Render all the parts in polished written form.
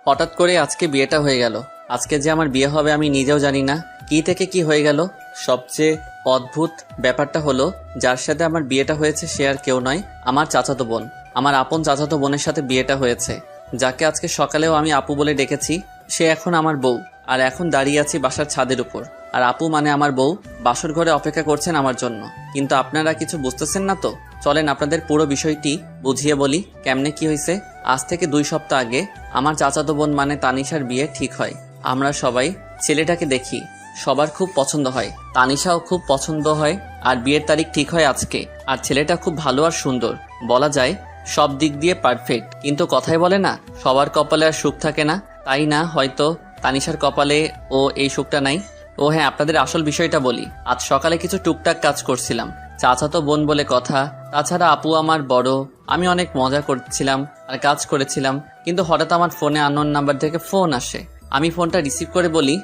হঠাৎ করে আজকে বিয়েটা হয়ে গেল। আজকে যে আমার বিয়ে হবে আমি নিজেও জানি না কি থেকে কি হয়ে গেল। সবচেয়ে অদ্ভুত ব্যাপারটা হলো, যার সাথে আমার বিয়েটা হয়েছে সে আর কেউ নয়, আমার চাচাতো বোন। আমার আপন চাচাতো বোনের সাথে বিয়েটা হয়েছে, যাকে আজকে সকালেও আমি আপু বলে ডেকেছি। সে এখন আমার বউ, আর এখন দাঁড়িয়ে আছি বাসার ছাদের উপর। আর আপু মানে আমার বউ বাসর ঘরে অপেক্ষা করছেন আমার জন্য। কিন্তু আপনারা কিছু বুঝতেছেন না তো। চলেন আপনাদের পুরো বিষয়টি বুঝিয়ে বলি কেমনে কি হয়েছে। আজ থেকে 2 সপ্তাহ আগে আমার চাচাতো বোন মানে তানিশার বিয়ে ঠিক হয়। আমরা সবাই ছেলেটাকে দেখি, সবার খুব পছন্দ হয়, তানিশাও খুব পছন্দ হয়। আর বিয়ের তারিখ ঠিক হয় আজকে। আর ছেলেটা খুব ভালো আর সুন্দর, বলা যায় সব দিক দিয়ে পারফেক্ট। কিন্তু কথাই বলে না, সবার কপালে আর সুখ থাকে না। তাই না হয়তো তানিশার কপালে ও এই সুখটা নাই। ও হ্যাঁ, আপনাদের আসল বিষয়টা বলি। আজ সকালে কিছু টুকটাক কাজ করছিলাম, চাচাতো বোন বলে কথা। তাছাড়া আপু আমার বড়। আমি অনেক মজা করছিলাম আর কাজ করেছিলাম, কিন্তু হঠাৎ আমার ফোনে আননোন নাম্বার থেকে ফোন আসে। আমি ফোনটা রিসিভ করে বলি,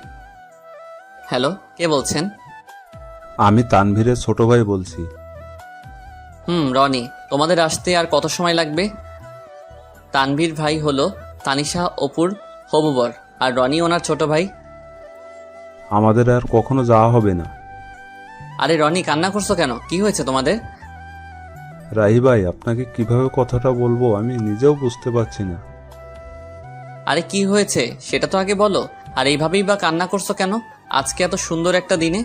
হ্যালো, কে বলছেন? আমি তানভীরের ছোট ভাই বলছি। রনি। তোমাদের আসতে আর কত সময় লাগবে? তানভীর ভাই হলো তানিশা অপুর হবুবর, আর রনি ওনার ছোট ভাই। আমাদের আর কখনো যাওয়া হবে না। আরে রনি, কান্না করছো কেন? কি হয়েছে তোমাদের? রাহি ভাই, আপনাকে কিভাবে কথাটা বলবো আমি নিজেও বুঝতে পারছি না। আরে কি হয়েছে সেটা তো আগে বলো। আর এইভাবেই বা কান্না করছো কেন আজকে এত সুন্দর একটা দিনে?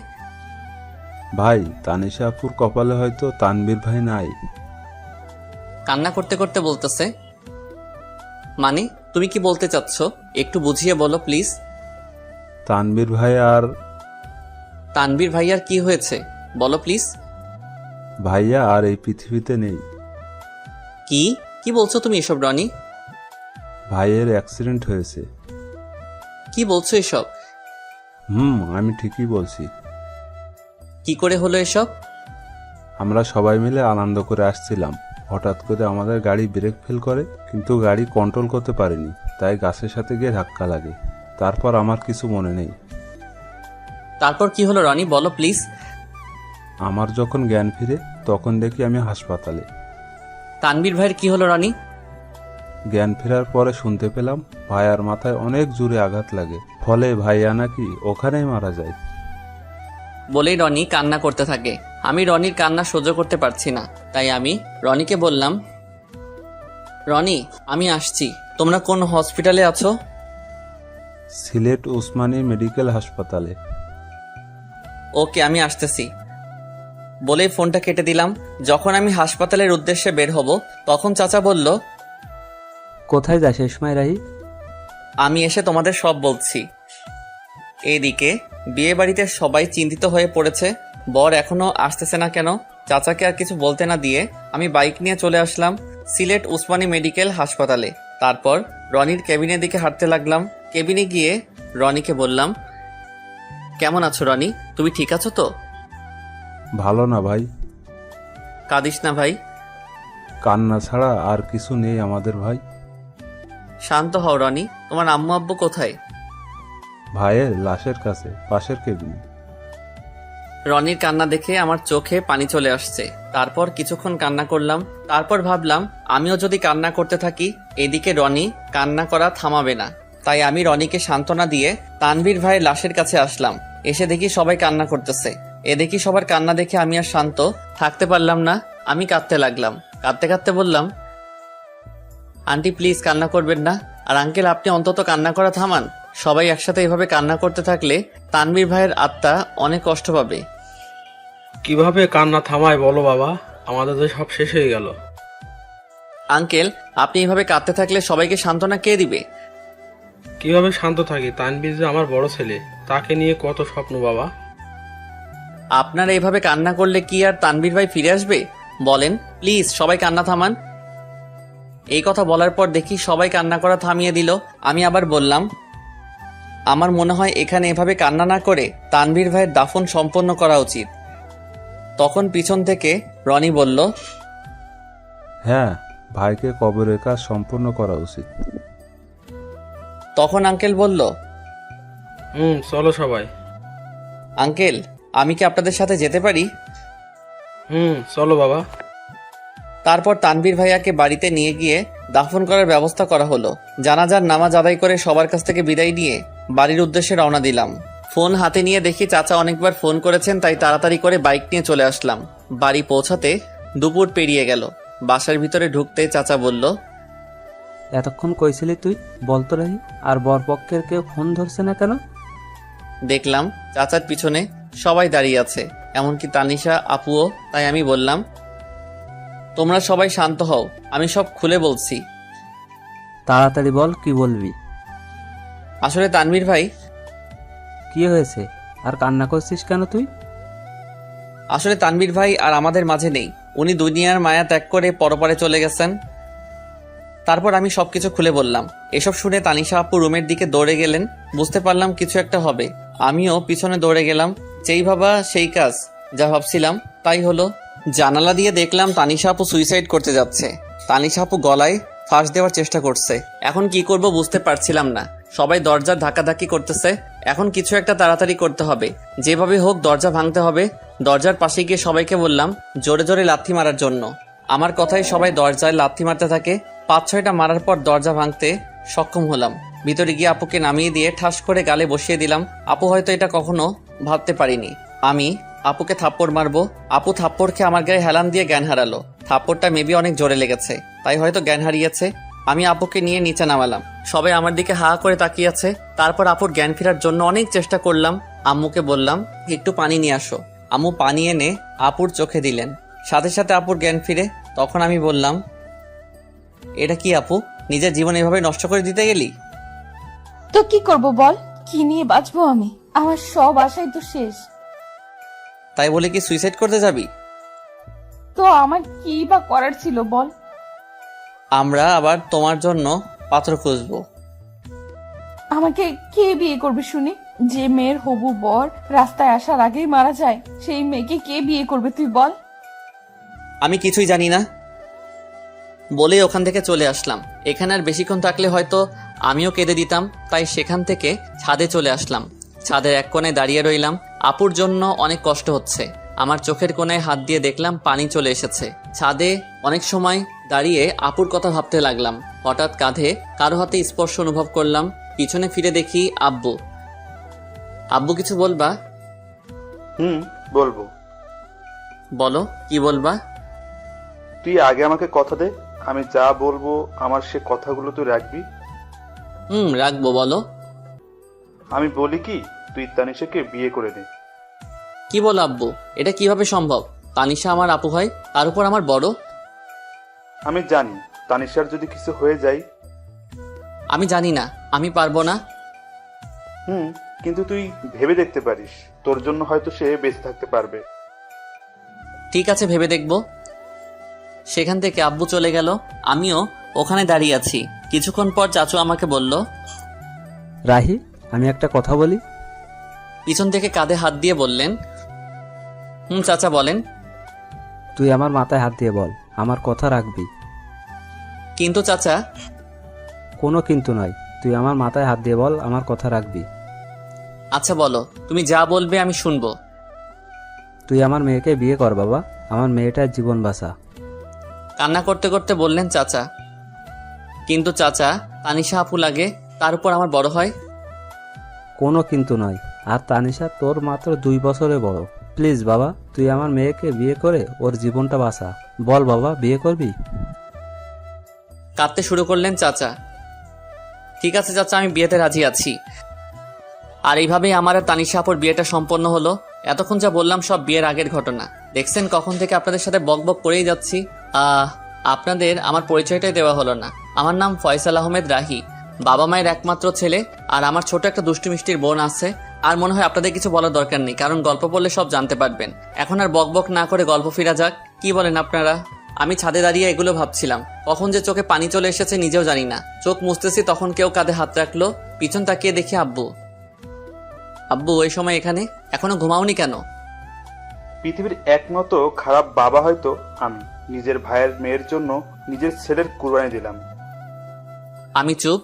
ভাই, তানিশা আপুর কপালে হয়তো তানভীর ভাই নাই। কান্না করতে করতে বলতেছে মানে? তুমি কি বলতে চাচ্ছ একটু বুঝিয়ে বলো প্লিজ। তানভীর ভাই আর তানভীর ভাইয়ার কি হয়েছে বলো প্লিজ। ভাইয়া আর এই পৃথিবীতে নেই। কি কি বলছো তুমি এসব রনি? ভাইয়ের অ্যাক্সিডেন্ট হয়েছে। কি বলছো এসব? আমি ঠিকই বলছি। কি করে হলো এসব? আমরা সবাই মিলে আনন্দ করে আসছিলাম, হঠাৎ করে আমাদের গাড়ি ব্রেক ফেল করে, কিন্তু গাড়ি কন্ট্রোল করতে পারেনি, তাই গাছের সাথে গিয়ে ধাক্কা লাগে। তারপর আমার কিছু মনে নেই। তারপর কি হলো রনি, বলো প্লিজ। আমার যখন জ্ঞান ফিরে তখন দেখি আমি হাসপাতালে। তানভীর ভাইয়ের কি হলো রনি? জ্ঞান ফেরার পরে শুনতে পেলাম ভাইয়ার মাথায় অনেক জোরে আঘাত লাগে, ফলে ভাইয়া নাকি ওখানেই মারা যায়। বলেই রনি কান্না করতে থাকে। আমি রনির কান্না সহ্য করতে পারছি না, তাই আমি রনিকে বললাম, রনি আমি আসছি। তোমরা কোন হসপিটালে আছো? সিলেট ওসমানী মেডিকেল হাসপাতালে। ওকে, আমি আসতেছি বলেই ফোনটা কেটে দিলাম। যখন আমি হাসপাতালের উদ্দেশ্যে বের হব তখন চাচা বলল, কোথায় যাস এই সময় রাহি? আমি এসে তোমাদের সব বলছি। এইদিকে বিয়ে বাড়িতে সবাই চিন্তিত হয়ে পড়েছে, বর এখনো আসতেছে না কেন। চাচাকে আর কিছু বলতে না দিয়ে আমি বাইক নিয়ে চলে আসলাম সিলেট উসমানী মেডিকেল হাসপাতালে। তারপর রনির কেবিনের দিকে হাঁটতে লাগলাম। কেবিনে গিয়ে রনিকে বললাম, কেমন আছো রনি, তুমি ঠিক আছো তো? ভালো না ভাই। কাঁদিস না ভাই। কান্না ছাড়া আর কিছু নেই আমাদের ভাই। শান্ত হও রনি। তোমার আম্মু আব্বু কোথায়? ভাইয়ের লাশের কাছে, পাশের কেবিনে। রনির কান্না দেখে আমার চোখে পানি চলে আসছে। তারপর কিছুক্ষণ কান্না করলাম। তারপর ভাবলাম আমিও যদি কান্না করতে থাকি এদিকে রনি কান্না করা থামাবে না। তাই আমি রনিকে সান্ত্বনা দিয়ে তানভীর ভাইয়ের লাশের কাছে আসলাম। এসে দেখি সবাই কান্না করতেছে। এ দেখি সবার কান্না দেখে আমি আর শান্ত থাকতে পারলাম না। আমি কাঁদতে লাগলাম। কাঁদতে কাঁদতে বললাম, আন্টি প্লিজ কান্না করবেন না। আর আঙ্কেল আপনি অন্তত কান্না করা থামান। সবাই একসাথে এভাবে কান্না করতে থাকলে তানভীর ভাইয়ের আত্মা অনেক কষ্ট পাবে। কিভাবে কান্না থামায় বলো বাবা, আমাদের তো সব শেষ হয়ে গেল। আঙ্কেল আপনি এইভাবে কাঁদতে থাকলে সবাইকে সান্ত্বনা কে দিবে? কিভাবে শান্ত থাকি? তানভীর যে আমার বড় ছেলে, তাকে নিয়ে কত স্বপ্ন বাবা। আপনারা এইভাবে কান্না করলে কি আর তানভীর ভাই ফিরে আসবে? বলেন প্লিজ, সবাই কান্না থামান। এই কথা বলার পর দেখি সবাই কান্না করা থামিয়ে দিল। আমি আবার বললাম, আমার মনে হয় এখানে এভাবে কান্না না করে তানভীর ভাইয়ের দাফন সম্পন্ন করা উচিত। তখন পিছন থেকে রনি বলল, হ্যাঁ, ভাইকে কবরের কাজ সম্পূর্ণ করা উচিত। তখন আঙ্কেল বলল, চলো সবাই। আঙ্কেল আমি কি আপনাদের সাথে যেতে পারি? চলো বাবা। তারপর তানভীর ভাইয়াকে বাড়িতে নিয়ে গিয়ে দাফন করার ব্যবস্থা করা হলো। জানাজার নামাজ আদায় করে সবার কাছ থেকে বিদায় নিয়ে বাড়ির উদ্দেশ্যে রওনা দিলাম। ফোন হাতে নিয়ে দেখি চাচা অনেকবার ফোন করেছেন, তাই তাড়াতাড়ি করে বাইক নিয়ে চলে আসলাম। বাড়ি পৌঁছাতে দুপুর পেরিয়ে গেল। বাসার ভিতরে ঢুকতে চাচা বলল, এতক্ষণ কইছিলি তুই? বলতো রাহি, আর বরপক্ষের কেউ ফোন ধরছে না কেন? দেখলাম চাচার পিছনে সবাই দাঁড়িয়ে আছে, এমনকি তানিশা আপুও। তাই আমি বললাম, তোমরা সবাই শান্ত হও, আমি সব খুলে বলছি। তাড়াতাড়ি বল, কি বলবি? আসলে তানভীর ভাই, কি হয়েছে? আর কান্না করছিস কেন তুই? আসলে তানভীর ভাই আর আমাদের মাঝে নেই। উনি দুনিয়ার মায়া ত্যাগ করে পরপারে চলে গেছেন। তারপর আমি সবকিছু খুলে বললাম। এসব শুনে তানিশা আপু রুমের দিকে দৌড়ে গেলেন। বুঝতে পারলাম কিছু একটা হবে। আমিও পিছনে দৌড়ে গেলাম। যেই ভাবা সেই কাজ, যা ভাবছিলাম তাই হলো। জানালা দিয়ে দেখলাম তানিশা আপু সুইসাইড করতে যাচ্ছে। তানিশা আপু গলায় ফাঁস দেওয়ার চেষ্টা করছে। এখন কি করব বুঝতে পারছিলাম না। সবাই দরজার ধাক্কাধাক্কি করতেছে। এখন কিছু একটা তাড়াতাড়ি করতে হবে, যেভাবে হোক দরজা ভাঙতে হবে। দরজার পাশে গিয়ে সবাইকে বললাম জোরে জোরে লাথি মারার জন্য। আমার কথায় সবাই দরজায় লাথি মারতে থাকে। 5-6টা মারার পর দরজা ভাঙতে সক্ষম হলাম। ভিতরে গিয়ে আপুকে নামিয়ে দিয়ে ঠাস করে গালে বসিয়ে দিলাম। আপু হয়তো এটা কখনো ভাবতে পারিনি আমি আপুকে থাপ্পড় মারবো। আপু থাপ্পড় খেয়ে আমার গায়ে হেলান দিয়ে জ্ঞান হারালো। থাপ্পড়টা মেবি অনেক জোরে লেগেছে, তাই হয়তো জ্ঞান হারিয়েছে। আমি আপুকে নিয়ে নিচে নামালাম। সবাই আমার দিকে হা করে তাকিয়ে আছে। তারপর আপুর জ্ঞান ফেরার জন্য অনেক চেষ্টা করলাম। আম্মুকে বললাম একটু পানি নিয়ে আসো। আম্মু পানি এনে আপুর চোখে দিলেন। সাথে সাথে আপুর জ্ঞান ফিরে। তখন আমি বললাম, এটা কি আপু, নিজের জীবন এভাবে নষ্ট করে দিতে গেলি? তো কি করব বল? কি নিয়ে বাঁচবো আমি? আমার সব আশাই তো শেষ। তাই বলে কি সুইসাইড করতে যাবি? তো আমার কি বা করার ছিল বল? আমরা আবার তোমার জন্য পাত্র খুঁজবো। আমাকে কে বিয়ে করবে শুনি? যে মেয়ের হবু বর রাস্তায় আসার আগেই মারা যায়, সেই মেয়েকে কে বিয়ে করবে তুই বল? আমি কিছুই জানি না বলে ওখান থেকে চলে আসলাম। এখানে আর বেশিক্ষণ থাকলে হয়তো আমিও কেঁদে দিতাম, তাই সেখান থেকে ছাদে চলে আসলাম। ছাদের এক কোণে দাঁড়িয়ে রইলাম। আপুর জন্য অনেক কষ্ট হচ্ছে। আমার চোখের কোণায় হাত দিয়ে দেখলাম পানি চলে এসেছে। ছাদে অনেক সময় দাঁড়িয়ে আপুর কথা ভাবতে লাগলাম। হঠাৎ কাঁধে কারো হাতে স্পর্শ অনুভব করলাম। পিছনে ফিরে দেখি আব্বু। আব্বু কিছু বলবা? বলবো। বলো, কি বলবা? তুই আগে আমাকে কথা দে, আমি যা বলবো আমার সে কথাগুলো তুই রাখবি। রাখবো, বলো। আমি বলি কি, তুই তানিশাকে বিয়ে করে নে। কি বলো আব্বু, এটা কিভাবে সম্ভব? তানিশা আমার আপু হয়, তার উপর আমার বড়। আমি জানি তানিশার যদি কিছু হয়ে যায়। আমি জানি না, আমি পারবো না। কিন্তু তুই ভেবে দেখতে পারিস, তোর জন্য হয়তো সে বেঁচে থাকতে পারবে। ঠিক আছে, ভেবে দেখবো। সেখান থেকে আব্বু চলে গেল। আমিও ওখানে দাঁড়িয়ে আছি। কিছুক্ষণ পর চাচু আমাকে বলল, রাহি, আমি একটা কথা বলি। পিছন থেকে কাঁধে হাত দিয়ে বললেন, চাচা বলেন। তুই আমার মাথায় হাত দিয়ে বল, আমার কথা রাখবি। কিন্তু চাচা। কোনো কিন্তু নয়, তুই আমার মাথায় হাত দিয়ে বল, আমার কথা রাখবি। আচ্ছা বলো, তুমি যা বলবে আমি শুনবো। তুই আমার মেয়েকে বিয়ে কর বাবা, আমার মেয়েটার জীবন বাঁচা। কান্না করতে করতে বললেন চাচা। কিন্তু চাচা, তানিশা আপু লাগে, তার উপর আমার বড় হয়। কোনো কিন্তু নয়, আর তানিশা তোর মাত্র 2 বছরে বড়। প্লিজ বাবা, তুই আমার মেয়েকে বিয়ে করে ওর জীবনটা বাঁচা। বল বাবা, বিয়ে করবি? কাঁদতে শুরু করলেন চাচা। ঠিক আছে চাচা, আমি বিয়েতে রাজি আছি। আর এইভাবেই আমার আর তানিশা আপুর বিয়েটা সম্পন্ন হলো। এতক্ষণ যা বললাম সব বিয়ের আগের ঘটনা। দেখছেন কখন থেকে আপনাদের সাথে বক বক করেই যাচ্ছি। আপনাদের আমার পরিচয়টাই দেওয়া হলো না। আমার নাম ফয়সাল আহমেদ রাহি, বাবা মায়ের একমাত্র ছেলে। আর আমার ছোট একটা দুষ্টু মিষ্টির বোন আছে। আর মনে হয় আপনাদের কিছু বলার দরকার নেই, কারণ গল্প বললে সব জানতে পারবেন। এখন আর বক বক না করে গল্প ফিরা যাক। কি বলেন আপনারা? আমি ছাদে দাঁড়িয়ে এগুলো ভাবছিলাম। কখন যে চোখে পানি চলে এসেছে নিজেও জানি না। চোখ মুছতেছি, তখন কেউ কাঁধে হাত রাখলো। পিছন তাকিয়ে দেখি আব্বু। আব্বু ওই সময় এখানে? এখনো ঘুমাওনি কেন? পৃথিবীর একমাত্র খারাপ বাবা হয়তো আমি। নিজের ভাইয়ের মেয়ের জন্য নিজের ছেলের কুরবানি দিলাম। আমি চুপ।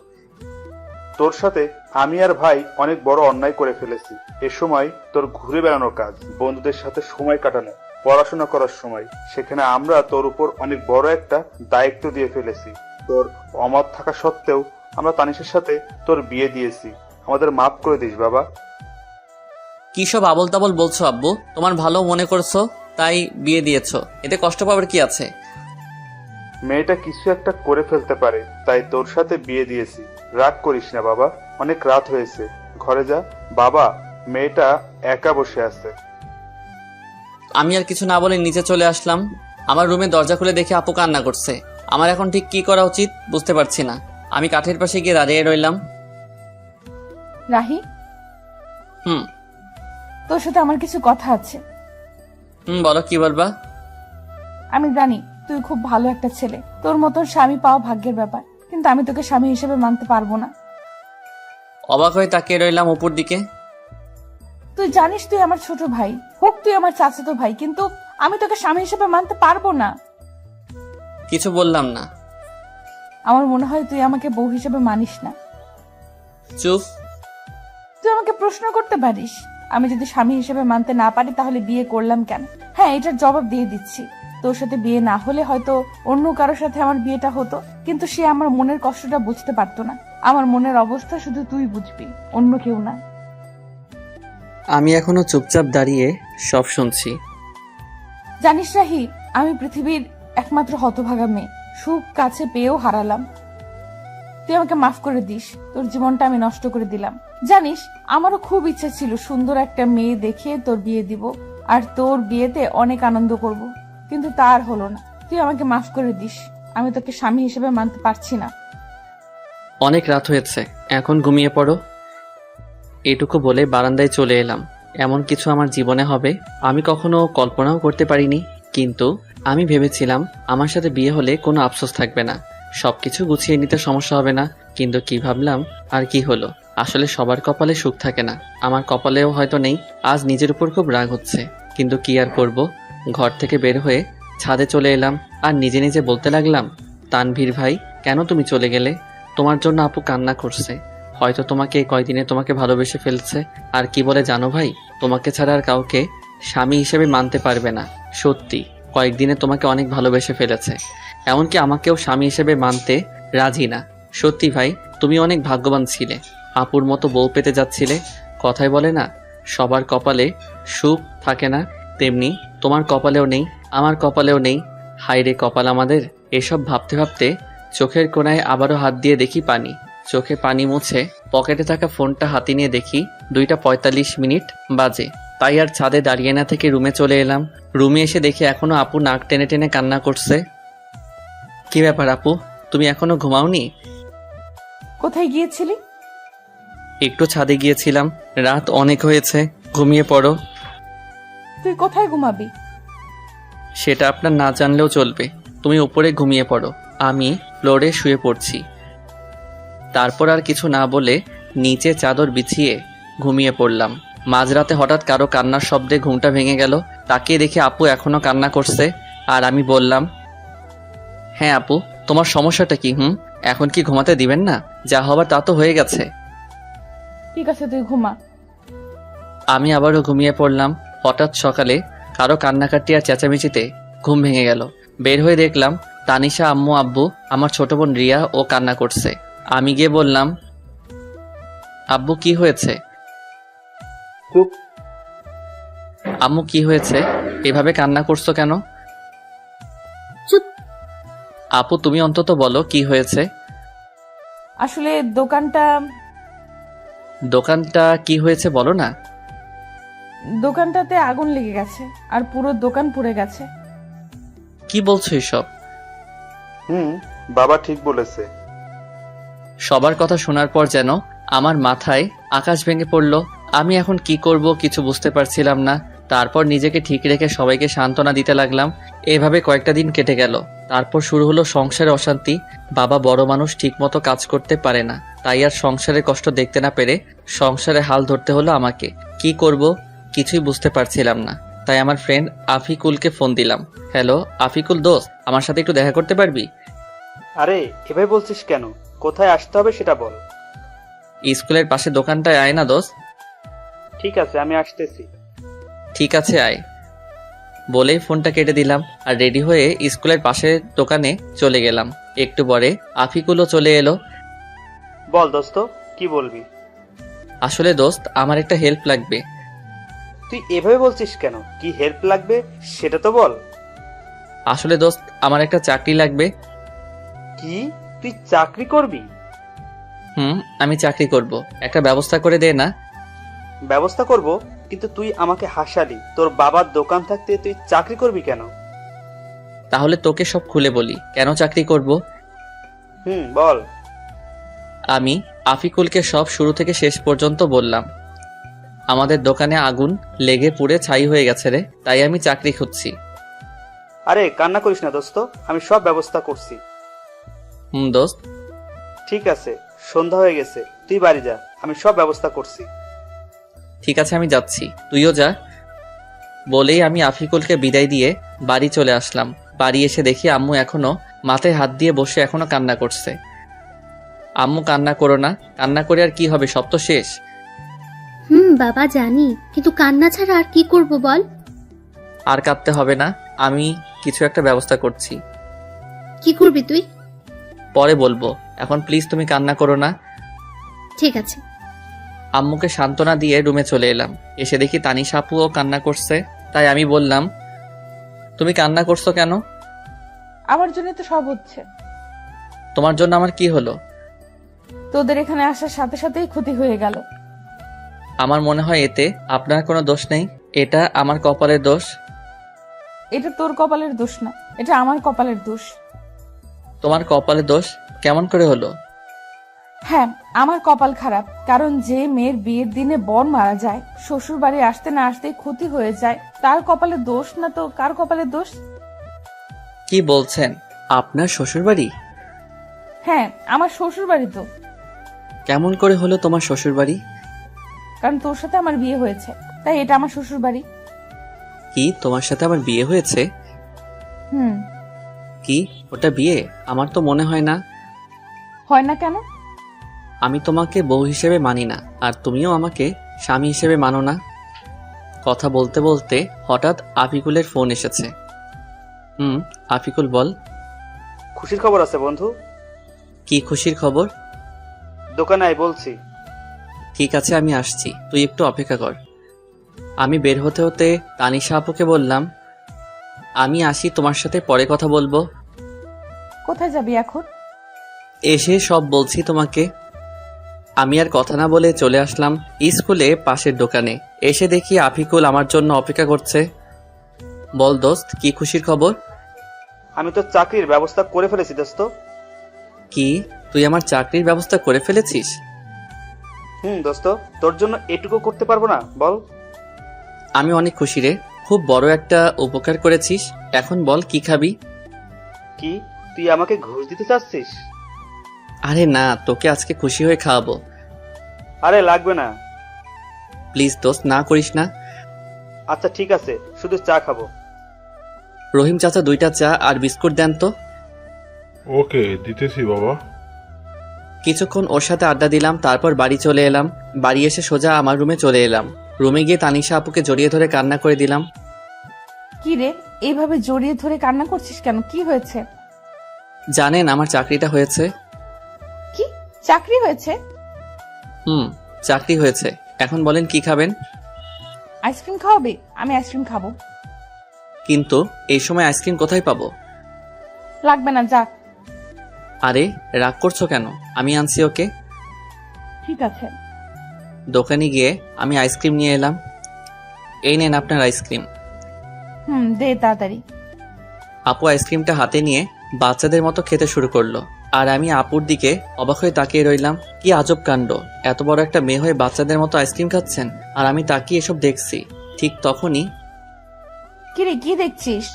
তোর সাথে আমি আর ভাই অনেক বড় অন্যায় করে ফেলেছি। এ সময় তোর ঘুরে বেড়ানোর কাজ, বন্ধুদের সাথে সময় কাটানো, পড়াশোনা করার সময়। সেখানে আমরা তোর উপর অনেক বড় একটা দায়িত্ব দিয়ে ফেলেছি। তোর অমত থাকা সত্ত্বেও আমরা তানিশের সাথে তোর বিয়ে দিয়েছি। আমাদের মাফ করে দিস বাবা। কি সব আবল তাবল বলছো আব্বু? তোমার ভালো মনে করছো তাই বিয়ে দিয়েছো, এতে কষ্ট পাবার কি আছে? মেয়েটা কিছু একটা করে ফেলতে পারে, তাই তোর সাথে বিয়ে দিয়েছি। রাগ করিস না বাবা, অনেক রাত হয়েছে, ঘরে যা। বাবা, মেয়েটা একা বসে আছে। আমি আর কিছু না বলে নিচে চলে আসলাম। আমার রুমে দরজা খুলে দেখে আপু কান্না করছে। আমার এখন ঠিক কি করা উচিত বুঝতে পারছি না। আমি কাঠের পাশে গিয়ে দাঁড়িয়ে রইলাম। রাহি, হুম তোর সাথে আমার কিছু কথা আছে। বলো, কি বলবা? আমি জানি তুই খুব ভালো একটা ছেলে, তোর মতন স্বামী পাওয়া ভাগ্যের ব্যাপার, কিন্তু আমি তোকে স্বামী হিসেবে মানতে পারবো না। অবাক হয়ে তাকিয়ে রইলাম উপর দিকে। তুই জানিস তুই আমার ছোট ভাই, হোক তুই আমার চাচাতো ভাই, কিন্তু আমি তোকে স্বামী হিসেবে মানতে পারবো না। কিছু বললাম না। আমার মনে হয় তুই আমাকে বউ হিসেবে মানিস না। চুপ। তুই আমাকে প্রশ্ন করতে পারিস, আমি যদি স্বামী হিসেবে মানতে না পারি তাহলে বিয়ে করলাম কেন? হ্যাঁ, এটার জবাব দিয়ে দিচ্ছি। তোর সাথে বিয়ে না হলে হয়তো অন্য কারোর সাথে আমার বিয়েটা হতো, কিন্তু সে আমার মনের কষ্টটা বুঝতে পারতো না। আমার মনের অবস্থা শুধু তুই বুঝবি, অন্য কেউ না। আমি এখনো চুপচাপ দাঁড়িয়ে সব শুনছি। জানিস রাহি, আমি পৃথিবীর একমাত্র হতভাগা মেয়ে, সুখ কাছে পেয়েও হারালাম। তুই আমাকে মাফ করে দিস, তোর জীবনটা আমি নষ্ট করে দিলাম। জানিস, আমারও খুব ইচ্ছা ছিল সুন্দর একটা মেয়ে দেখে তোর বিয়ে দিব, আর তোর বিয়েতে অনেক আনন্দ করব, কিন্তু তার হলো না। তুই আমাকে মাফ করে দিস, আমি তোকে স্বামী হিসেবে মানতে পারছি না। অনেক রাত হয়েছে, এখন ঘুমিয়ে পড়ো। এটুকু বলে বারান্দায় চলে এলাম। এমন কিছু আমার জীবনে হবে আমি কখনো কল্পনাও করতে পারিনি। কিন্তু আমি ভেবেছিলাম আমার সাথে বিয়ে হলে কোনো আফসোস থাকবে না, সবকিছু গুছিয়ে নিতে সমস্যা হবে না। কিন্তু কি ভাবলাম আর কি হলো। আসলে সবার কপালে সুখ থাকে না, আমার কপালেও হয়তো নেই। আজ নিজের উপর খুব রাগ হচ্ছে, কিন্তু কি আর করব। ঘর থেকে বের হয়ে ছাদে চলে এলাম আর নিজে নিজে বলতে লাগলাম, তানভীর ভাই, কেন তুমি চলে গেলে? তোমার জন্য আপু কান্না করছে, হয়তো তোমাকে এই কয়দিনে তোমাকে ভালোবেসে ফেলছে। আর কি বলে জানো ভাই, তোমাকে ছাড়া আর কাউকে স্বামী হিসেবে মানতে পারবে না। সত্যি কয়েকদিনে তোমাকে অনেক ভালোবেসে ফেলেছে, এমনকি আমাকেও স্বামী হিসেবে মানতে রাজি না। সত্যি ভাই, তুমি অনেক ভাগ্যবান ছিলে, আপুর মতো বউ পেতে যাচ্ছিলে। কথায় বলে না, সবার কপালে সুখ থাকে না, তেমনি তোমার কপালেও নেই, আমার কপালেও নেই। হায়রে কপাল আমাদের। এসব ভাবতে ভাবতে চোখের কোণায় আবারও হাত দিয়ে দেখি পানি। চোখে পানি মুছে পকেটে থাকা ফোনটা হাতে নিয়ে দেখি 2:45 বাজে। তাই আর ছাদে দাঁড়িয়ে না থেকে রুমে চলে এলাম। রুমে এসে দেখি এখনো আপু নাক টেনে টেনে কান্না করছে। কি ব্যাপার আপু, তুমি এখনো ঘুমাওনি? কোথায় গিয়েছিলি? একটু ছাদে গিয়েছিলাম, রাত অনেক হয়েছে, ঘুমিয়ে পড়ো। তুই কোথায় ঘুমাবি? সেটা আপনার না জানলেও চলবে, তুমি উপরে ঘুমিয়ে পড়ো, আমি ফ্লোরে শুয়ে পড়ছি। তারপর আর কিছু না বলে নিচে চাদর বিছিয়ে ঘুমিয়ে পড়লাম। মাঝরাতে হঠাৎ কারো কান্নার শব্দে ঘুমটা ভেঙে গেল। তাকিয়ে দেখি আপু এখনো কান্না করছে। আর আমি বললাম, হ্যাঁ আপু, তোমার সমস্যাটা কি? এখন কি ঘুমাতে দিবেন না? যা হবার তা তো হয়ে গেছে। ঠিক আছে, তুই ঘুমা। আমি আবারও ঘুমিয়ে পড়লাম। হঠাৎ সকালে কারো কান্নাকাটি আর চেঁচামেচিতে ঘুম ভেঙে গেল। বের হয়ে দেখলাম তানিশা, আম্মু, আব্বু, আমার ছোট বোন রিয়া ও কান্না করছে। আমি গিয়ে বললাম, আব্বু কি হয়েছে? চুপ। আম্মু কি হয়েছে, এভাবে কান্না করছো কেন? চুপ। আপু তুমি অন্তত বলো কি হয়েছে। আসলে দোকানটা কি হয়েছে বলো না। দোকানটাতে আগুন লেগে গেছে, আর পুরো দোকান পুড়ে গেছে। কি বলছো এসব? বাবা ঠিক বলেছে। সবার কথা শোনার পর যেন আমার মাথায় আকাশ ভেঙে পড়ল। আমি এখন কি করব কিছু বুঝতে পারছিলাম না। তারপর নিজেকে ঠিক রেখে সবাইকে সান্ত্বনা দিতে লাগলাম। এভাবে কয়েকটা দিন কেটে গেল। তারপর শুরু হলো সংসারের অশান্তি। বাবা বড় মানুষ, ঠিক মতো কাজ করতে পারে না, তাই আর সংসারের কষ্ট দেখতে না পেরে সংসারে হাল ধরতে হলো আমাকে। কি করব কিছুই বুঝতে পারছিলাম না। তাই আমার ফ্রেন্ড আফিকুলকে ফোন দিলাম। হ্যালো আফিকুল দোস্ত, আমার সাথে একটু দেখা করতে পারবি? আরে এভাবে বলছিস কেন? কোথায় আসতে হবে সেটা বল। স্কুলের পাশে দোকানটায় আয় না দোস্ত। ঠিক আছে, আমি আসতেছি। ঠিক আছে আয়। বলেই ফোনটা কেটে দিলাম আর রেডি হয়ে স্কুলের পাশের দোকানে চলে গেলাম। একটু পরে আফিকুলও চলে এলো। বল দোস্ত, কি বলবি? আসলে দোস্ত, আমার একটা হেল্প লাগবে। তুই এভাবে বলছিস কেন? কি হেল্প লাগবে সেটা তো বল। আসলে দোস্ত, আমার একটা চাকরি লাগবে। কি, তুই চাকরি করবি? আমি চাকরি করব, একটা ব্যবস্থা করে দে না। ব্যবস্থা করব, কিন্তু তুই আমাকে হাসালি। তোর বাবার দোকান থাকতে তুই চাকরি করবি কেন? তাহলে তোকে সব খুলে বলি কেন চাকরি করব। বল। আমি আফিকুলকে সব শুরু থেকে শেষ পর্যন্ত বললাম। আমাদের দোকানে আগুন লেগে পুড়ে ছাই হয়ে গেছে রে, তাই আমি চাকরি খুঁজছি। আরে কান্না করিস না দোস্ত, আমি সব ব্যবস্থা করছি। দোস্ত। ঠিক আছে, সন্ধ্যা হয়ে গেছে, তুই বাড়ি যা, আমি সব ব্যবস্থা করছি। ঠিক আছে, আমি যাচ্ছি, তুইও যা। বলেই আমি আফিকুলকে বিদায় দিয়ে বাড়ি চলে আসলাম। বাড়ি এসে দেখি আম্মু এখনো মাথায় হাত দিয়ে বসে এখনো কান্না করছে। আম্মু, কান্না করো না, কান্না করে আর কি হবে, সব তো শেষ। বাবা জানি, কিন্তু কান্না ছাড়া আর কি করব বল? আর কাঁদতে হবে না, আমি কিছু একটা ব্যবস্থা করছি। কি করবি তুই? পরে বলবো, এখন প্লিজ তুমি কান্না করো না। ঠিক আছে। আম্মুকে সান্ত্বনা দিয়ে রুমে চলে এলাম। এসে দেখি তানিশা আপুও কান্না করছে। তাই আমি বললাম, তুমি কান্না করছো কেন? আমার জন্য তো সব হচ্ছে। তোমার জন্য আমার কি হলো? তোদের এখানে আসার সাথে সাথেই ক্ষতি হয়ে গেল। আমার মনে হয় এতে আপনার কোনো দোষ নেই, এটা আমার কপালের দোষ। এটা তোর কপালের দোষ না, এটা আমার কপালের দোষ। তোমার কপালের দোষ কেমন করে হলো? হ্যাঁ, আমার কপাল খারাপ, কারণ যে মেয়ের বিয়ের দিনে বর মারা যায়, শ্বশুর বাড়ি আসতে না আসতেই ক্ষতি হয়ে যায়, তার কপালের দোষ না তো কার কপালের দোষ? কি বলছেন? আপনার শ্বশুরবাড়ি? হ্যাঁ, আমার শ্বশুর বাড়ি তো। কেমন করে হলো তোমার শ্বশুরবাড়ি? কারণ তোর সাথে আমার বিয়ে হয়েছে, তাই এটা আমার শ্বশুর বাড়ি। কি, তোমার সাথে আমার বিয়ে হয়েছে? কি, ওটা বিয়ে? আমার তো মনে হয় না। হয় না কেন? আমি তোমাকে বউ হিসেবে মানি না, আর তুমিও আমাকে স্বামী হিসেবে মানো না। কথা বলতে বলতে হঠাৎ আফিকুলের ফোন এসেছে। আফিকুল, বল। খুশির খবর আছে বন্ধু। কি খুশির খবর? দোকানে আয় বলছি। ঠিক আছে, আমি আসছি, তুই একটু অপেক্ষা কর। আমি বের হতে হতে তানিশা আপুকে বললাম, আমি আসি, তোমার সাথে পরে কথা বলবো। কোথায় যাবি এখন? এসে সব বলছি তোমাকে। আমি আর কথা না বলে চলে আসলাম স্কুলে পাশের দোকানে। এসে দেখি আফিকুল আমার জন্য অপেক্ষা করছে। বল দোস্ত, কি খুশির খবর? আমি তো চাকরির ব্যবস্থা করে ফেলেছি দোস্ত। কি, তুই আমার চাকরির ব্যবস্থা করে ফেলেছিস? দোস্ত, তোর জন্য এটুকু করতে পারবো না বল? আমি অনেক খুশি রে, খুব বড় একটা উপকার করেছিস। এখন বল, কি খাবি? কি, তুই আমাকে ঘুষ দিতে চাচ্ছিস? আরে না, তোকে আজকে খুশি হয়ে খাওয়াবো। আরে লাগবে না। প্লিজ দোস্ত, না করিস না। আচ্ছা ঠিক আছে, শুধু চা খাবো। রহিম চাচা, 2টা চা আর বিস্কুট দেন তো। ওকে, দিতেছি বাবা। কিছুক্ষণ ওর সাথে আড্ডা দিলাম, তারপর বাড়ি চলে এলাম। বাড়ি এসে সোজা আমার রুমে চলে এলাম। রুমে গিয়ে তানিশা আপুকে জড়িয়ে ধরে কান্না করে দিলাম। কি রে, এইভাবে জড়িয়ে ধরে কান্না করছিস কেন? কি হয়েছে? জানেন, আমার চাকরিটা হয়েছে। কি, চাকরি হয়েছে? চাকরি হয়েছে। এখন বলেন কি খাবেন? আইসক্রিম খাওয়াবি? আমি আইসক্রিম খাবো। কিন্তু এই সময় আইসক্রিম কোথায় পাবো? লাগবে না, যা। আরে রাগ করছো কেন? আমি আনছি ওকে। ঠিক আছে। দোকানে গিয়ে আমি আইসক্রিম নিয়ে এলাম। এই নেন আপনার আইসক্রিম। দে তাড়াতাড়ি। আপু আইসক্রিমটা হাতে নিয়ে বাচ্চাদের মতো খেতে শুরু করলো, আর আমি আপুর দিকে অবাক হয়ে তাকিয়ে রইলাম। কি আজব কাণ্ড, এত বড় একটা মেয়ে হয়ে বাচ্চাদের মতো আইসক্রিম খাচ্ছেন, আর আমি তাকিয়ে এসব দেখছি। ঠিক তখনই, কি রে, কি দেখছিস?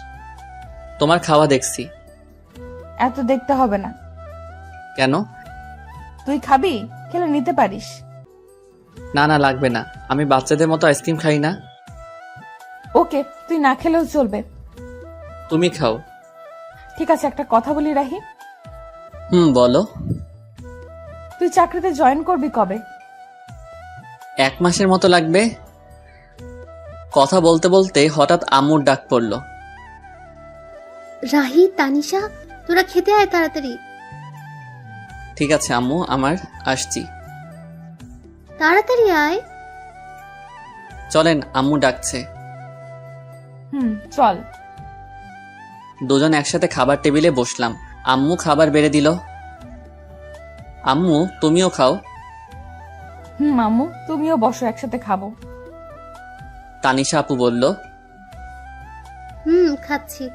তোমার খাওয়া দেখছি। এত দেখতে হবে না। কেন? তুই খাবি? খেলে নিতে পারিস। না না, লাগবে না, আমি বাচ্চাদের মতো আইসক্রিম খাই না। ওকে, তুই না খেলেও চলবে। তুমি খাও। ঠিক আছে, একটা কথা বলি রাহি। বলো। তুই চাকরিতে জয়েন করবি কবে? 1 মাসের মতো লাগবে। কথা বলতে বলতে হঠাৎ আম্মুর ডাক পড়ল। রাহি, তানিশা, তোরা খেতে আয় তাড়াতাড়ি। ঠিক আছে আম্মু, আমার আসছি। তাড়াতাড়ি আয়। চলেন, আম্মু ডাকছে। চল। দুজন একসাথে খাবার টেবিলে বসলাম। আম্মু খাবার বেড়ে দিল। আম্মু, তুমিও খাও। আম্মু, তুমিও বসো, একসাথে খাবো। তানিশা আপু বলল। খাচ্ছি।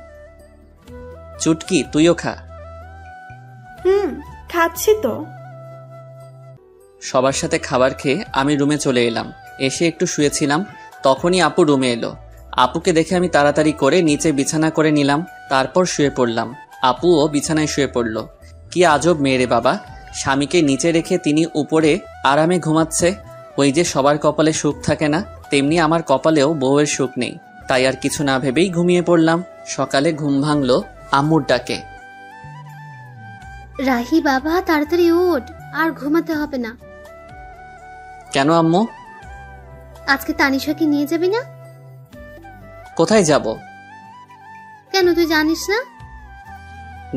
চুটকি, তুইও খা। খাচ্ছি তো। সবার সাথে খাবার খেয়ে আমি রুমে চলে এলাম। এসে একটু শুয়েছিলাম, তখনই আপু রুমে এলো। আপুকে দেখে আমি তাড়াতাড়ি করে নিচে বিছানা করে নিলাম, তারপর শুয়ে পড়লাম। আপুও বিছানায় শুয়ে পড়ল। কি আজব মেয়ে রে বাবা, স্বামীকে নিচে রেখে তিনি উপরে আরামে ঘুমাচ্ছে। ওই যে সবার কপালে সুখ থাকে না, তেমনি আমার কপালেও বউয়ের সুখ নেই। তাই আর কিছু না ভেবেই ঘুমিয়ে পড়লাম। সকালে ঘুম ভাঙলো আম্মুর ডাকে। রাহি বাবা, তাড়াতাড়ি ওঠ, আর ঘুমাতে হবে না। কেন আম্মু? আজকে তানিশাকে নিয়ে যাবি না? কোথায় যাব? কেন, তুই জানিস না?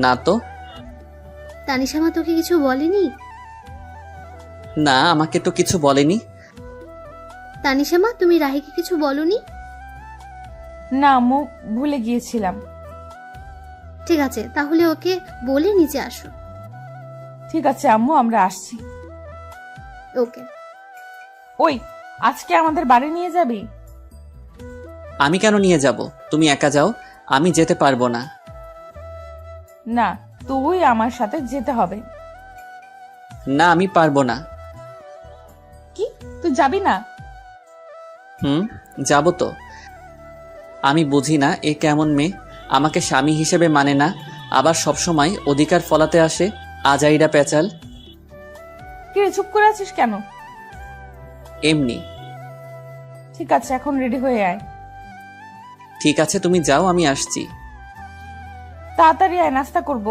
না তো। তানিশা মা তোকে কিছু বলেনি? না, আমাকে তো কিছু বলেনি। তানিশা মা, তুমি রাহিকে কিছু বলনি? না আম্মু, ভুলে গিয়েছিলাম। ঠিক আছে, তাহলে ওকে বলে নিচে আসো। ঠিক আছে আম্মু, আমরা আসছি। ওকে। ওই, আজকে আমাদের বাড়ি নিয়ে যাবি? আমি কেন নিয়ে যাব? তুমি একা যাও, আমি যেতে পারবো না। না, তুই আমার সাথে যেতে হবে। না, আমি পারবো না। কি, তুই যাবি না? যাব তো। আমি বুঝি না এ কেমন মেয়ে, আমাকে স্বামী হিসেবে মানে না, আবার সবসময় অধিকার ফলাতে আসে। আজাইরা পেঁচাল। কি রে, চুপ করে আছিস কেন? এমনি। ঠিক আছে, এখন রেডি হয়ে আয়। ঠিক আছে, তুমি যাও, আমি আসছি। তাড়াতাড়ি আয়, নাস্তা করব।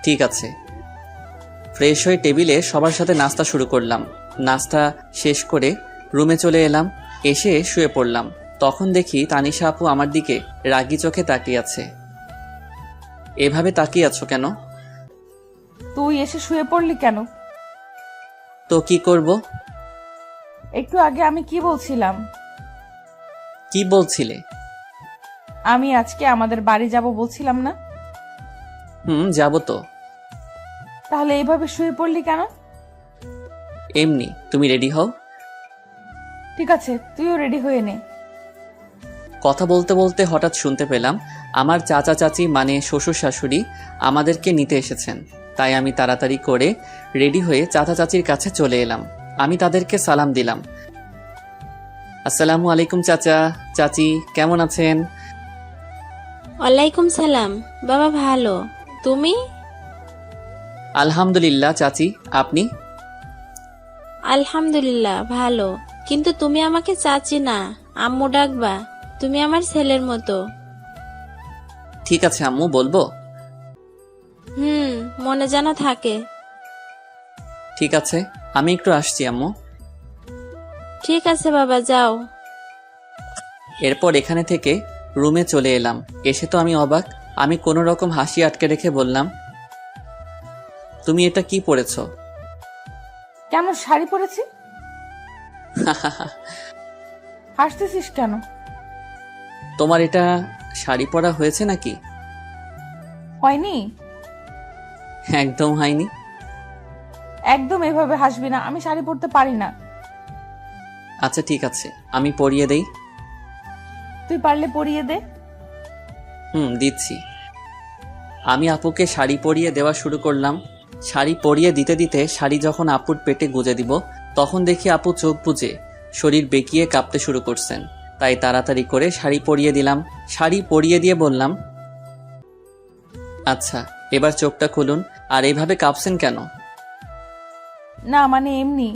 ঠিক আছে। ফ্রেশ হয়ে টেবিলে সবার সাথে নাস্তা শুরু করলাম। নাস্তা শেষ করে রুমে চলে এলাম। এসে শুয়ে পড়লাম। তখন দেখি তানিশা আপু আমার দিকে রাগী চোখে তাকিয়ে আছে। এভাবে তাকিয়ে আছো কেন? তুই এসে শুয়ে পড়লি কেন? তো কি করব? একটু আগে আমি কি বলছিলাম? কি বলছিলে? আমি আজকে আমাদের বাড়ি যাব বলছিলাম না? যাব তো। তাহলে এইভাবে শুয়ে পড়লি কেন? এমনি। তুমি রেডি হও। ঠিক আছে, তুইও রেডি হয়ে নে। কথা বলতে বলতে হঠাৎ শুনতে পেলাম আমার চাচা চাচি মানে শ্বশুর শাশুড়ি আমাদেরকে নিতে এসেছেন। তাই আমি তাড়াতাড়ি করে রেডি হয়ে চাচা চাচির কাছে চলে এলাম। আমি তাদেরকে সালাম দিলাম। আসসালামু আলাইকুম চাচা চাচি, কেমন আছেন? ওয়ালাইকুম সালাম। বাবা ভালো, তুমি? আলহামদুলিল্লাহ চাচি, আপনি? আলহামদুলিল্লাহ ভালো, কিন্তু তুমি আমাকে চাচি না, আম্মু ডাকবা। তুমি আমার ছেলের মতো। ঠিক আছে আম্মু, বলবো। মনে যেন থাকে। ঠিক আছে, আমি একটু আসছি আম্মু। ঠিক আছে বাবা, যাও। এরপর এখানে থেকে রুমে চলে এলাম। এসে তো আমি অবাক। আমি কোনো রকম হাসি আটকে রেখে বললাম, তুমি এটা কি পরেছো? কেন শাড়ি পরেছি? হাসতেছিস কেন? তোমার এটা শাড়ি পরা হয়েছে নাকি? হয়নি। একদম হয়নি। একদম এভাবে হাসবি না, আমি শাড়ি পরতে পারি না। আচ্ছা ঠিক আছে, আমি পরিয়ে দেই। তুই পারলে পরিয়ে দে। দিচ্ছি। আমি আপুকে শাড়ি পরিয়ে দেওয়া শুরু করলাম। শাড়ি পরিয়ে দিতে দিতে শাড়ি যখন আপুর পেটে গুজে দিব, তখন দেখি আপু চোখ বুজে শরীর বেঁকিয়ে কাঁপতে শুরু করছেন। তাই তাড়াতাড়ি করে শাড়ি পরিয়ে দিলাম। শাড়ি পরিয়ে দিয়ে বললাম, আচ্ছা এবার চোখটা খুলুন। আর এইভাবে কাঁপছেন কেন? না মানে এমনি।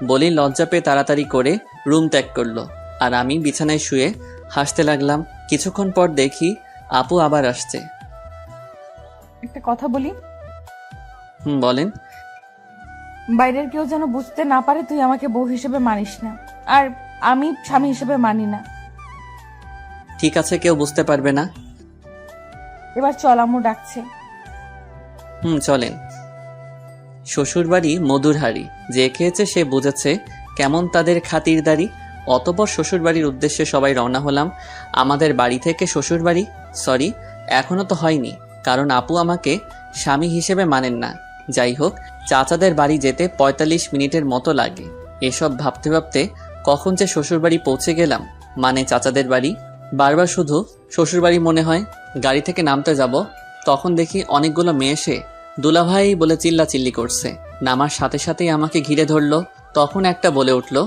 বলেই লজ্জা পেয়ে তাড়াতাড়ি করে রুম ত্যাগ করলো। আর আমি বিছানায় শুয়ে হাসতে লাগলাম। কিছুক্ষণ পর দেখি আপু আবার আসছে। একটা কথা বলি? বলেন। বাইরের কেউ যেন বুঝতে না পারে তুই আমাকে বউ হিসেবে মানিস না। আর আমি স্বামী হিসেবে মানি না। ঠিক আছে, কেউ বুঝতে পারবে না। এবার চল, আম্মু ডাকছে। চলেন। শ্বশুরবাড়ি মধুর হাড়ি, যে খেয়েছে সে বুঝেছে কেমন তাদের খাতিরদারি। অতঃপর শ্বশুরবাড়ির উদ্দেশ্যে সবাই রওনা হলাম। আমাদের বাড়ি থেকে শ্বশুরবাড়ি, সরি, এখনো তো হয়নি, কারণ আপু আমাকে স্বামী হিসেবে মানেন না। যাই হোক, চাচাদের বাড়ি যেতে ৪৫ মিনিটের মতো লাগে। এসব ভাবতে ভাবতে কখন যে শ্বশুরবাড়ি পৌঁছে গেলাম, মানে চাচাদের বাড়ি। বারবার শুধু শ্বশুরবাড়ি মনে হয়। গাড়ি থেকে নামতে যাব, তখন দেখি অনেকগুলো মেয়ে এসে দুলাভাই বলে চিল্লাচিল্লি করছে। নামার সাথে সাথেই আমাকে ঘিরে ধরলো। তখন একটা বলে উঠল,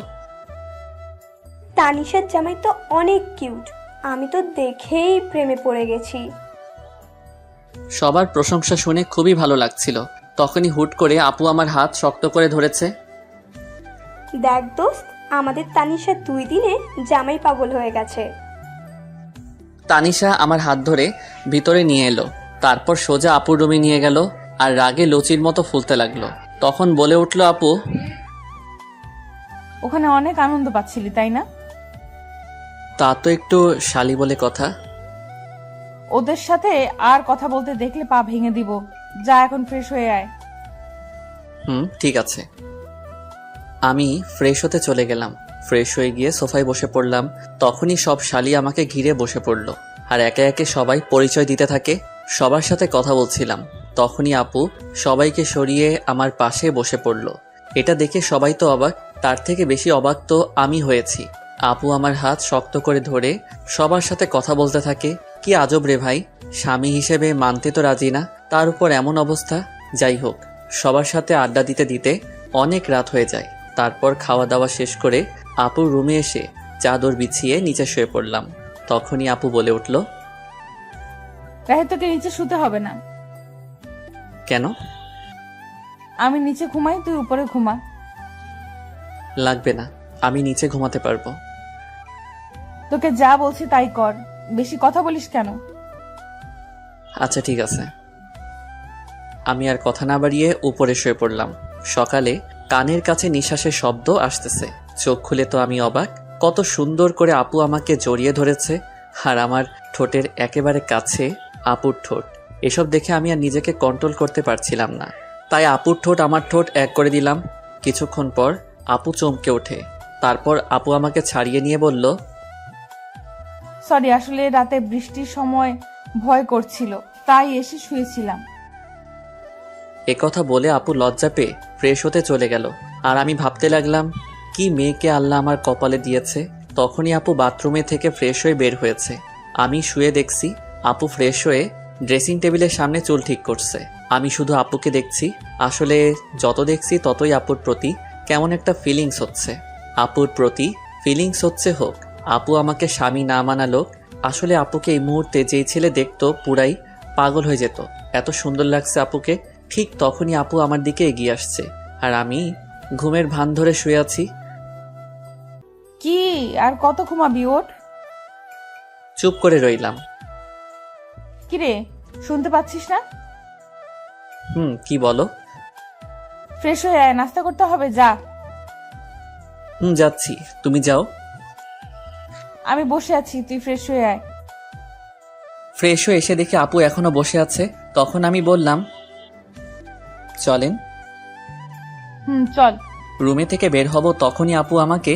তানিশার জামাই তো অনেক কিউট, আমি তো দেখেই প্রেমে পড়ে গেছি। সবার প্রশংসা শুনে খুবই ভালো লাগছিল। তখনই হুট করে আপু আমার হাত শক্ত করে ধরেছে। দেখ দোস্ত, আমাদের তানিশা 2 দিনে জামাই পাগল হয়ে গেছে। তানিশা আমার হাত ধরে ভিতরে নিয়ে এলো, তারপর সোজা আপুর রুমে নিয়ে গেল আর রাগে লুচির মতো ফুলতে লাগলো। তখন বলে উঠল, আপু, ওখানে অনেক আনন্দ পাচ্ছিলি তাই না? তা তো একটু শালি বলে কথা। ওদের সাথে আর কথা বলতে দেখলে পা ভেঙে দিব। যা, এখন ফ্রেশ হয়ে আয়। ঠিক আছে। আমি ফ্রেশ হতে চলে গেলাম। ফ্রেশ হয়ে গিয়ে সোফায় বসে পড়লাম। তখনই সব শালি আমাকে ঘিরে বসে পড়ল আর একে একে সবাই পরিচয় দিতে থাকে। সবার সাথে কথা বলছিলাম, তখনই আপু সবাইকে সরিয়ে আমার পাশে বসে পড়ল। এটা দেখে সবাই তো অবাক, তার থেকে বেশি অবাক তো আমি হয়েছি। আপু আমার হাত শক্ত করে ধরে সবার সাথে কথা বলতে থাকে। কি আজব রে ভাই, স্বামী হিসেবে মানতে তো রাজি না, তার উপর এমন অবস্থা। যাই হোক, সবার সাথে আড্ডা দিতে দিতে অনেক রাত হয়ে যায়। তারপর খাওয়া দাওয়া শেষ করে আপুর রুমে এসে চাদর বিছিয়ে নিচে শুয়ে পড়লাম। তখনই আপু বলে উঠল, রাহে, তোকে নিচে শুতে হবে না। কেন? আমি নিচে ঘুমাই, তুই উপরে ঘুমা। লাগবে না, আমি নিচে ঘুমাতে পারবো। তোকে যা বলছি তাই কর, বেশি কথা বলিস কেন? আচ্ছা ঠিক আছে। আমি আর কথা না বাড়িয়ে উপরে শুয়ে পড়লাম। সকালে কানের কাছে নিঃশ্বাসের শব্দ আসতেছে। চোখ খুলে তো আমি অবাক, কত সুন্দর করে আপু আমাকে জড়িয়ে ধরেছে আর আমার ঠোঁটের একেবারে কাছে আপুর ঠোঁট। এসব দেখে আমি আর নিজেকে কন্ট্রোল করতে পারছিলাম না, তাই আপুর ঠোঁট আমার ঠোঁট এক করে দিলাম। কিছুক্ষণ পর আপু চমকে ওঠে। তারপর আপু আমাকে ছাড়িয়ে নিয়ে বলল, সরি, আসলে রাতে বৃষ্টির সময় ভয় করছিল, তাই এসে শুয়েছিলাম। একথা বলে আপু লজ্জা পেয়ে ফ্রেশ হতে চলে গেল। আর আমি ভাবতে লাগলাম, কি মেয়েকে আল্লাহ আমার কপালে দিয়েছে। তখনই আপু বাথরুমে থেকে ফ্রেশ হয়ে বের হয়েছে। আমি শুয়ে দেখছি আপু ফ্রেশ হয়ে ড্রেসিং টেবিলের সামনে চুল ঠিক করছে। আমি শুধু আপুকে দেখছি। আসলে যত দেখছি ততই আপুর প্রতি কেমন একটা ফিলিংস হচ্ছে। আপুর প্রতি ফিলিংস হচ্ছে হোক, আপু আমাকে স্বামী না মানা লোক। আসলে আপুকে এই মুহূর্তে যেই ছেলে দেখতো পুরাই পাগল হয়ে যেত, এত সুন্দর লাগছে আপুকে। ঠিক তখনই আপু আমার দিকে এগিয়ে আসছে আর আমি ঘুমের ভান ধরে শুয়ে আছি। কি আর কত ঘুমাবি? ওঠ। চুপ করে রইলাম। কিরে, শুনতে পাচ্ছিস না? কি বলো? ফ্রেশ হয়ে আয়, নাস্তা করতে হবে, যা। যাচ্ছি, তুমি যাও। আমি বসে আছি, তুই ফ্রেশ হয়ে আয়। ফ্রেশ হয়ে এসে দেখি আপু এখনো বসে আছে। তখন আমি বললাম, চলেন। চল। রুমে থেকে বের হব, তখনই আপু আমাকে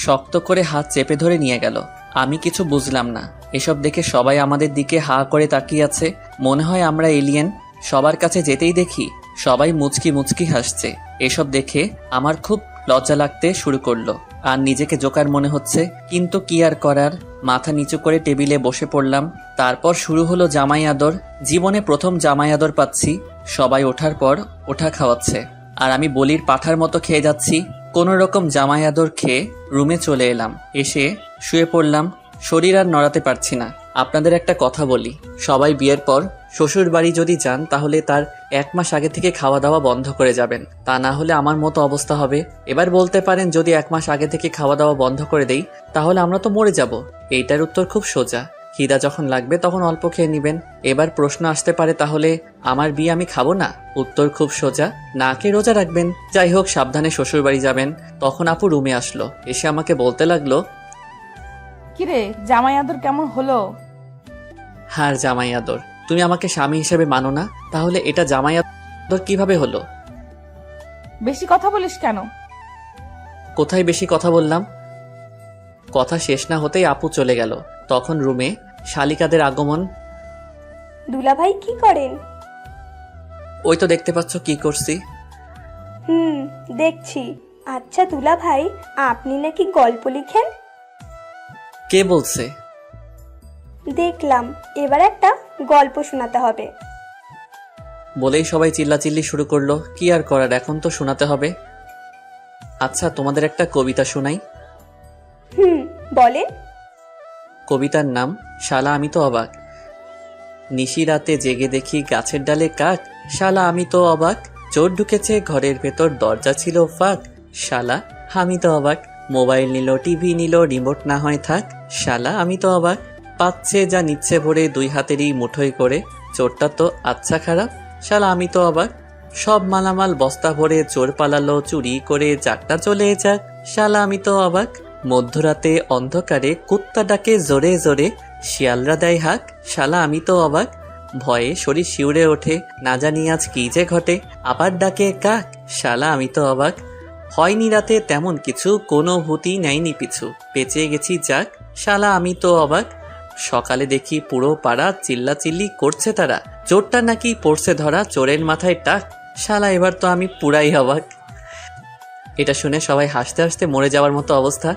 শক্ত করে হাত চেপে ধরে নিয়ে গেল। আমি কিছু বুঝলাম না। এসব দেখে সবাই আমাদের দিকে হা করে তাকিয়ে আছে, মনে হয় আমরা এলিয়েন। সবার কাছে যেতেই দেখি সবাই মুচকি মুচকি হাসছে। এসব দেখে আমার খুব লজ্জা লাগতে শুরু করলো আর নিজেকে জোকার মনে হচ্ছে, কিন্তু কি আর করার। মাথা নিচু করে টেবিলে বসে পড়লাম। তারপর শুরু হলো জামাই আদর। জীবনে প্রথম জামাই আদর পাচ্ছি। সবাই ওঠার পর ওঠা খাওয়াচ্ছে আর আমি বলির পাঠার মতো খেয়ে যাচ্ছি। কোনো রকম জামাই আদর খেয়ে রুমে চলে এলাম। এসে শুয়ে পড়লাম, শরীর আর নড়াতে পারছি না। আপনাদের একটা কথা বলি, সবাই বিয়ের পর শ্বশুর বাড়ি যদি যান তাহলে তার 1 মাস আগে থেকে খাওয়া দাওয়া বন্ধ করে যাবেন, তা না হলে আমার মতো অবস্থা হবে। এবার বলতে পারেন, যদি 1 মাস আগে থেকে খাওয়া দাওয়া বন্ধ করে দেই তাহলে আমরা তো মরে যাব। এইটার উত্তর খুব সোজা, খিদা যখন লাগবে তখন অল্প খেয়ে নেবেন। এবার প্রশ্ন আসতে পারে, তাহলে আমার বিয়ে আমি খাবো না? উত্তর খুব সোজা, না খেয়ে রোজা রাখবেন। যাই হোক, সাবধানে শ্বশুর বাড়ি যাবেন। তখন আপু রুমে আসলো, এসে আমাকে বলতে লাগলো, কিরে জামাই আদর কেমন হলো? হার জামাই আদর, তুমি আমাকে স্বামী হিসেবে মানো না, তাহলে এটা জামাই আদর কিভাবে হলো? বেশি কথা বলিস কেন? কোথায় বেশি কথা বললাম? কথা শেষ না হতেই আপু চলে গেল। তখন রুমে শালিকাদের আগমন। দুলাভাই কি করেন? ওই তো দেখতে পাচ্ছ কি করছি। দেখছি। আচ্ছা দুলাভাই, আপনি নাকি গল্প লিখেন? কে বলছে? দেখলাম, এবার একটা গল্প শোনাতে হবে। বলেই সবাই চিল্লাচিল্লি শুরু করলো। কি আর করার, এখন তো শোনাতে হবে। আচ্ছা, তোমাদের একটা কবিতা শোনাই। বলেন। কবিতার নাম শালা আমি তো অবাক। নিশি রাতে জেগে দেখি গাছের ডালে কাক, শালা আমি তো অবাক। চোর ঢুকেছে ঘরের ভেতর, দরজা ছিল ফাঁক, শালা আমি তো অবাক। মোবাইল নিল, টিভি নিল, রিমোট না হয় থাক, শালা আমি তো অবাক। পাচ্ছে যা নিচ্ছে ভরে, দুই হাতেরই মুঠোয় করে, চোরটা তো আচ্ছা খারাপ, শালা আমি তো অবাক। সব মালামাল বস্তা ভরে চোর পালালো চুরি করে, যাকটা চলে যাক, শালা আমি তো অবাক। মধ্যরাতে অন্ধকারে কুত্তা ডাকে জোরে জোরে, শিয়ালরা দেয় হাক, শালা আমি তো অবাক। ভয়ে শরীর শিউরে ওঠে, না জানি আজ কি যে ঘটে, আবার ডাকে কাক, শালা আমি তো অবাক। হয়নি রাতে তেমন কিছু, কোনো ভূতি নেয়নি পিছু, বেঁচে গেছি যাক, শালা আমি তো অবাক। সকালে দেখি পুরো পাড়া চিল্লাচিল্লি করছে তারা, চোরটা নাকি পড়ছে ধরা, চোরের মাথায় টাক, শালা এবার তো আমি পুরাই অবাক। এটা শুনে সবাই হাসতে হাসতে মরে যাওয়ার মতো অবস্থা।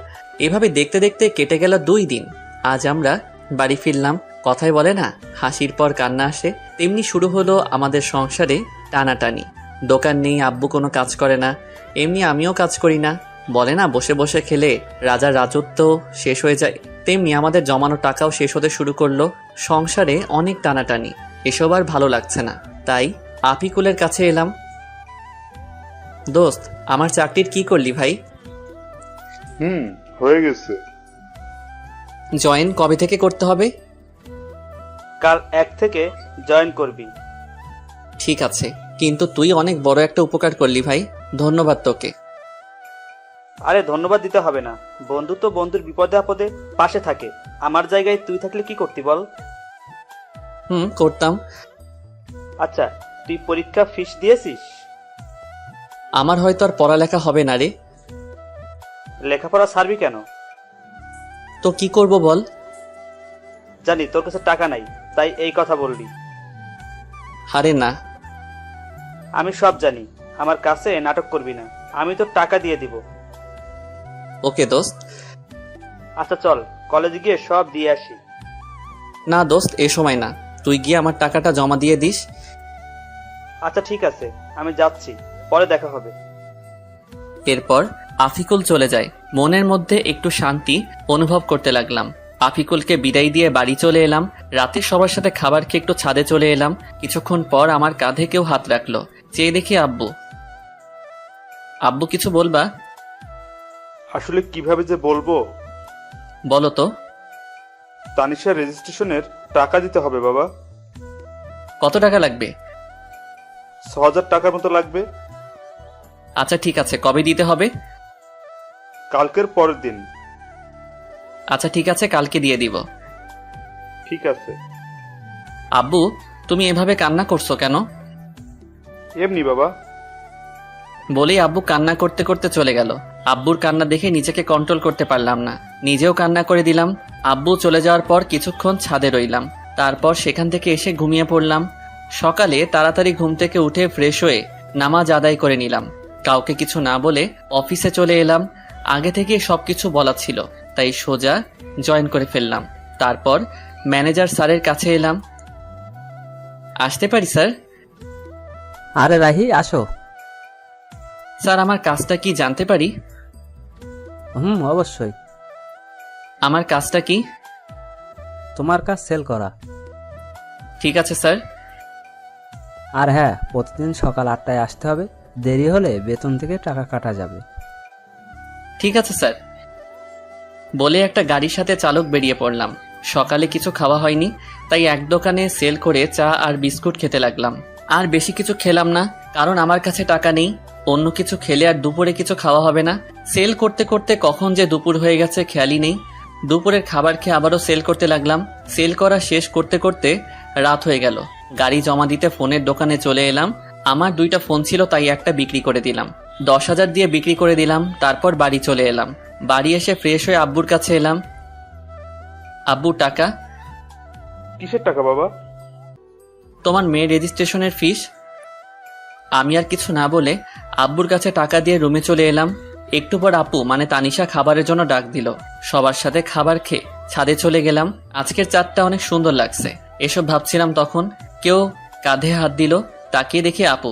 এভাবে দেখতে দেখতে কেটে গেল 2 দিন। আজ আমরা বাড়ি ফিরলাম। কথায় বলে না, হাসির পর কান্না আসে, তেমনি শুরু হলো আমাদের সংসারে টানাটানি। দোকান নেই, আব্বু কোনো কাজ করে না, এমনি আমিও কাজ করি না। বলে না, বসে বসে খেলে রাজার রাজত্ব শেষ হয়ে যায়, তেমনি আমাদের জমানো টাকাও শেষ হতে শুরু করলো। সংসারে অনেক টানাটানি, এসব আর ভালো লাগছে না। তাই আফিকুলের কাছে এলাম। দোস্ত, আমার চাকরির কি করলি ভাই? হয়ে গেছে। জয়েন কবে থেকে করতে হবে? কাল 1 থেকে জয়েন করবি। ঠিক আছে, কিন্তু তুই অনেক বড় একটা উপকার করলি ভাই, ধন্যবাদ তোকে। আরে ধন্যবাদ দিতে হবে না, বন্ধু তো বন্ধুর বিপদে আপদে পাশে থাকে। আমার জায়গায় তুই থাকলে কি করতি বল? করতাম। আচ্ছা, তুই পরীক্ষা ফিস দিয়েছিস? আমার হয়তো আর পড়ালেখা হবে না রে। লেখাপড়া ছাড়বি কেন? তো কি করব বল? জানি তোর কাছে টাকা নাই, তাই এই কথা বললি। আরে না। আমি সব জানি, আমার কাছে নাটক করবি না, আমি তো টাকা দিয়ে দিব। ওকে দোস্ত। আচ্ছা চল, কলেজে গিয়ে সব দিয়ে আসি। না দোস্ত, এ সময় না, তুই গিয়ে আমার টাকাটা জমা দিয়ে দিস। আচ্ছা ঠিক আছে, আমি যাচ্ছি, পরে দেখা হবে। এরপর আফিকুল চলে যায়। মনের মধ্যে একটু শান্তি অনুভব করতে লাগলাম। আফিকুলকে বিদায় দিয়ে বাড়ি চলে এলাম। রাতে সবার সাথে খাবার খেয়ে একটু ছাদে চলে এলাম। কিছুক্ষণ পর আমার কাঁধে কেউ হাত রাখলো। চেয়ে দেখি আব্বু। আব্বু, কিছু বলবা? আসলে কিভাবে যে বলবো। বলো তো। তানিশার রেজিস্ট্রেশনের টাকা দিতে হবে বাবা। কত টাকা লাগবে? ৬,০০০ টাকার মতো লাগবে। আচ্ছা ঠিক আছে, কবে দিতে হবে? কালকের পরের দিন। আচ্ছা ঠিক আছে, কালকে দিয়ে দিব। ঠিক আছে। আব্বু, তুমি এভাবে কান্না করছো কেন? এমনি বাবা। বলেই আব্বু কান্না করতে করতে চলে গেল। আব্বুর কান্না দেখে নিজেকে কন্ট্রোল করতে পারলাম না, নিজেও কান্না করে দিলাম। আব্বু চলে যাওয়ার পর কিছুক্ষণ ছাদে রইলাম, তারপর সেখান থেকে এসে ঘুমিয়ে পড়লাম। সকালে তাড়াতাড়ি ঘুম থেকে উঠে ফ্রেশ হয়ে নামাজ আদায় করে নিলাম। কাউকে কিছু না বলে অফিসে চলে এলাম। আগে থেকে সবকিছু বলা ছিল, তাই সোজা জয়েন করে ফেললাম। তারপর ম্যানেজার স্যারের কাছে এলাম। আসতে পারি স্যার? আরে রাহি, আসো। স্যার, আমার কাজটা কি জানতে পারি? অবশ্যই। আমার কাজটা কি? তোমার কাজ সেল করা। ঠিক আছে স্যার। আর হ্যাঁ, প্রতিদিন সকাল 8টায় আসতে হবে, দেরি হলে বেতন থেকে টাকা কাটা যাবে। ঠিক আছে স্যার। বলে একটা গাড়ির সাথে চালক বেরিয়ে পড়লাম। সকালে কিছু খাওয়া হয়নি, তাই এক দোকানে সেল করে চা আর বিস্কুট খেতে লাগলাম। আর বেশি কিছু খেলাম না, কারণ আমার কাছে টাকা নেই। অন্য কিছু খেলে আর দুপুরে কিছু খাওয়া হবে না। সেল করতে করতে কখন যে দুপুর হয়ে গেছে খেয়ালই নেই। দুপুরের খাবার খেয়ে আবারও সেল করতে লাগলাম। সেল করা শেষ করতে করতে রাত হয়ে গেল। গাড়ি জমা দিতে ফোনের দোকানে চলে এলাম। আমার 2টা ফোন ছিল, তাই একটা বিক্রি করে দিলাম। 10,000 দিয়ে বিক্রি করে দিলাম। তারপর বাড়ি চলে এলাম। বাড়ি এসে ফ্রেশ হয়ে আব্বুর কাছে এলাম। আব্বু, টাকা। কিসের টাকা বাবা? তোমার মেয়ের রেজিস্ট্রেশনের ফিস। আমি আর কিছু না বলে আব্বুর কাছে টাকা দিয়ে রুমে চলে এলাম। একটু পর আপু মানে তানিশা খাবারের জন্য ডাক দিল। সবার সাথে খাবার খেয়ে ছাদে চলে গেলাম। আজকের চাঁদটা অনেক সুন্দর লাগছে, এসব ভাবছিলাম তখন কেউ কাঁধে হাত দিল। তাকিয়ে দেখি আপু।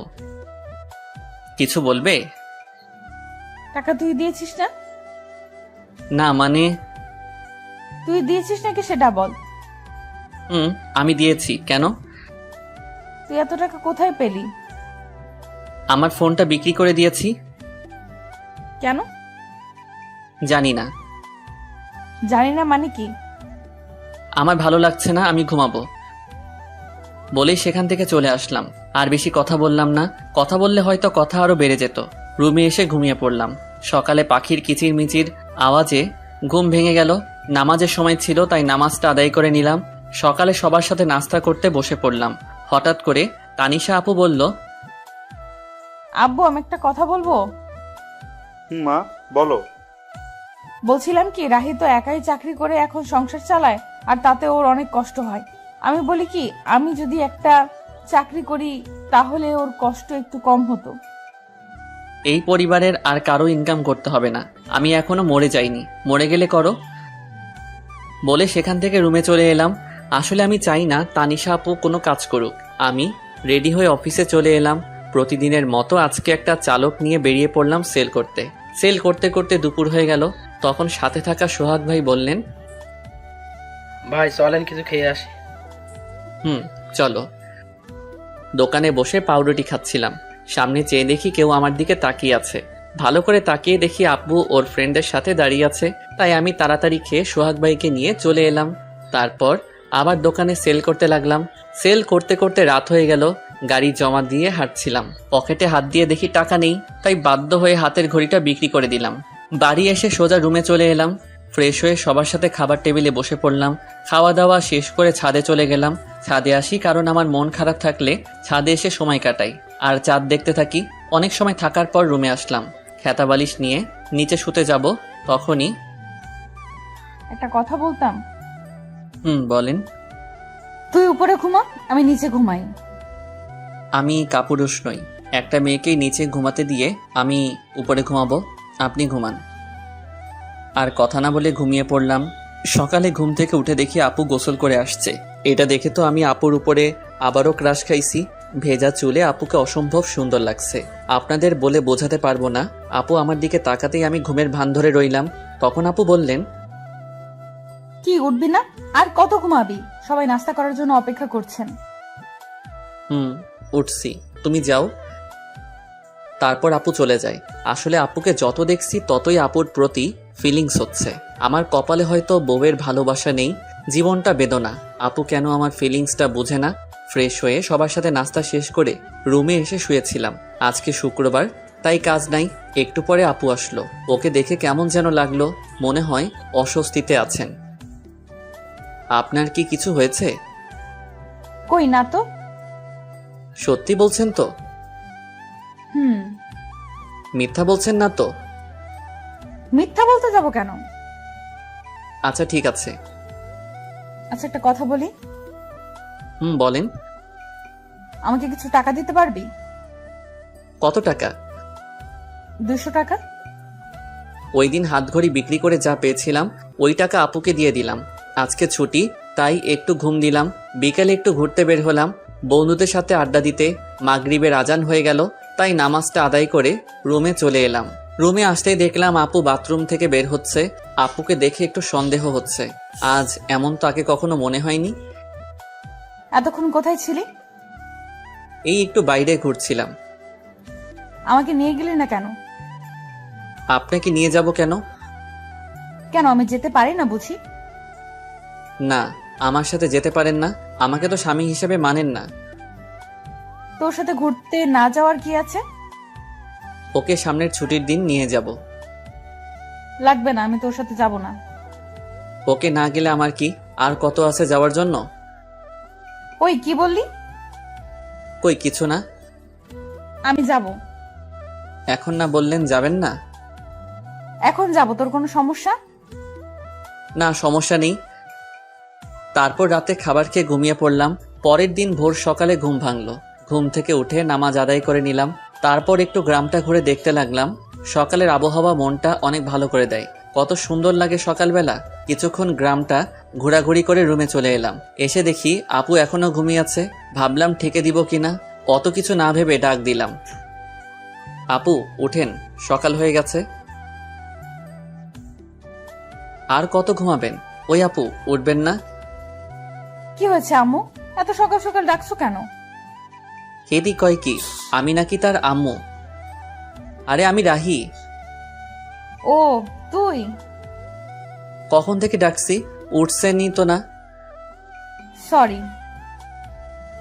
কিছু বলবে? টাকা তুই দিয়েছিস না? না মানে তুই দিয়েছিস নাকি সেটা বল। আমি দিয়েছি। কেন? তুই এত টাকা কোথায় পেলি? আমার ফোনটা বিক্রি করে দিয়েছি। কেন? জানি না। জানি না মানে কি? আমার ভালো লাগছে না, আমি ঘুমাবো বলেই সেখান থেকে চলে আসলাম। আর বেশি কথা বললাম না, কথা বললে হয়তো কথা আরো বেড়ে যেত। রুমে এসে ঘুমিয়ে পড়লাম। সকালে পাখির কিচিরমিচির আওয়াজে ঘুম ভেঙে গেল। নামাজের সময় ছিল, তাই নামাজটা আদায় করে নিলাম। সকালে সবার সাথে নাস্তা করতে বসে পড়লাম। হঠাৎ করে তানিশা আপু বলল, আব্বু, আমি একটা কথা বলবো। মা বলো। বলছিলাম কি, রাহি তো একাই চাকরি করে এখন সংসার চালায়, আর তাতে ওর অনেক কষ্ট হয়। আমি বলি কি, আমি যদি একটা চাকরি করি তাহলে ওর কষ্ট একটু কম হতো। এই পরিবারের আর কারো ইনকাম করতে হবে না, আমি এখনো মরে যাইনি, মরে গেলে করো বলে সেখান থেকে রুমে চলে এলাম। আসলে আমি চাই না তানিশা আপু কোনো কাজ করুক। আমি রেডি হয়ে অফিসে চলে এলাম। প্রতিদিনের মতো আজকে একটা চালক নিয়ে বেরিয়ে পড়লাম সেল করতে। সেল করতে করতে দুপুর হয়ে গেল। তখন সাথে থাকা সোহাগ ভাই বললেন, ভাই চলেন কিছু খেয়ে আসি। চলো। দোকানে বসে পাউরুটি খাচ্ছিলাম। সামনে চেয়ে দেখি কেউ আমার দিকে তাকিয়ে আছে। ভালো করে তাকিয়ে দেখি আব্বু ওর ফ্রেন্ডের সাথে দাঁড়িয়ে আছে। তাই আমি তাড়াতাড়ি খেয়ে সোহাগ ভাইকে নিয়ে চলে এলাম। তারপর আবার দোকানে সেল করতে লাগলাম। সেল করতে করতে রাত হয়ে গেল। গাড়ি জমা দিয়ে হাঁটছিলাম। পকেটে হাত দিয়ে দেখি টাকা নেই, তাই বাধ্য হয়ে হাতের ঘড়িটা বিক্রি করে দিলাম। বাড়ি এসে সোজা রুমে চলে এলাম। ফ্রেশ হয়ে সবার সাথে খাবার টেবিলে বসে পড়লাম। খাওয়া দাওয়া শেষ করে ছাদে চলে গেলাম। ছাদে আসি কারণ আমার মন খারাপ থাকলে ছাদে এসে সময় কাটাই আর চাঁদ দেখতে থাকি। অনেক সময় থাকার পর রুমে আসলাম। খেতা বালিশ নিয়ে নিচে শুতে যাব, তখনই একটা কথা বলতাম। বলেন। তুই উপরে ঘুমা, আমি নিচে ঘুমাই। আমি কাপুরুষ নই। একটা মেয়েকেই নিচে ঘুমাতে দিয়ে আমি উপরে ঘুমাবো, আপনি ঘুমান। আর কথা না বলে ঘুমিয়ে পড়লাম। সকালে ঘুম থেকে উঠে দেখি আপু গোসল করে আসছে। এটা দেখে তো আমি আপুর উপরে আবারও ক্রাশ খাইছি। ভেজা চুলে আপুকে অসম্ভব সুন্দর লাগছে, আপনাদের বলে বোঝাতে পারবো না। আপু আমার দিকে তাকাতেই আমি ঘুমের ভান ধরে রইলাম। তখন আপু বললেন, কি উঠবি না? আর কত ঘুমাবি? সবাই নাস্তা করার জন্য অপেক্ষা করছেন। উঠছি, তুমি যাও। তারপর আপু চলে যায়। আসলে আপুকে যত দেখছি ততই আপুর প্রতি ফিলিংস হচ্ছে। আমার কপালে হয়তো বউয়ের ভালোবাসা নেই, জীবনটা বেদনা। আপু কেন আমার ফিলিংসটা বোঝে না। ফ্রেশ হয়ে সবার সাথে নাস্তা শেষ করে রুমে এসে শুয়েছিলাম। আজকে শুক্রবার, তাই কাজ নাই। একটু পরে আপু আসলো। ওকে দেখে কেমন যেন লাগলো, মনে হয় অস্বস্তিতে আছেন। আপনার কি কিছু হয়েছে? কই না তো। সত্যি বলছেন তো? মিথ্যা বলছেন না তো? মিথ্যা বলতে যাব কেন? আচ্ছা ঠিক আছে। আচ্ছা একটা কথা বলি। বলেন। আমাকে কিছু টাকা দিতে পারবি? কত টাকা? 200 টাকা। ওই দিন হাতঘড়ি বিক্রি করে যা পেয়েছিলাম ওই টাকা আপুকে দিয়ে দিলাম। আজকে ছুটি, তাই একটু ঘুম দিলাম। বিকালে একটু ঘুরতে বের হলাম বন্ধুদের সাথে আড্ডা দিতে। মাগরিবের আজান হয়ে গেল, তাই নামাজটা আদায় করে রুমে চলে এলাম। রুমে আসতেই দেখলাম আপু বাথরুম থেকে বের হচ্ছে। আপুকে দেখে একটু সন্দেহ হচ্ছে। আজ এমন তো আগে কখনো মনে হয়নি। এতক্ষণ কোথায় ছিলি? এই একটু বাইরে ঘুরছিলাম। আমাকে নিয়ে গেলি না কেন? আপনাকে নিয়ে যাব কেন? কেন, আমি যেতে পারি না বুঝি? না, আমার সাথে যেতে পারেন না। আমাকে তো স্বামী হিসেবে মানেন না। তোর সাথে ঘুরতে না যাওয়ার কি আছে? ওকে সামনের ছুটির দিন নিয়ে যাব। লাগবে না, আমি তোর সাথে যাব না। ওকে না গেলে আমার কি আর কত আছে যাওয়ার জন্য? ওই কি বললি? কই কিছু না। আমি যাব। এখন না বললেন যাবেন না? এখন যাব, তোর কোনো সমস্যা? না, সমস্যা নেই। তারপর রাতে খাবার খেয়ে ঘুমিয়ে পড়লাম। পরের দিন ভোর সকালে ঘুম ভাঙলো। ঘুম থেকে উঠে নামাজ আদায় করে নিলাম। তারপর একটু গ্রামটা ঘুরে দেখতে লাগলাম। সকালের আবহাওয়া মনটা অনেক ভালো করে দেয়। কত সুন্দর লাগে সকালবেলা। কিছুক্ষণ গ্রামটা ঘোরাঘুরি করে রুমে চলে এলাম। এসে দেখি আপু এখনো ঘুমিয়ে আছে। ভাবলাম ঠেকে দিব কিনা, অত কিছু না ভেবে ডাক দিলাম, আপু উঠেন, সকাল হয়ে গেছে। আর কত ঘুমাবেন? ওই আপু উঠবেন না? কি হয়েছে আম্মু, এত সকাল সকাল ডাকছো কেন? হেদি কয় কি আমি নাকি তার আম্মু? আরে আমি রাহি। ও তুই? কখন থেকে ডাকছি, উঠছেনই তো না। সরি।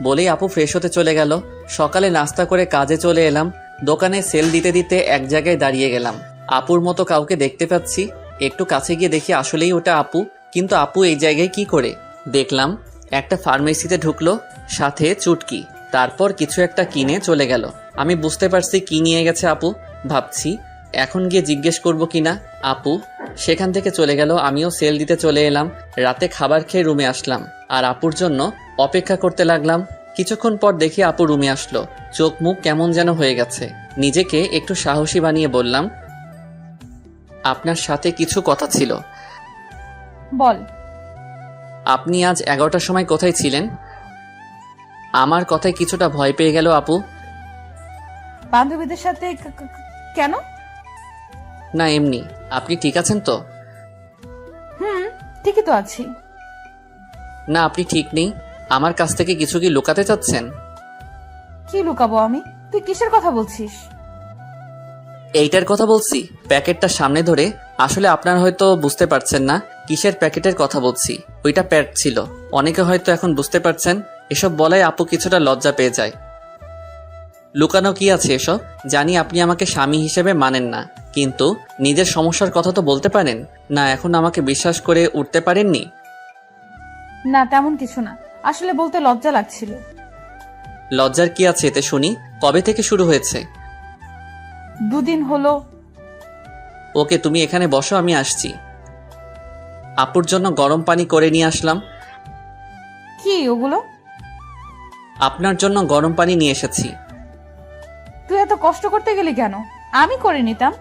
বলেই আপু ফ্রেশ হতে চলে গেল। সকালে নাস্তা করে কাজে চলে এলাম। দোকানে সেল দিতে দিতে এক জায়গায় দাঁড়িয়ে গেলাম। আপুর মতো কাউকে দেখতে পাচ্ছি। একটু কাছে গিয়ে দেখি আসলেই ওটা আপু। কিন্তু আপু এই জায়গায় কি করে? দেখলাম একটা ফার্মেসিতে ঢুকলো, সাথে চুটকি। তারপর কিছু একটা কিনে চলে গেল। আমি বুঝতে পারছি কি নিয়ে গেছে আপু। ভাবছি এখন গিয়ে জিজ্ঞেস করব কিনা। আপু সেখান থেকে চলে গেল। আমিও সেল দিতে চলে এলাম। রাতে খাবার খেয়ে রুমে আসলাম আর আপুর জন্য অপেক্ষা করতে লাগলাম। কিছুক্ষণ পর দেখি আপু রুমে আসলো। চোখ মুখ কেমন যেন হয়ে গেছে। নিজেকে একটু সাহসী বানিয়ে বললাম, আপনার সাথে কিছু কথা ছিল। বল। আপনি আজ 11টার সময় কোথায় ছিলেন? আমার কথায় কিছুটা ভয় পেয়ে গেল আপু। বান্ধবীদের সাথে কেন? না এমনি। আপনি ঠিক আছেন তো? ঠিকই তো আছি। না আপনি ঠিক নেই। আমার কাছ থেকে কিছু কি লুকাতে চাচ্ছেন? কি লুকাবো আমি? তুই কিসের কথা বলছিস? এইটার কথা বলছি, প্যাকেটটা সামনে ধরে। আসলে আপনারা হয়তো বুঝতে পারছেন না কিসের প্যাকেটের কথা বলছি। ওইটা প্যাড ছিল। অনেকে হয়তো এখন বুঝতে পারছেন। এসব বলায় আপু কিছুটা লজ্জা পেয়ে যায়। লুকানো কি আছে এসব? জানি আপনি আমাকে স্বামী হিসেবে মানেন না, কিন্তু নিজের সমস্যার কথা তো বলতে পারেন না। এখন আমাকে বিশ্বাস করে উঠতে পারেননি? না তেমন কিছু না, আসলে বলতে লজ্জা লাগছিল। লজ্জার কি আছে এতে শুনি? কবে থেকে শুরু হয়েছে? 2 দিন হলো। ওকে তুমি এখানে বসো, আমি আসছি। আপুর জন্য গরম পানি করে নিয়ে আসলাম। কি ওগুলো? আপনার জন্য গরম পানি নিয়ে এসেছি। তুই এত কষ্ট করতে গেলি কেন? আমি করে নিতাম।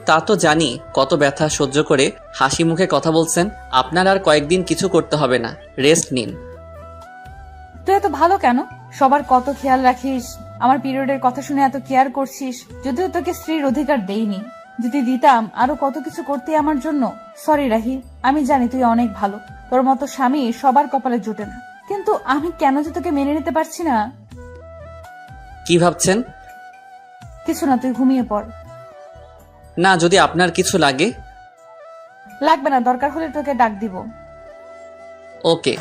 তা তো জানি। কত ব্যথা সহ্য করে হাসি মুখে কথা বলছেন। আপনার আর কয়েকদিন কিছু করতে হবে না, রেস্ট নিন। তুই এত ভালো কেন? সবার কত খেয়াল রাখিস, আমার পিরিয়ডের কথা শুনে এত কেয়ার করছিস। যদিও তোকে স্ত্রীর অধিকার দেইনি, যদি দিতাম আরো কত কিছু করতে আমার জন্য। সরি রাহি, আমি জানি তুই অনেক ভালো। তোর মতো স্বামী সবার কপালে জুটে না, কিন্তু আমি কেন যে তোকে মেনে নিতে পারছি না। কি ভাবছেন? কিছু না, তুই ঘুমিয়ে পড়। না, যদি আপনার কিছু লাগে। লাগবে না, দরকার হলে তোকে ডাক দিব। ওকে।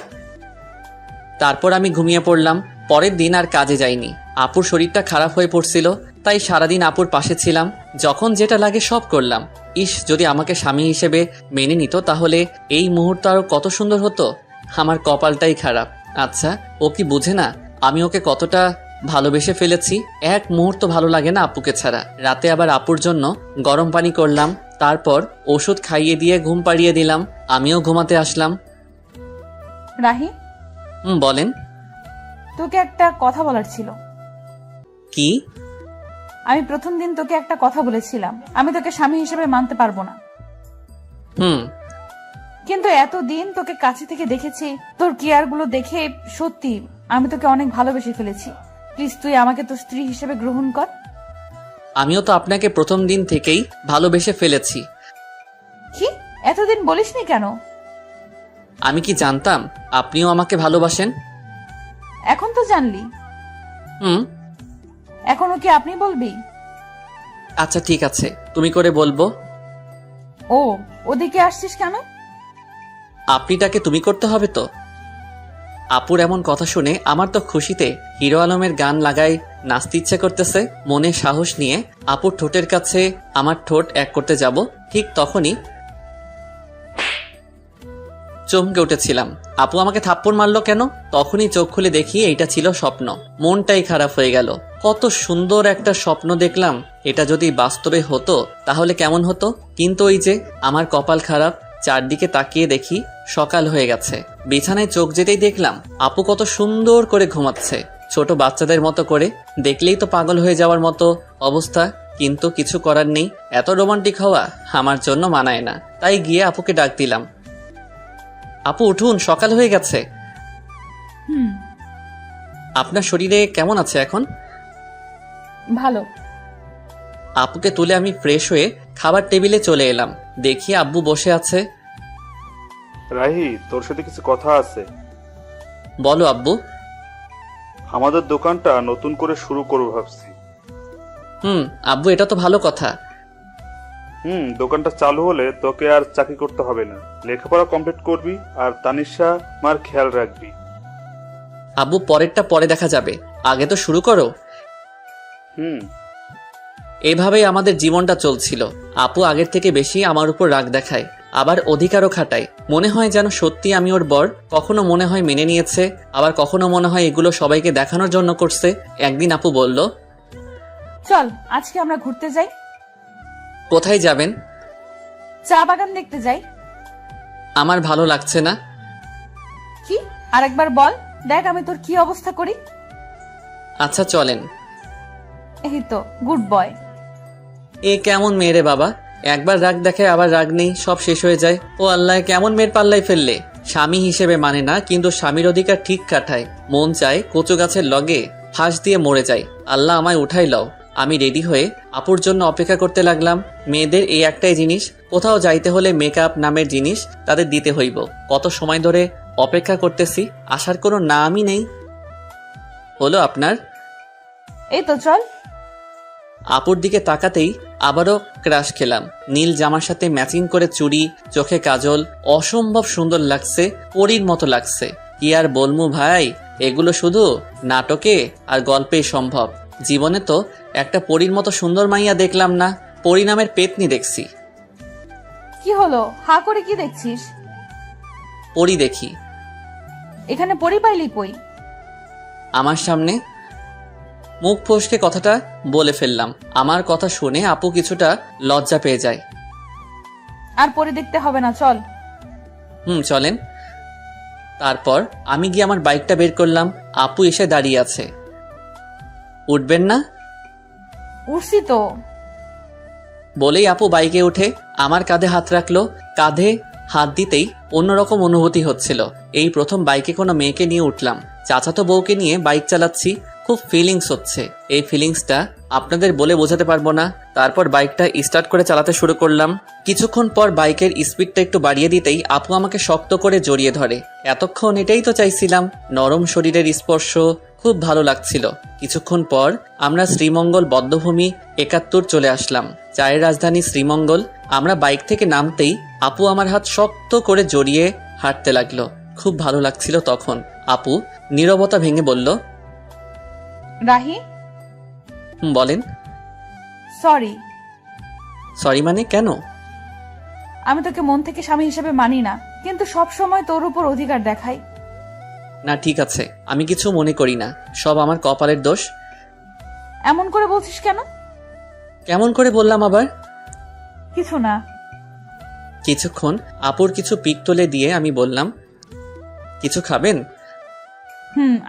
তারপর আমি ঘুমিয়ে পড়লাম। পরের দিন আর কাজে যাইনি। আপুর শরীরটা খারাপ হয়ে পড়ছিল, তাই সারাদিন আপুর পাশে ছিলাম। যখন যেটা লাগে সব করলাম। ইস, যদি আমাকে স্বামী হিসেবে মেনে নিত তাহলে এই মুহূর্ত আরো কত সুন্দর হতো। আমার কপালটাই খারাপ। আচ্ছা, ও কি বুঝে না আমি ওকে কতটা ভালোবেসে ফেলেছি? এক মুহূর্ত ভালো লাগে না আপুকে ছাড়া। রাতে আবার আপুর জন্য গরম পানি করলাম। তারপর ওষুধ খাইয়ে দিয়ে ঘুম পাড়িয়ে দিলাম। আমিও ঘুমাতে আসলাম। রাহি, বলেন। তোকে একটা কথা বলার ছিল। কি? আমি প্রথম দিন তোকে একটা কথা বলেছিলাম, আমি তোকে স্বামী হিসেবে মানতে পারবো না। কিন্তু এতদিন তোকে কাছে থেকে দেখেছি, তোর কেয়ার গুলো দেখে সত্যি আমি তোকে অনেক ভালোবেসে ফেলেছি। প্লিজ তুই আমাকে তোর স্ত্রী হিসেবে গ্রহণ কর। আমিও তো আপনাকে প্রথম দিন থেকেই ভালোবেসে ফেলেছি। কি এতদিন বলিসনি কেন? আমি কি জানতাম আপনিও আমাকে ভালোবাসেন? এখন তো জানলি। এখনো কি আপনি বলবি? আচ্ছা ঠিক আছে, তুমি করে বলবো। ও, ওদিকে আসছিস কেন? আপনিটাকে তুমি করতে হবে তো। আপুর এমন কথা শুনে আমার তো খুশিতে হিরো আলমের গান লাগাই নাচতে ইচ্ছে করতেছে। মনে সাহস নিয়ে আপুর ঠোঁটের কাছে আমার ঠোঁট এক করতে যাব, ঠিক তখনই চমকে উঠেছিলাম। আপু আমাকে থাপ্পড় মারলো কেন? তখনই চোখ খুলে দেখি এইটা ছিল স্বপ্ন। মনটাই খারাপ হয়ে গেল। কত সুন্দর একটা স্বপ্ন দেখলাম, এটা যদি বাস্তবে হতো তাহলে কেমন হতো। কিন্তু ওই যে আমার কপাল খারাপ, চারদিকে তাকিয়ে দেখি সকাল হয়ে গেছে। বিছানায় চোখ যেতেই দেখলাম আপু কত সুন্দর করে ঘুমাচ্ছে, ছোট বাচ্চাদের মতো করে। দেখলেই তো পাগল হয়ে যাওয়ার মতো অবস্থা, কিন্তু কিছু করার নেই। এত রোমান্টিক হওয়া আমার জন্য মানায় না। তাই গিয়ে আপুকে ডাক দিলাম, আপু উঠুন, সকাল হয়ে গেছে। হুম, আপনার শরীরে কেমন আছে এখন? ভালো। আপুকে তুলে আমি ফ্রেশ হয়ে খাবার টেবিলে চলে এলাম। দেখি আব্বু বসে আছে। রাহি, তোর সাথে কিছু কথা আছে। বলো আব্বু। আমাদের দোকানটা নতুন করে শুরু করবো ভাবছি। আব্বু এটা তো ভালো কথা। দোকানটা চালু হলে তোকে আর চাকরি করতে হবে না, লেখাপড়া কমপ্লিট করবি আর তানিশা মার খেয়াল রাখবি। আব্বু পরেরটা পরে দেখা যাবে, আগে তো শুরু করো। এইভাবেই আমাদের জীবনটা চলছিল। আপু আগের থেকে বেশি আমার উপর রাগ দেখায়, আবার অধিকারও খাটায়। মনে হয় যেন সত্যি আমি ওর বর। কখনো মনে হয় মেনে নিয়েছে, আবার কখনো মনে হয় এগুলো সবাইকে দেখানোর জন্য করছে। একদিন আপু বলল, চল আজকে আমরা ঘুরতে যাই। কোথায় যাবেন? চা বাগান দেখতে যাই। আমার ভালো লাগছে না। কি? আরেকবার বল, দেখ আমি তোর কি অবস্থা করি। আচ্ছা চলেন। এই তো গুড বয়। এ কেমন মেয়ে রে বাবা, একবার রাগ দেখায় আবার রাগ নেই, সব শেষ হয়ে যায়। ও আল্লাহ, কেমন মেয়ের পাল্লাই ফেললে। স্বামী হিসেবে মানে না, কিন্তু স্বামীর অধিকার ঠিক কাটায়। মন চায় কচু গাছের লগে ফাঁস দিয়ে মরে যায়। আল্লাহ আমায় উঠাই লও। আমি রেডি হয়ে আপুর জন্য অপেক্ষা করতে লাগলাম। মেয়েদের এই একটাই জিনিস, কোথাও যাইতে হলে মেকআপ নামের জিনিস তাদের দিতে হইব। কত সময় ধরে অপেক্ষা করতেছি, আসার কোনো নামই নেই। হলো আপনার? এই তো চল। আপুর দিকে তাকাতেই আবারও ক্রাশ খেলাম। নীল জামার সাথে ম্যাচিং করে চুড়ি, চোখে কাজল, অসম্ভব সুন্দর লাগছে, পরীর মতো লাগছে। কি আর বলমু ভাই, এগুলো শুধু নাটকে আর গল্পেই সম্ভব। জীবনে তো একটা পরীর মতো সুন্দর মাইয়া দেখলাম না, পরী নামের পেতনি দেখছি। কি হলো, হা করে কি দেখছিস? পরী দেখি। এখানে পরি পাইলি কই? আমার সামনে। মুখ ফসকে কথাটা বলে ফেললাম। আমার কথা শুনে আপু কিছুটা লজ্জা পেয়ে যায়। আর পরি দেখতে হবে না, চল। চলেন। তারপর আমি গিয়ে আমার বাইকটা বের করলাম। আপু এসে দাঁড়িয়ে আছে। উঠবেন না? উঠছি তো। বলেই আপু বাইকে উঠে আমার কাঁধে হাত রাখলো। কাঁধে হাত দিতেই অন্যরকম অনুভূতি হচ্ছিল। এই প্রথম বাইকে কোনো মেয়েকে নিয়ে উঠলাম। চাচাতো বউকে নিয়ে বাইক চালাচ্ছি, খুব ফিলিংস হচ্ছে। এই ফিলিংসটা আপনাদের বলে বোঝাতে পারবো না। তারপর বাইকটা স্টার্ট করে চালাতে শুরু করলাম। কিছুক্ষণ পর বাইকের স্পিডটা একটু বাড়িয়ে দিতেই আপু আমাকে শক্ত করে জড়িয়ে ধরে। এতক্ষণ এটাই তো চাইছিলাম, নরম শরীরের স্পর্শ, খুব ভালো লাগছিল। কিছুক্ষণ পর আমরা শ্রীমঙ্গল বদ্ধভূমি 71 চলে আসলাম, চায়ের রাজধানী শ্রীমঙ্গল। আমরা বাইক থেকে নামতেই আপু আমার হাত শক্ত করে জড়িয়ে হাঁটতে লাগলো। খুব ভালো লাগছিল তখন। আপু নীরবতা ভেঙে বলল, রাহি। বলেন। সরি। সরি মানে কেন? আমি তোকে মন থেকে স্বামী হিসেবে মানি না, কিন্তু সব সময় তোর উপর অধিকার দেখাই। না ঠিক আছে, আমি কিছু মনে করি না, সব আমার কপালের দোষ। এমন করে বলছিস কেন? কেমন করে বললাম আবার? কিছু না। কিছুক্ষণ আপুর কিছু পিক তুলে দিয়ে আমি বললাম, কিছু খাবেন?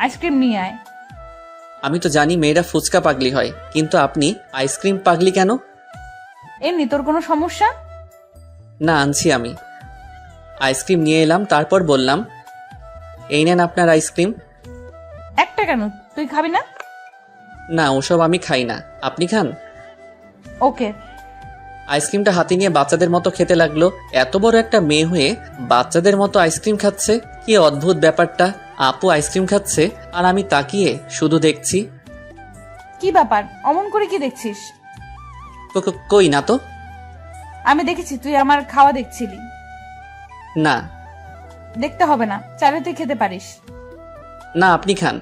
আইসক্রিম নিয়ে আয়। আমি তো জানি মেয়েরা ফুচকা পাগলি হয়, কিন্তু আপনি আইসক্রিম পাগলি কেন? এমনি। তোর কোনো সমস্যা? না, আনছি আমি। আইসক্রিম নিয়ে এলাম, তারপর বললাম, এই নেন আপনার আইসক্রিম। একটা কেন, তুই খাবি না? না, ওসব আমি খাই না, আপনি খান। ওকে। আইসক্রিমটা হাতে নিয়ে বাচ্চাদের মতো খেতে লাগলো। এত বড় একটা মেয়ে হয়ে বাচ্চাদের মতো আইসক্রিম খাচ্ছে, কি অদ্ভুত ব্যাপারটা। আপু আইসক্রিম খাচ্ছে আর আমি তাকিয়ে শুধু দেখছি। কি ব্যাপার, অমন করে কি দেখছিস? কই না তো। আমি দেখেছি তুই আমার খাওয়া দেখছিলি। না। দেখতে হবে না, চাইলে তুই খেতে পারিস। না, আপনি খান।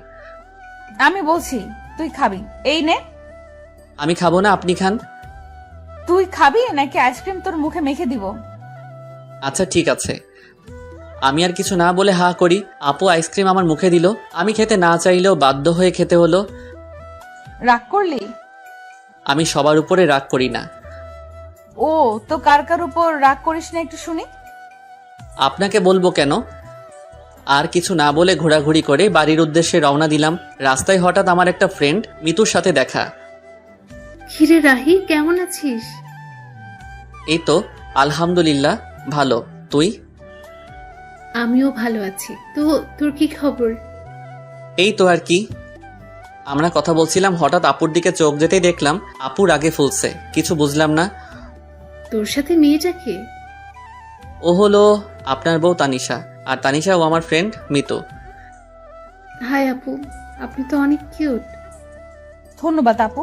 আমি বলছি তুই খাবি, এই নে। আমি খাবো না, আপনি খান। তুই খাবি নাকি আইসক্রিম তোর মুখে মেখে দিব? আচ্ছা ঠিক আছে। আমি আর কিছু না বলে হা করি। আপু আইসক্রিম আমার মুখে দিল। আমি খেতে না চাইলেও বাধ্য হয়ে খেতে হলো। রাগ করলি? আমি সবার উপরে রাগ করি না। ও, তো কার কার উপর রাগ করিস না একটু শুনি। আপনাকে বলবো কেন? আর কিছু না বলে ঘোরাঘুরি করে বাড়ির উদ্দেশ্যে রওনা দিলাম। রাস্তায় হঠাৎ আমার একটা ফ্রেন্ড মিতুর সাথে দেখা। কিরে রাহি, কেমন আছিস? এই তো আলহামদুলিল্লাহ ভালো। তুই? আমিও ভালো আছি। তো তোর কি খবর? এই তো আর কি। আমরা কথা বলছিলাম, হঠাৎ আপুর দিকে চোখ যেতেই দেখলাম আপুর আগে ফুলছে। কিছু বুঝলাম না। তোর সাথে মেয়েটাকে? ও হলো আপনার বউ তানিশা, আর তানিশা ও আমার ফ্রেন্ড মিতু। হাই আপু, আপনি তো অনেক কিউট। ধন্যবাদ আপু।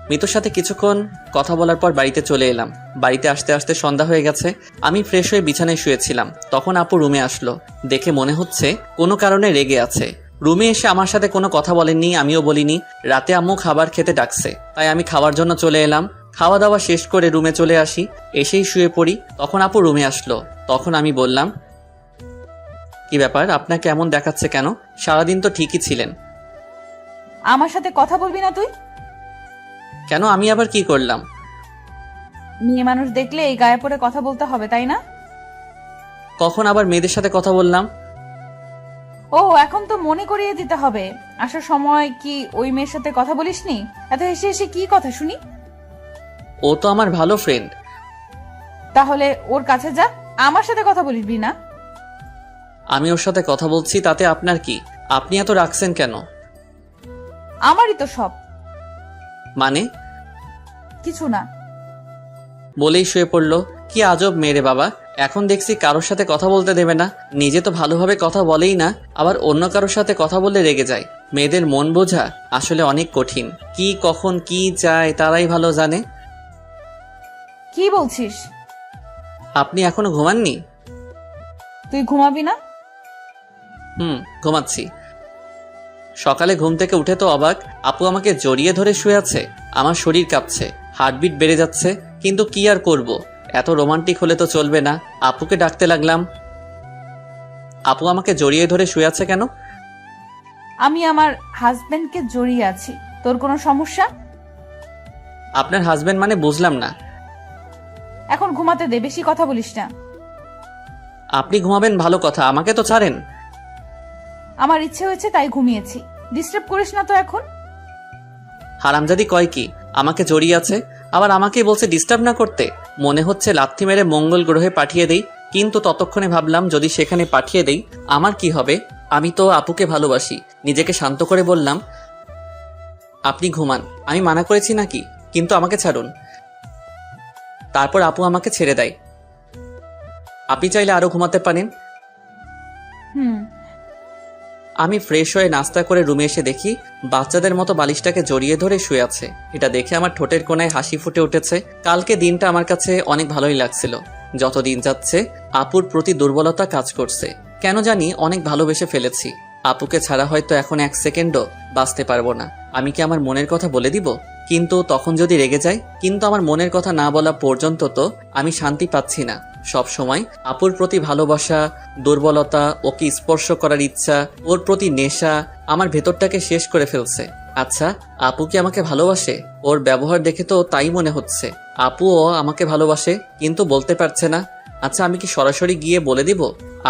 মিতুর সাথে কিছুক্ষণ কথা বলার পর বাড়িতে চলে এলাম। বাড়িতে আসতে আসতে সন্ধ্যা হয়ে গেছে। আমি ফ্রেশ হয়ে বিছানায় শুয়েছিলাম, তখন আপু রুমে আসলো। দেখে মনে হচ্ছে কোনো কারণে রেগে আছে। রুমে এসে আমার সাথে কোনো কথা বলেননি, আমিও বলিনি। রাতে আম্মু খাবার খেতে ডাকছে, তাই আমি খাওয়ার জন্য চলে এলাম। খাওয়া দাওয়া শেষ করে রুমে চলে আসি। এসেই শুয়ে পড়ি, তখন আপু রুমে আসলো। তখন আমি বললাম, কি ব্যাপার, আপনাকে এমন দেখাচ্ছে কেন? সারাদিন তো ঠিকই ছিলেন। আমার সাথে কথা বলবি না তুই? কেন, আমি আবার কি করলাম? মেয়ে মানুষ দেখলে এই গায়ে পড়ে কথা বলতে হবে, তাই না? কখন আবার মেয়েদের সাথে কথা বললাম? ও, এখন তো মনে করিয়ে দিতে হবে। আসার সময় কি ওই মেয়ের সাথে কথা বলিসনি? এত হেসে হেসে কি কথা শুনি? ও তো আমার ভালো ফ্রেন্ড। তাহলে ওর কাছে যা, আমার সাথে কথা বলিবি না। আমি ওর সাথে কথা বলছি, তাতে আপনার কি? আপনি এত রাখছেন কেন? আমারই তো সব। মানে? কিছু না। বলেই শুয়ে পড়লো। কি আজব মেরে বাবা, এখন দেখছি কারোর সাথে কথা বলতে দেবে না। নিজে তো ভালোভাবে কথা বলেই না, আবার অন্য কারোর সাথে কথা বললে রেগে যায়। মেয়েদের মন বোঝা আসলে অনেক কঠিন। কি কখন কি চায় তারাই ভালো জানে। কি বলছিস? আপনি এখনো ঘুমাননি? তুই ঘুমাবি না? ঘুমাচ্ছি। সকালে ঘুম থেকে উঠে তো অবাক, আপু আমাকে জড়িয়ে ধরে শুয়ে আছে। আমার শরীর কাঁপছে, হার্টবিট বেড়ে যাচ্ছে, কিন্তু কি আর করব, এত রোমান্টিক হলে তো চলবে না। আপুকে ডাকতে লাগলাম। আপু আমাকে জড়িয়ে ধরে শুয়ে আছে কেন? আমি আমার হাজবেন্ডকে জড়িয়ে আছি। তোর কোনো সমস্যা? আপনার হাজবেন্ড মানে বুঝলাম না। এখন ঘুমাতে দে, বেশি কথা বলিস না। আপনি ঘুমাবেন ভালো কথা, আমাকে তো ছাড়েন। আমার ইচ্ছে হয়েছে তাই ঘুমিয়েছি, ডিস্টার্ব করিস না তো এখন। হারামজাদি কয় কি, আমাকে জড়িয়ে আছে, আবার আমাকেই বলছে ডিস্টার্ব না করতে। মনে হচ্ছে লাথি মেরে মঙ্গল গ্রহে পাঠিয়ে দেই, কিন্তু ততক্ষণে ভাবলাম যদি সেখানে পাঠিয়ে দেই আমার কি হবে? আমি তো আপুকে ভালোবাসি। নিজেকে শান্ত করে বললাম, আপনি ঘুমান, আমি মানা করেছি নাকি? কিন্তু আমাকে ছাড়ুন। তারপর আপু আমাকে ছেড়ে দেয়। আপনি চাইলে আরো ঘুমাতে পারেন। আমি ফ্রেশ হয়ে নাস্তা করে রুমে এসে দেখি বাচ্চাদের মতো বালিশটাকে জড়িয়ে ধরে শুয়ে আছে। এটা দেখে আমার ঠোঁটের কোণায় হাসি ফুটে উঠেছে। কালকে দিনটা আমার কাছে অনেক ভালোই লাগছিল। যত দিন যাচ্ছে আপুর প্রতি দুর্বলতা কাজ করছে। কেন জানি অনেক ভালোবেসে ফেলেছি। আপুকে ছাড়া হয়তো এখন 1 সেকেন্ডও বাঁচতে পারবো না। আমি কি আমার মনের কথা বলে দিব? কিন্তু তখন যদি রেগে যায়? কিন্তু আমার মনের কথা না বলা পর্যন্ত তো আমি শান্তি পাচ্ছি না। সব সময় আপুর প্রতি ভালোবাসা, দুর্বলতা, ওকে স্পর্শ করার ইচ্ছা, ওর প্রতি নেশা আমার ভেতরটাকে শেষ করে ফেলছে। আচ্ছা, আপু কি আমাকে ভালোবাসে? ওর ব্যবহার দেখে তো তাই মনে হচ্ছে। আপুও আমাকে ভালোবাসে, কিন্তু বলতে পারছে না। আচ্ছা, আমি কি সরাসরি গিয়ে বলে দিব?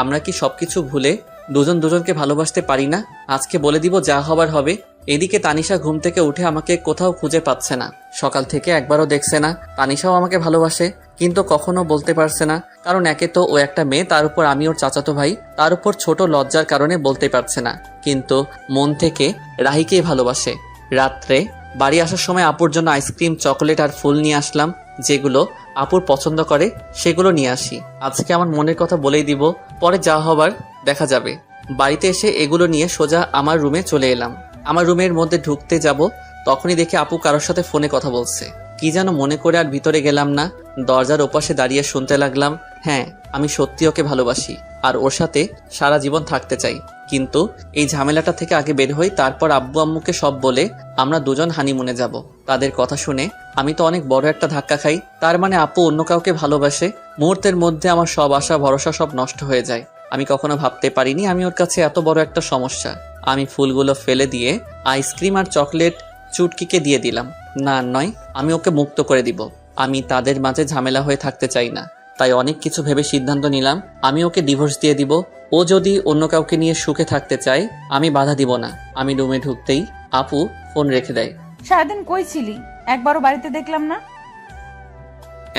আমরা কি সবকিছু ভুলে দুজন দুজনকে ভালোবাসতে পারি না? আজকে বলে দিব, যা হবার হবে। এদিকে তানিশা ঘুম থেকে উঠে আমাকে কোথাও খুঁজে পাচ্ছে না। সকাল থেকে একবারও দেখছে না। তানিশাও আমাকে ভালোবাসে, কিন্তু কখনো বলতে পারছে না। কারণ একে তো ও একটা মেয়ে, তার উপর আমি ওর চাচাতো ভাই, তার উপর ছোট লজ্জার কারণে বলতে পারছে না। কিন্তু মন থেকে রাহিকেই ভালোবাসে। রাত্রে বাড়ি আসার সময় আপুর জন্য আইসক্রিম, চকোলেট আর ফুল নিয়ে আসলাম। যেগুলো আপুর পছন্দ করে সেগুলো নিয়ে আসি। আজকে আমার মনের কথা বলেই দিব, পরে যা হবার দেখা যাবে। বাড়িতে এসে এগুলো নিয়ে সোজা আমার রুমে চলে এলাম। আমার রুমের মধ্যে ঢুকতে যাব, তখনই দেখে আপু কারোর সাথে ফোনে কথা বলছে। কি যেন মনে করে আর ভিতরে গেলাম না। দরজার ওপাশে দাঁড়িয়ে শুনতে লাগলাম, হ্যাঁ আমি সত্যি ওকে ভালোবাসি। আর ওর সাথে সারা জীবন থাকতে চাই। কিন্তু এই ঝামেলাটা থেকে আগে বের হই, তারপর আব্বু আম্মুকে সব বলে আমরা দুজন হানিমুনে যাব। তাদের কথা শুনে আমি তো অনেক বড় একটা ধাক্কা খাই। তার মানে আপু অন্য কাউকে ভালোবাসে। মুহূর্তের মধ্যে আমার সব আশা ভরসা সব নষ্ট হয়ে যায়। আমি কখনো ভাবতে পারিনি আমি ওর কাছে এত বড় একটা সমস্যা। আমি ফুলগুলো ফেলে দিয়ে আইসক্রিম আর চকলেট চুটকিকে দিয়ে দিলাম। না নয়, আমি ওকে মুক্ত করে দিব। আমি তাদের মাঝে ঝামেলা হয়ে থাকতে চাই না। তাই অনেক কিছু ভেবে সিদ্ধান্ত নিলাম আমি ওকে ডিভোর্স দিয়ে দিব। ও যদি অন্য কাউকে নিয়ে সুখে থাকতে চায় আমি বাধা দিব না। আমি রুমে ঢুকতেই আপু ফোন রেখে দেয়। সারাদিন কই ছিলি? একবারও বাড়িতে দেখলাম না।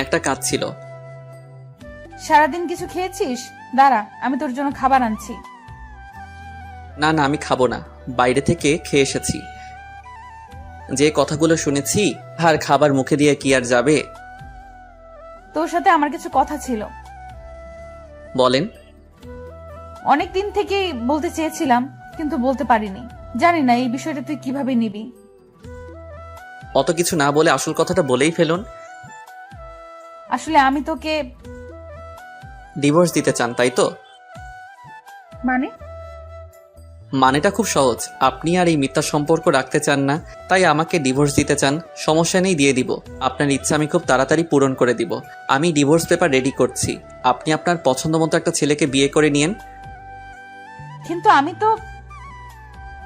একটা কাজ ছিল। সারাদিন কিছু খেয়েছিস? দাঁড়া, আমি তোর জন্য খাবার আনছি। না না, আমি খাবো না, বাইরে থেকে খেয়ে এসেছি। যে কথাগুলো শুনেছি আর খাবার মুখে দিয়ে কি আর যাবে। তোর সাথে আমার কিছু কথা ছিল। বলেন। অনেক দিন থেকেই বলতে চেয়েছিলাম কিন্তু বলতে পারিনি। জানি না এই বিষয়টা তুই কিভাবে নিবি। অত কিছু না বলে আসল কথাটা বলেই ফেলুন। আসলে আমি তোকে ডিভোর্স দিতে চান, তাই তো? মানে মানেটা খুব সহজ। আপনি আর এই মিথ্যা সম্পর্ক রাখতে চান না, তাই আমাকে ডিভোর্স দিতে চান। সমস্যা নেই, দিয়ে দিব। আপনার ইচ্ছা আমি খুব তাড়াতাড়ি পূরণ করে দিব। আমি ডিভোর্স পেপার রেডি করছি। আপনি আপনার পছন্দ মতো একটা ছেলেকে বিয়ে করে নিয়েন। কিন্তু আমি তো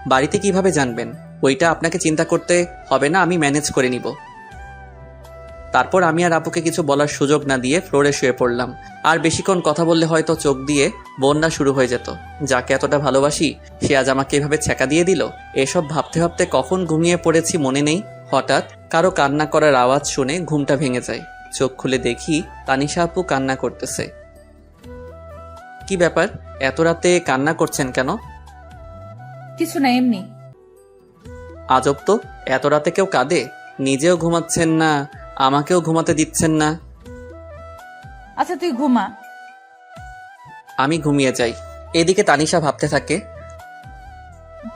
বাড়িতে কিভাবে জানবেন? ওইটা আপনাকে চিন্তা করতে হবে না, আমি ম্যানেজ করে নিব। তারপর আমি আর আপুকে কিছু বলার সুযোগ না দিয়ে ফ্লোরে শুয়ে পড়লাম। আর বেশিক্ষণ কথা বললে হয়তো চোখ দিয়ে বন্যা শুরু হয়ে যেত। যাকে এতটা ভালোবাসি সে আজ আমাকে এভাবে ছ্যাঁকা দিয়ে দিল। এসব ভাবতে ভাবতে কখন ঘুমিয়ে পড়েছি মনে নেই। হঠাৎ কারো কান্না করার আওয়াজ শুনে ঘুমটা ভেঙে যায়। চোখ খুলে দেখি তানিশা আপু কান্না করতেছে। কি ব্যাপার, এত রাতে কান্না করছেন কেন? কিছু না, এমনি। আজব তো, এত রাতে কেউ কাঁদে? নিজেও ঘুমাচ্ছেন না, আমাকেও ঘুমাতে দিচ্ছেন না। আচ্ছা তুই ঘুমা। আমি ঘুমিয়ে যাই। এদিকে তানিশা ভাবতে থাকে,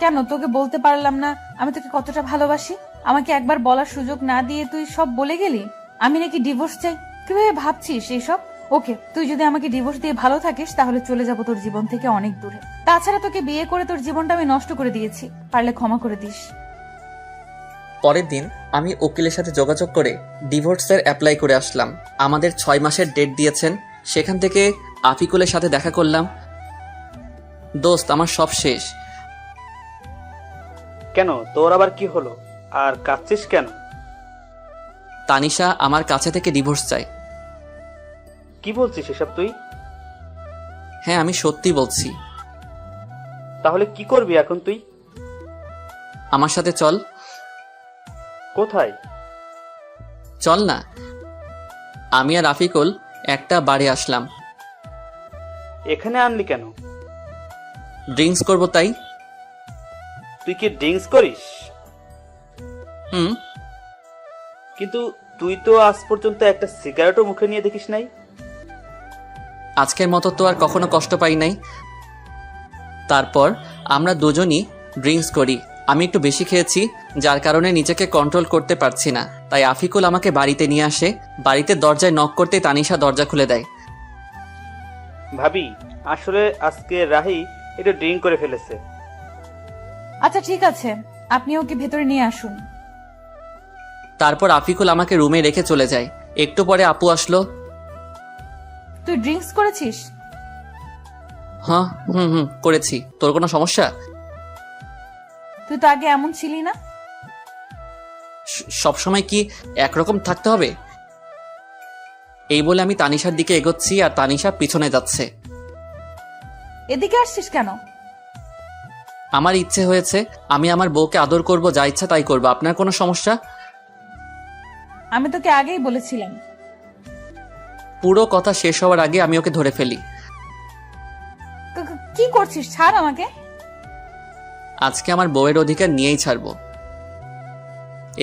কেন তোকে বলতে পারলাম না আমি তোকে কতটা ভালোবাসি? আমাকে একবার বলার সুযোগ না দিয়ে তুই সব বলে গেলি। আমি নাকি ডিভোর্স চাই? কিভাবে ভাবছিস এইসব? ওকে, তুই যদি আমাকে ডিভোর্স দিয়ে ভালো থাকিস তাহলে চলে যাব তোর জীবন থেকে অনেক দূরে। তাছাড়া তোকে বিয়ে করে তোর জীবনটা আমি নষ্ট করে দিয়েছি, পারলে ক্ষমা করে দিস। পরের দিন আমি উকিলের সাথে যোগাযোগ করে ডিভোর্সের অ্যাপ্লাই করে আসলাম। আমাদের 6 মাসের ডেট দিয়েছেন। সেখান থেকে আফিকুলের সাথে দেখা করলাম। দোস্ত, আমার সব শেষ। কেন, তোর আবার কি হলো? আর কাঁদছিস কেন? তানিশা আমার কাছে থেকে ডিভোর্স চায়। কি বলছিস এসব তুই? হ্যাঁ, আমি সত্যি বলছি। তাহলে কি করবি এখন তুই? আমার সাথে চল। কোথায়? চল না। আমি আর আফিকুল একটা বারে আসলাম। এখানে আনলি কেন? ড্রিঙ্কস করব তাই। তুই কি ড্রিঙ্কস করিস? হুম। কিন্তু তুই তো আজ পর্যন্ত একটা সিগারেটও মুখে নিয়ে দেখিস নাই। আজকের মতো তো আর কখনো কষ্ট পাই নাই। তারপর আমরা দুজনই ড্রিঙ্কস করি। আমি একটু বেশি খেয়েছি, যার কারণে নিজেকে কন্ট্রোল করতে পারছি না। তাই আফিকুল আমাকে বাড়িতে নিয়ে আসে। বাড়িতে দরজায় নক করতে তানিশা দরজা খুলে দেয়। ভাবি, আসলে আজকে রাহি একটু ড্রিঙ্ক করে ফেলেছে। আচ্ছা ঠিক আছে, আপনি ওকে ভেতরে নিয়ে আসুন। তারপর আফিকুল আমাকে রুমে রেখে চলে যায়। একটু পরে আপু আসলো। তুই ড্রিঙ্কস করেছিস? হ্যাঁ, করেছি। তোর কোনো সমস্যা? তুই তো আগে এমন ছিলি না। সবসময় কি একরকম থাকতে হবে? এই বলে আমি তানিশার দিকে এগোচ্ছি আর তানিশা পিছনে যাচ্ছে। এদিকে আসছিস কেন? আমার ইচ্ছে হয়েছে, আমি আমার বউকে আদর করব, যা ইচ্ছা তাই করবো। আপনার কোনো সমস্যা? আমি তোকে আগেই বলেছিলাম। পুরো কথা শেষ হওয়ার আগে আমি ওকে ধরে ফেলি। কি করছিস? ছাড় আমাকে। আজকে আমার বউয়ের অধিকার নিয়েই ছাড়বো।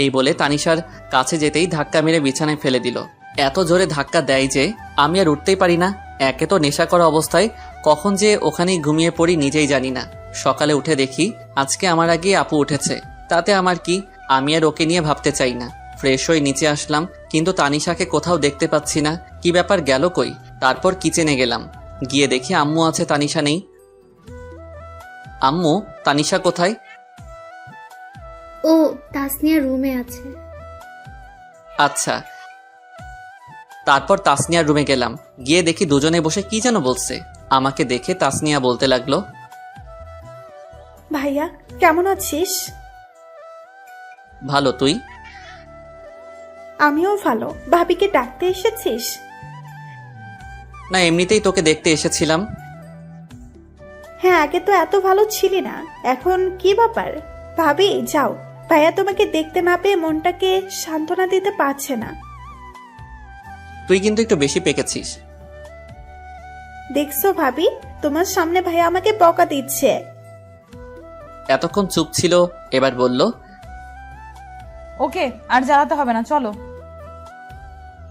এই বলে তানিশার কাছে যেতেই ধাক্কা মেরে বিছানায় ফেলে দিল। এত জোরে ধাক্কা দেয় যে আমি আর উঠতেই পারি না। একে তো নেশা করা অবস্থায় কখন যে ওখানেই ঘুমিয়ে পড়ি নিজেই জানি না। সকালে উঠে দেখি আজকে আমার আগে আপু উঠেছে। তাতে আমার কি, আমি আর ওকে নিয়ে ভাবতে চাই না। ফ্রেশ হয়ে নিচে আসলাম, কিন্তু তানিশাকে কোথাও দেখতে পাচ্ছি না। কি ব্যাপার, গেল কই? তারপর কিচেনে গেলাম। গিয়ে দেখি আম্মু আছে, তানিশা নেই। আম্মু, তানিশা কোথায়? ও তাসনিয়া রুমে আছে। আচ্ছা। তারপর তাসনিয়ার রুমে গেলাম, গিয়ে দেখি দুজনে বসে কি যেন বলছে। আমাকে দেখে তাসনিয়া বলতে লাগলো, ভাইয়া কেমন আছিস? ভালো, তুই? আমিও ভালো। ভাবিকে ডাকতে এসেছিস? না, এমনিতেই তোকে দেখতে এসেছিলাম। হ্যাঁ, আগে তো এত ভালো ছিলি না, এখন কি ব্যাপার? ভাবি যাও, ভাইয়া তোমাকে দেখতে না পেয়ে মনটাকে সান্ত্বনা দিতে পারছে না। তুই কিন্তু একটু বেশি পেকেছিস। দেখছো ভাবি, তোমার সামনে ভাইয়া আমাকে বকা দিচ্ছে। এতক্ষণ চুপ ছিল, এবার বলল, ওকে আর জ্বালাতে হবে না, চলো।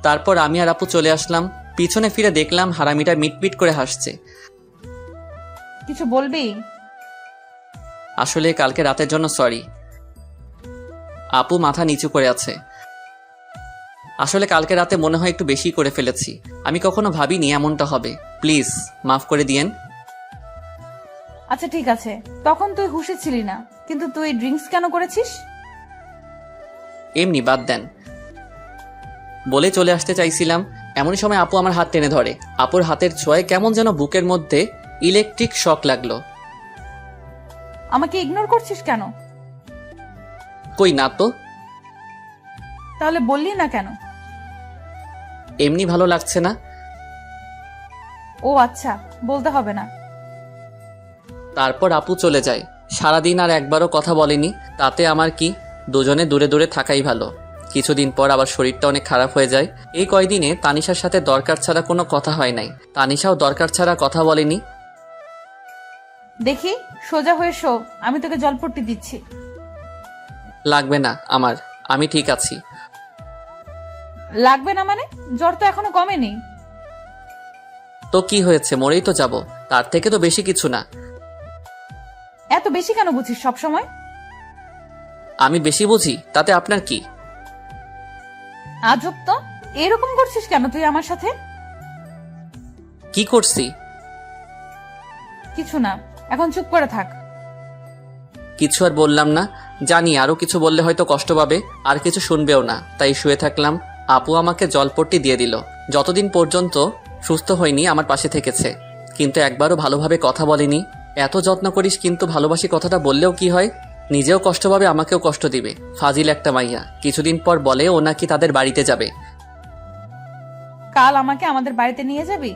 তারপর আমি আর আপু চলে আসলাম। পিছনে ফিরে দেখলাম হারামিটা মিটমিট করে হাসছে। কিছু বলবি? আসলে কালকে রাতের জন্য সরি। আপু মাথা নিচু করে আছে। আসলে কালকে রাতে মনে হয় একটু বেশি করে ফেলেছি। আমি কখনো ভাবিনি এমনটা হবে। প্লিজ মাফ করে দিয়েন। আচ্ছা ঠিক আছে, তখন তুই হুঁশে ছিলি না, কিন্তু তুই ড্রিঙ্কস কেন করেছিস? এমনি, বাদ দেন। বলে চলে আসতে চাইছিলাম, এমনই সময় আপু আমার হাত টেনে ধরে। আপুর হাতের ছোঁয়ায় কেমন যেন বুকের মধ্যে ইলেকট্রিক শক লাগলো। আমাকে ইগনোর করছিস কেন? কই না তো। তাহলে বললি না কেন? এমনি ভালো লাগছে না। ও আচ্ছা, বলতে হবে না। তারপর আপু চলে যায়। সারাদিন আর একবারও কথা বলেনি। তাতে আমার কি, দুজনে দূরে দূরে থাকাই ভালো। কিছুদিন পর আবার শরীরটা অনেক খারাপ হয়ে যায়। এই কয়দিনে তানিশার সাথে দরকার ছাড়া কোনো কথা হয় নাই। তানিশাও দরকার ছাড়া কথা বলেনি। দেখি, সোজা হয়ে শো, আমি তোকে জলপট্টি দিচ্ছি। লাগবে না আমার, আমি ঠিক আছি। লাগবে না মানে? জ্বর তো এখনো কমেনি। তো কি হয়েছে, মরেই তো যাব, তার থেকে তো বেশি কিছু না। এত বেশি কেন বুঝিস সব সময়? আমি বেশি বুঝি, তাতে আপনার কি? আজব তো, এরকম করছিস কেন তুই আমার সাথে? কি করছি? কিছু না, এখন চুপ করে থাক। কিছু আর বললাম না। জানি আরো কিছু বললে হয়তো কষ্ট পাবে, আর কিছু শুনবেও না, তাই শুয়ে থাকলাম। আপু আমাকে জলপট্টি দিয়ে দিল। যতদিন পর্যন্ত সুস্থ হয়নি আমার পাশে থেকেছে, কিন্তু একবারও ভালোভাবে কথা বলেনি। এত যত্ন করিস কিন্তু ভালোবাসি কথাটা বললেও কি হয়? নিজেও কষ্ট পাবে, আমাকেও কষ্ট দিবে। ফাজিল একটা মাইয়া। কিছুদিন পর বলে ও নাকি তাদের বাড়িতে যাবে। কাল আমাকে আমাদের বাড়িতে নিয়ে যাবি?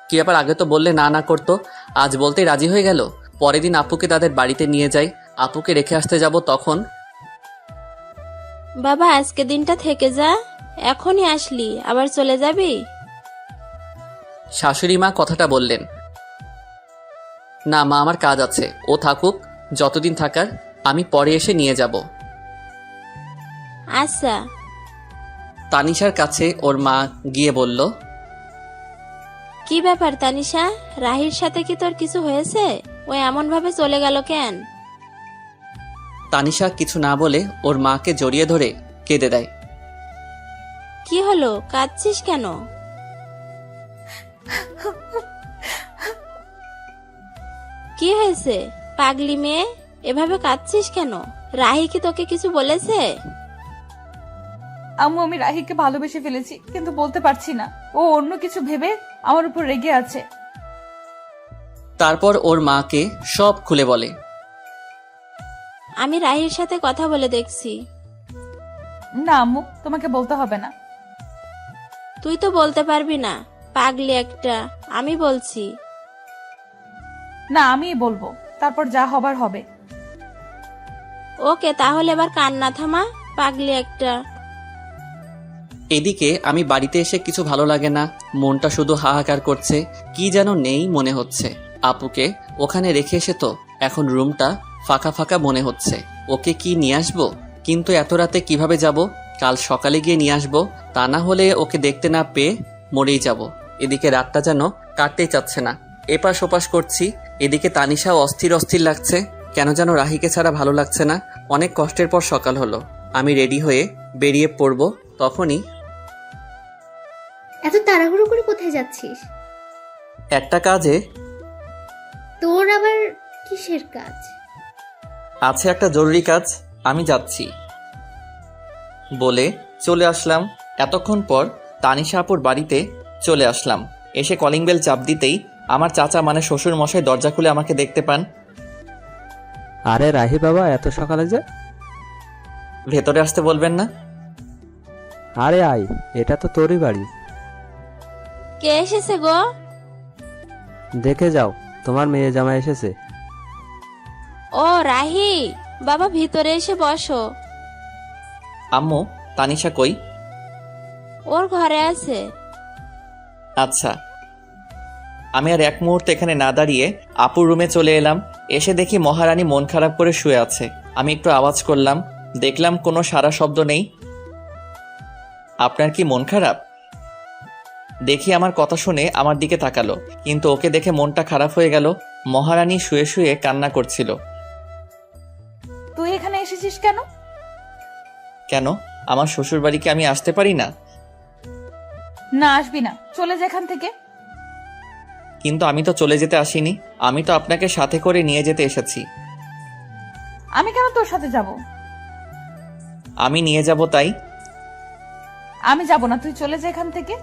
কি ব্যাপার, আগে তো বললে না না করতো, আজ বলতেই রাজি হয়ে গেল। পরের দিন আপুকে তাদের বাড়িতে নিয়ে যাই। আপুকে রেখে আসতে যাব, তখন বাবা আজকে দিনটা থেকে যা, এখনই আসলি আবার চলে যাবি? শাশুড়ি মা কথাটা বললেন। না মা, আমার কাজ আছে, ও থাকুক যতদিন থাকার, আমি পরে এসে নিয়ে যাব। আচ্ছা। তানিশার কাছে ওর মা গিয়ে বলল, কি ব্যাপার তানিশা, রাহির সাথে কি তোর কিছু হয়েছে? ও এমন ভাবে চলে গেল কেন? তানিশা কিছু না বলে ওর মাকে জড়িয়ে ধরে কেঁদে দেয়। কি হলো, কাঁদছিস কেন? কি হয়েছে পাগলি মেয়ে, এভাবে কাঁদছিস কেন? রাহি কি তোকে কিছু বলেছে? আম্মু, আমি রাহিকে ভালোবেসে ফেলেছি, কিন্তু বলতে পারছি না। ও অন্য কিছু ভেবে আমার উপর রেগে আছে। তারপর ওর মাকে সব খুলে বলে। আমি রাহির সাথে কথা বলে দেখছি। না আম্মু, তোমাকে বলতে হবে না। তুই তো বলতে পারবি না, পাগলি একটা। আমি বলছি। না, আমিই বলবো, তারপর যা হবার হবে। ওকে, তাহলে এবার কান্না থামা, পাগলি একটা। এদিকে আমি বাড়িতে এসে কিছু ভালো লাগে না, মনটা শুধু হাহাকার করছে। কি যেন নেই মনে হচ্ছে। আপুকে ওখানে রেখে এসে তো এখন রুমটা ফাঁকা ফাঁকা মনে হচ্ছে। ওকে কি নিয়ে আসবো? কিন্তু এত রাতে কিভাবে যাব? কাল সকালে গিয়ে নিয়ে আসবো, তা না হলে ওকে দেখতে না পেয়ে মরেই যাব। এদিকে রাতটা যেন কাটতেই চাচ্ছে না, এপাশ ওপাশ করছি। এদিকে তানিশাও অস্থির অস্থির লাগছে, কেন যেন রাহিকে ছাড়া ভালো লাগছে না। অনেক কষ্টের পর সকাল হলো, আমি রেডি হয়ে বেরিয়ে পড়বো। তখনই এত তাড়াহুড়ো করে কোথায় যাচ্ছিস? একটা কাজে তোর আবার কিসের কাজ? আছে, একটা জরুরি কাজ, আমি যাচ্ছি বলে চলে আসলাম। এতক্ষণ পর তানিশা আপুর বাড়িতে চলে আসলাম। এসে কলিং বেল চাপ দিতেই আমার চাচা মানে শ্বশুর মশাই দরজা খুলে আমাকে দেখতে পান। আরে রাহি বাবা, এত সকালে যে? ভেতরে আসতে বলবেন না? আরে আয়, এটা তো তোরই বাড়ি। কে এসেছে গো? দেখে যাও, তোমার মেয়ে জামাই এসেছে। ও রাহি, বাবা ভিতরে এসে বসো। আম্মু, তানিশা কই? ওর ঘরে আছে। আচ্ছা। আমি আর এক মুহূর্তে এখানে না দাঁড়িয়ে আপুর রুমে চলে এলাম। এসে দেখি মহারানী মন খারাপ করে শুয়ে আছে। আমি একটু আওয়াজ করলাম, দেখলাম কোনো সারা শব্দ নেই। আপনার কি মন খারাপ? দেখি আমার কথা শুনে আমার দিকে তাকালো, কিন্তু ওকে দেখে মনটা খারাপ হয়ে গেল। মহারানী শুয়ে শুয়ে কান্না করছিল। তুই এখানে এসেছিস কেন? কেন, আমার শ্বশুর বাড়িকে আমি আসতে পারি না? না, আসবি না, চলে যা এখান থেকে। কিন্তু আমি তো চলে যেতে আসিনি, আমি তো আপনাকে সাথে করে নিয়ে যেতে এসেছি। আমি কেন তোর সাথে যাব? আমি নিয়ে যাব তাই। আমি যাব না, তুই চলে যা এখান থেকে।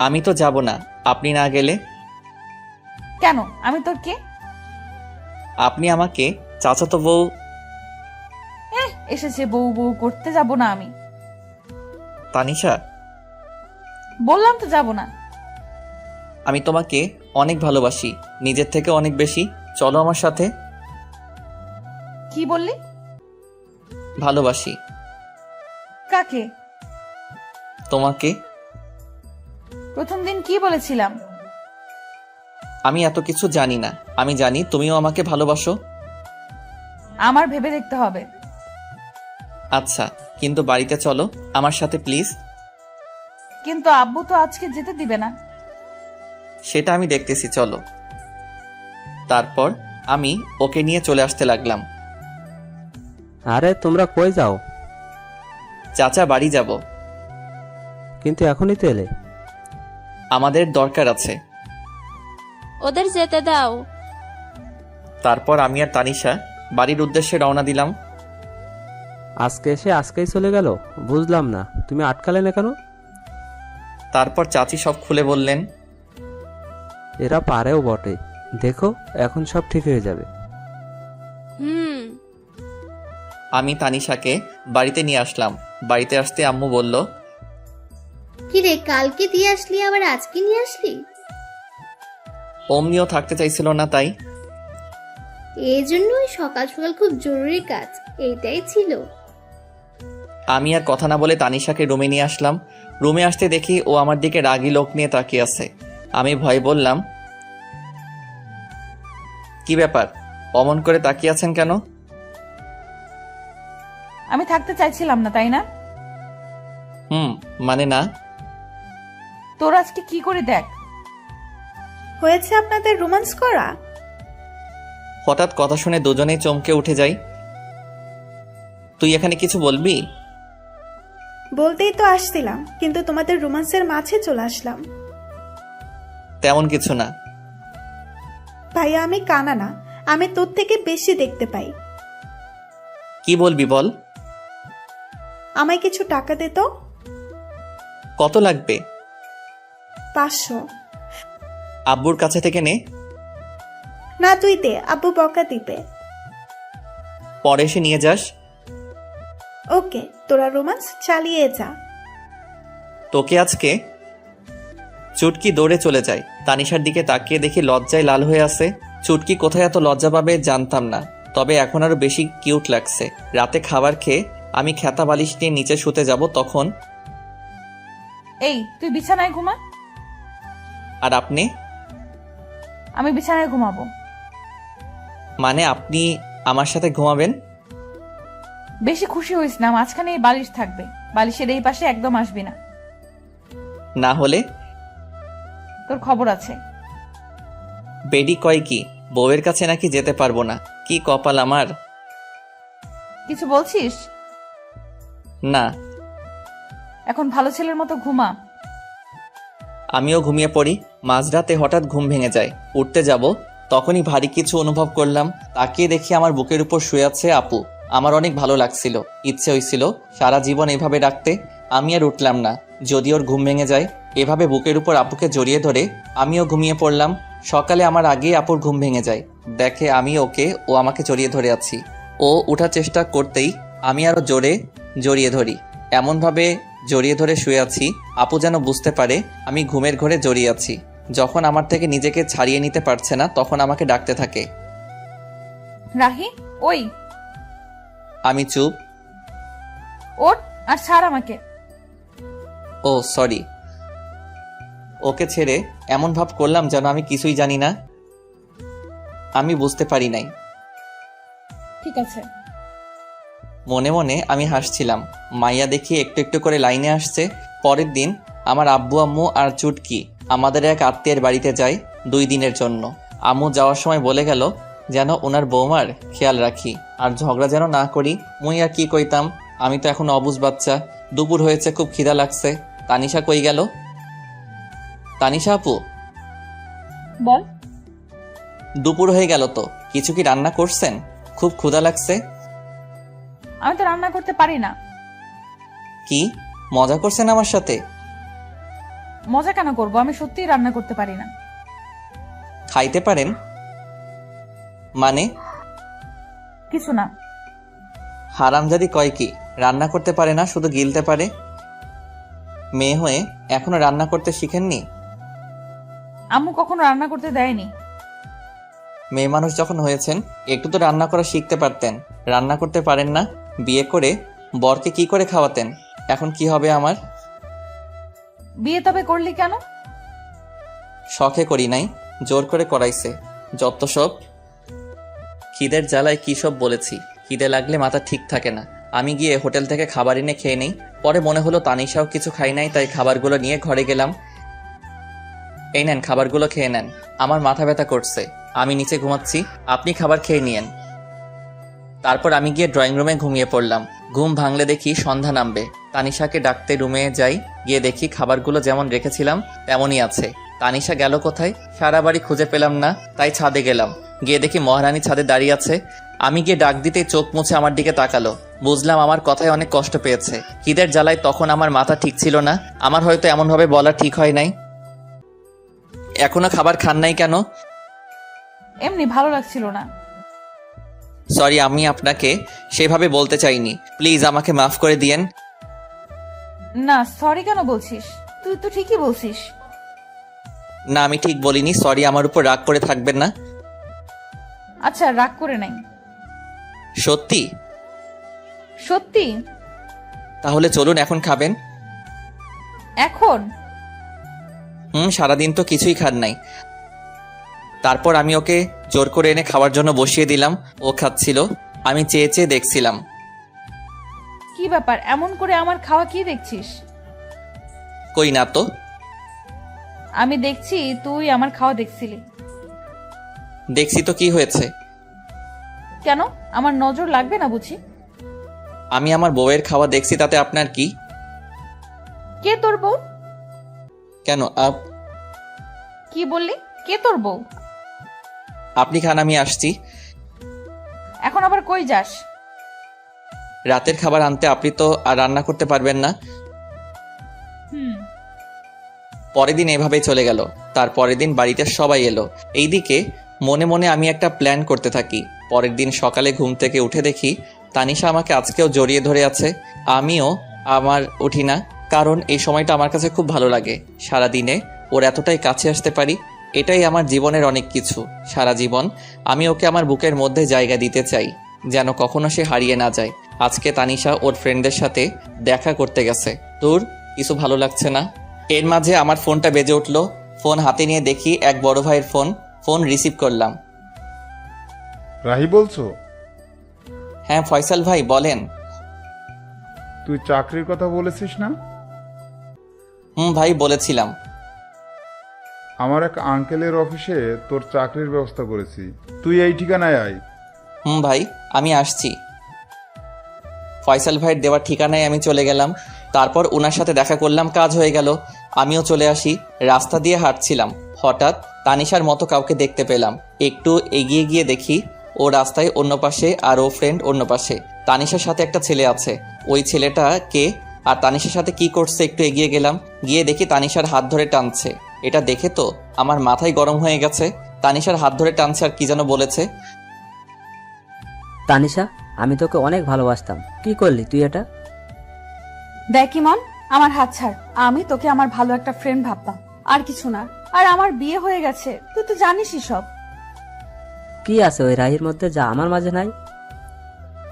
আমি তো যাব না আপনি না গেলে। কেন? আমি তোর কে? আপনি আমাকে চাচাতো বউ। এসেছে বউ বউ করতে, যাব না আমি। তানিশা, বললাম তো যাব না। আমি তোমাকে অনেক ভালোবাসি, নিজের থেকে অনেক বেশি। চলো আমার সাথে। কি বললি? ভালোবাসি। কাকে? তোমাকে। প্রথম দিন কি বলেছিলাম? আমি এত কিছু জানি না, আমি জানি তুমিও আমাকে ভালোবাসো। আমার ভেবে দেখতে হবে। আচ্ছা, কিন্তু বাড়িতে চলো আমার সাথে প্লিজ। কিন্তু আব্বু তো আজকে যেতে দিবে না। সেটা আমি দেখতেছি, চলো। তারপর আমি ওকে নিয়ে চলে আসতে লাগলাম। আরে তোমরা কই যাও? চাচা, বাড়ি যাব। কিন্তু এখনই তো এলে। আমাদের দরকার আছে। ওদের যেতে দাও। তারপর আমি আর তানিশা বাড়ির উদ্দেশ্যে রওনা দিলাম। আজকে এসে আজকেই চলে গেল, বুঝলাম না তুমি আটকালে না কেন? তারপর চাচি সব খুলে বললেন। এরা পারেও বটে, দেখো এখন সব ঠিক হয়ে যাবে। হুম। আমি তানিশাকে বাড়িতে নিয়ে আসলাম। বাড়িতে আসতে আম্মু বলল, কি রে, কালকে দিয়ে আসলি আবার আজকে নিয়ে আসলি? অমনিও থাকতে চাইছিল না তাই। এই জন্যই সকাল সকাল খুব জরুরি কাজ, এইটাই ছিল। আমি আর কথা না বলে তানিশাকে রুমে নিয়ে আসলাম। রুমে আসতে দেখি ও আমার দিকে রাগী লোক নিয়ে তাকিয়ে আছে। আমি ভয় বললাম, কি ব্যাপার, অমন করে তাকিয়ে আছেন কেন? আমি থাকতে চাইছিলাম না, তাই না? মানে না। তোর আজকে কি করে দেখ। হয়েছে আপনাদের রোমান্স করা? হঠাৎ কথা শুনে দুজনেই চমকে উঠে যাই। তুই এখানে কিছু বলবি? বলতেই তো আসছিলাম, কিন্তু তোমাদের রোমান্সের মাঝে চলে আসলাম। তেমন কিছু না। ভাইয়া, আমি কানা না, আমি তোর থেকে বেশি দেখতে পাই। কি বলবি বল। আমায় কিছু টাকা দে তো। কত লাগবে? 500। আব্বুর কাছে থেকে নে। না, তুই দে, আব্বু বকা দিবে। পরে এসে নিয়ে যাস। ওকে, তোরা রোমান্স চালিয়ে যা। তোকে আজকে। চুটকি দৌড়ে চলে যায়। তানিশার দিকে তাকিয়ে দেখি লজ্জায় লাল হয়ে আছে। চুটকি কোথায় এত লজ্জা পাবে জানতাম না, তবে এখন আরো বেশি কিউট লাগছে। রাতে খাবার খেয়ে আমি খেতা বালিশ নিয়ে নিচে শুতে যাব, তখন এই, তুই বিছানায় ঘুমা। আর আপনি? আমি বিছানায় ঘুমাবো। মানে আপনি আমার সাথে ঘুমাবেন? বেশি খুশি হইস না, মাঝখানে এই বালিশ থাকবে, বালিশের এই পাশে একদম আসবি না। না হলে? তোর খবর আছে। বেডি কয় কি, বউয়ের কাছে নাকি যেতে পারবো না? কি কপাল আমার। কিছু বলছিস? না। এখন ভালো ছেলের মতো ঘুমা। আমিও ঘুমিয়ে পড়ি। মাঝরাতে হঠাৎ ঘুম ভেঙে যায়। উঠতে যাব, তখনই ভারী কিছু অনুভব করলাম। তাকিয়ে দেখি আমার বুকের উপর শুয়ে আছে আপু। আমার অনেক ভালো লাগছিল, ইচ্ছে হয়েছিল সারা জীবন এভাবে ডাকতে। আমি আর উঠলাম না, যদি ওর ঘুম ভেঙে যায়। এভাবে বুকের উপর আপুকে জড়িয়ে ধরে আমিও ঘুমিয়ে পড়লাম। সকালে আমার আগেই আপুর ঘুম ভেঙে যায়, দেখে আমি ওকে, ও আমাকে জড়িয়ে ধরে আছি। ও ওঠার চেষ্টা করতেই আমি আরো জোরে জড়িয়ে ধরি। এমনভাবে জড়িয়ে ধরে শুয়ে আছি আপু যেন বুঝতে পারে আমি ঘুমের ঘোরে জড়িয়ে আছি। যখন আমার থেকে নিজেকে ছাড়িয়ে নিতে পারছে না, তখন আমাকে ডাকতে থাকে। রাহি, ওই আমি চুপ। ওঠ আর ছাড় আমাকে। ও সরি। ওকে ছেড়ে এমন ভাব করলাম যেন আমি কিছুই জানি না, আমি বুঝতে পারি নাই। ঠিক আছে। মনে মনে আমি হাসছিলাম। মাইয়া দেখি একটু একটু করে লাইনে আসছে। পরের দিন আমার আব্বু আম্মু আর চুটকি আমাদের এক আত্মীয়ের বাড়িতে যায় 2 দিনের জন্য। আম্মু যাওয়ার সময় বলে গেল যেন ওনার বৌমার খেয়াল রাখি আর ঝগড়া যেন না করি। মুই আর কি কইতাম, আমি তো এখন অবুঝ বাচ্চা। দুপুর হয়েছে, খুব খিদা লাগছে। তানিশা কই গেল? তানিশা আপু, বল। দুপুর হয়ে গেল তো, কিছু কি রান্না করছেন? খুব ক্ষুধা লাগছে। আমি তো রান্না করতে পারি না। কি মজা করছেন আমার সাথে? মজা কেন করব, আমি সত্যিই রান্না করতে পারি না। খাইতে পারেন মানে? কিছু না। হারামজাদি কয় কি রান্না করতে পারে না, শুধু গিলতে পারে? মেয়ে হয়ে এখনো রান্না করতে শিখেননি? আম্মু কখনো রান্না করতে দেয়নি। মেয়ে মানুষ যখন হয়েছেন একটু তো রান্না করা শিখতে পারতেন। রান্না করতে পারেন না? বিয়ে করে বরকে কি করে খাওয়াতেন? এখন কি হবে আমার? বিয়ে তবে করলি কেন? শখে করি নাই, জোর করে করাইছে। যত সব। খিদের জ্বালায় কি সব বলেছি। খিদে লাগলে মাথা ঠিক থাকে না। আমি গিয়ে হোটেল থেকে খাবার এনে খেয়ে নেই। পরে মনে হলো তানিশাও কিছু খাই নাই, তাই খাবারগুলো নিয়ে ঘরে গেলাম। এই নেন, খাবারগুলো খেয়ে নেন। আমার মাথা ব্যথা করছে, আমি নিচে ঘুমাচ্ছি, আপনি খাবার খেয়ে নিয়েন। তারপর আমি গিয়ে ড্রয়িং রুমে ঘুমিয়ে পড়লাম। ঘুম ভাঙলে দেখি সন্ধ্যা নামবে। তানিশাকে ডাকতে রুমে যাই, গিয়ে দেখি খাবারগুলো যেমন রেখেছিলাম তেমনই আছে। তানিশা গেল কোথায়? সারা বাড়ি খুঁজে পেলাম না, তাই ছাদে গেলাম। গিয়ে দেখি মহারানী ছাদে দাঁড়িয়ে আছে। আমি গিয়ে ডাক দিতে চোখ মুছে আমার দিকে তাকালো। বুঝলাম আমার কথায় অনেক কষ্ট পেয়েছে। খিদের জ্বালায় তখন আমার মাথা ঠিক ছিল না। আমার হয়তো এমনভাবে বলা ঠিক হয় নাই। এখনো খাবার খান নাই কেন? এমনি ভালো লাগছিল না। সরি, আমি আপনাকে সেভাবে বলতে চাইনি। প্লিজ আমাকে মাফ করে দিয়েন। না, সরি কেন বলছিস? তুই তো ঠিকই বলছিস। না, আমি ঠিক বলিনি। সরি, আমার উপর রাগ করে থাকবেন না। আচ্ছা, রাগ করে নাই। সত্যি? সত্যি। তাহলে চলুন, এখন খাবেন। এখন? সারাদিন তো কিছুই খান নাই। তারপর আমি ওকে জোর করে এনে খাওয়ার জন্য বসিয়ে দিলাম। ও খাচ্ছিল, আমি চেয়ে চেয়ে দেখছিলাম। কি ব্যাপার, এমন করে আমার খাওয়া কি দেখছিস? কই না তো। আমি দেখছি তুই আমার খাওয়া দেখছিলি। দেখছি তো, কি হয়েছে? কেন, আমার নজর লাগবে না বুঝি? আমি আমার বউয়ের খাওয়া দেখছি, তাতে আপনার কি? কে তোর বউ? কেন কি বললি? কে তোর বউ? আপনি খান, আমি আসছি। এখন আবার কই যাস? রাতের খাবার আনতে। আপনি তো আর রান্না করতে পারবেন না। পরের দিন এভাবেই চলে গেল। তার পরের দিন বাড়িতে সবাই এলো। এইদিকে মনে মনে আমি একটা প্ল্যান করতে থাকি। পরের দিন সকালে ঘুম থেকে উঠে দেখি তানিশা আমাকে আজকেও জড়িয়ে ধরে আছে। আমিও উঠি না, কারণ এই সময়টা আমার কাছে খুব ভালো লাগে। সারাদিনে ওর এতটাই কাছে আসতে পারি, এটাই আমার জীবনের অনেক কিছু। সারা জীবন আমি ওকে আমার বুকের মধ্যে জায়গা দিতে চাই, যেন কখনো সে হারিয়ে না যায়। আজকে তানিশা ওর ফ্রেন্ডদের সাথে দেখা করতে গেছে। তোর কিছু ভালো লাগছে না। এর মাঝে আমার ফোনটা বেজে উঠলো। ফোন হাতে নিয়ে দেখি এক বড় ভাইয়ের ফোন। ফোন রিসিভ করলাম। রাহি বলছো? হ্যাঁ ফয়সাল ভাই, বলেন। তুই চাকরির কথা বলেছিস না? ভাই, বলেছিলাম। আমার এক আঙ্কেলের অফিসে তোর চাকরির ব্যবস্থা করেছি, তুই এই ঠিকানায় আয়। ভাই, আমি আসছি। ফয়সাল ভাইয়ের দেওয়ার ঠিকানায় আমি চলে গেলাম। তারপর ওনার সাথে দেখা করলাম, কাজ হয়ে গেল। আমিও চলে আসি। রাস্তা দিয়ে হাঁটছিলাম, হঠাৎ তানিশার মতো কাউকে দেখতে পেলাম। একটু এগিয়ে গিয়ে দেখি ও রাস্তায় অন্য পাশে আর ও ফ্রেন্ড অন্য পাশে। তানিশার সাথে একটা ছেলে আছে। ওই ছেলেটা কে আর তানিশার সাথে কি করছে একটু এগিয়ে গেলাম, গিয়ে দেখি তানিশার হাত ধরে টানছে। এটা দেখে তো আমার মাথায় গরম হয়ে গেছে। তানিশার হাত ধরে টানছে আর কি যেন বলেছে। তানিশা, আমি তোকে অনেক ভালোবাসতাম, কি করলি তুই এটা? দেখ ইমন, আমার হাত ছাড়। আমি তোকে আমার ভালো একটা ফ্রেন্ড ভাবতাম, আর কিছু না। আর আমার বিয়ে হয়ে গেছে, তুই তো জানিসই সব। কি আছে ওই রাহির মধ্যে যা আমার মাঝে নাই?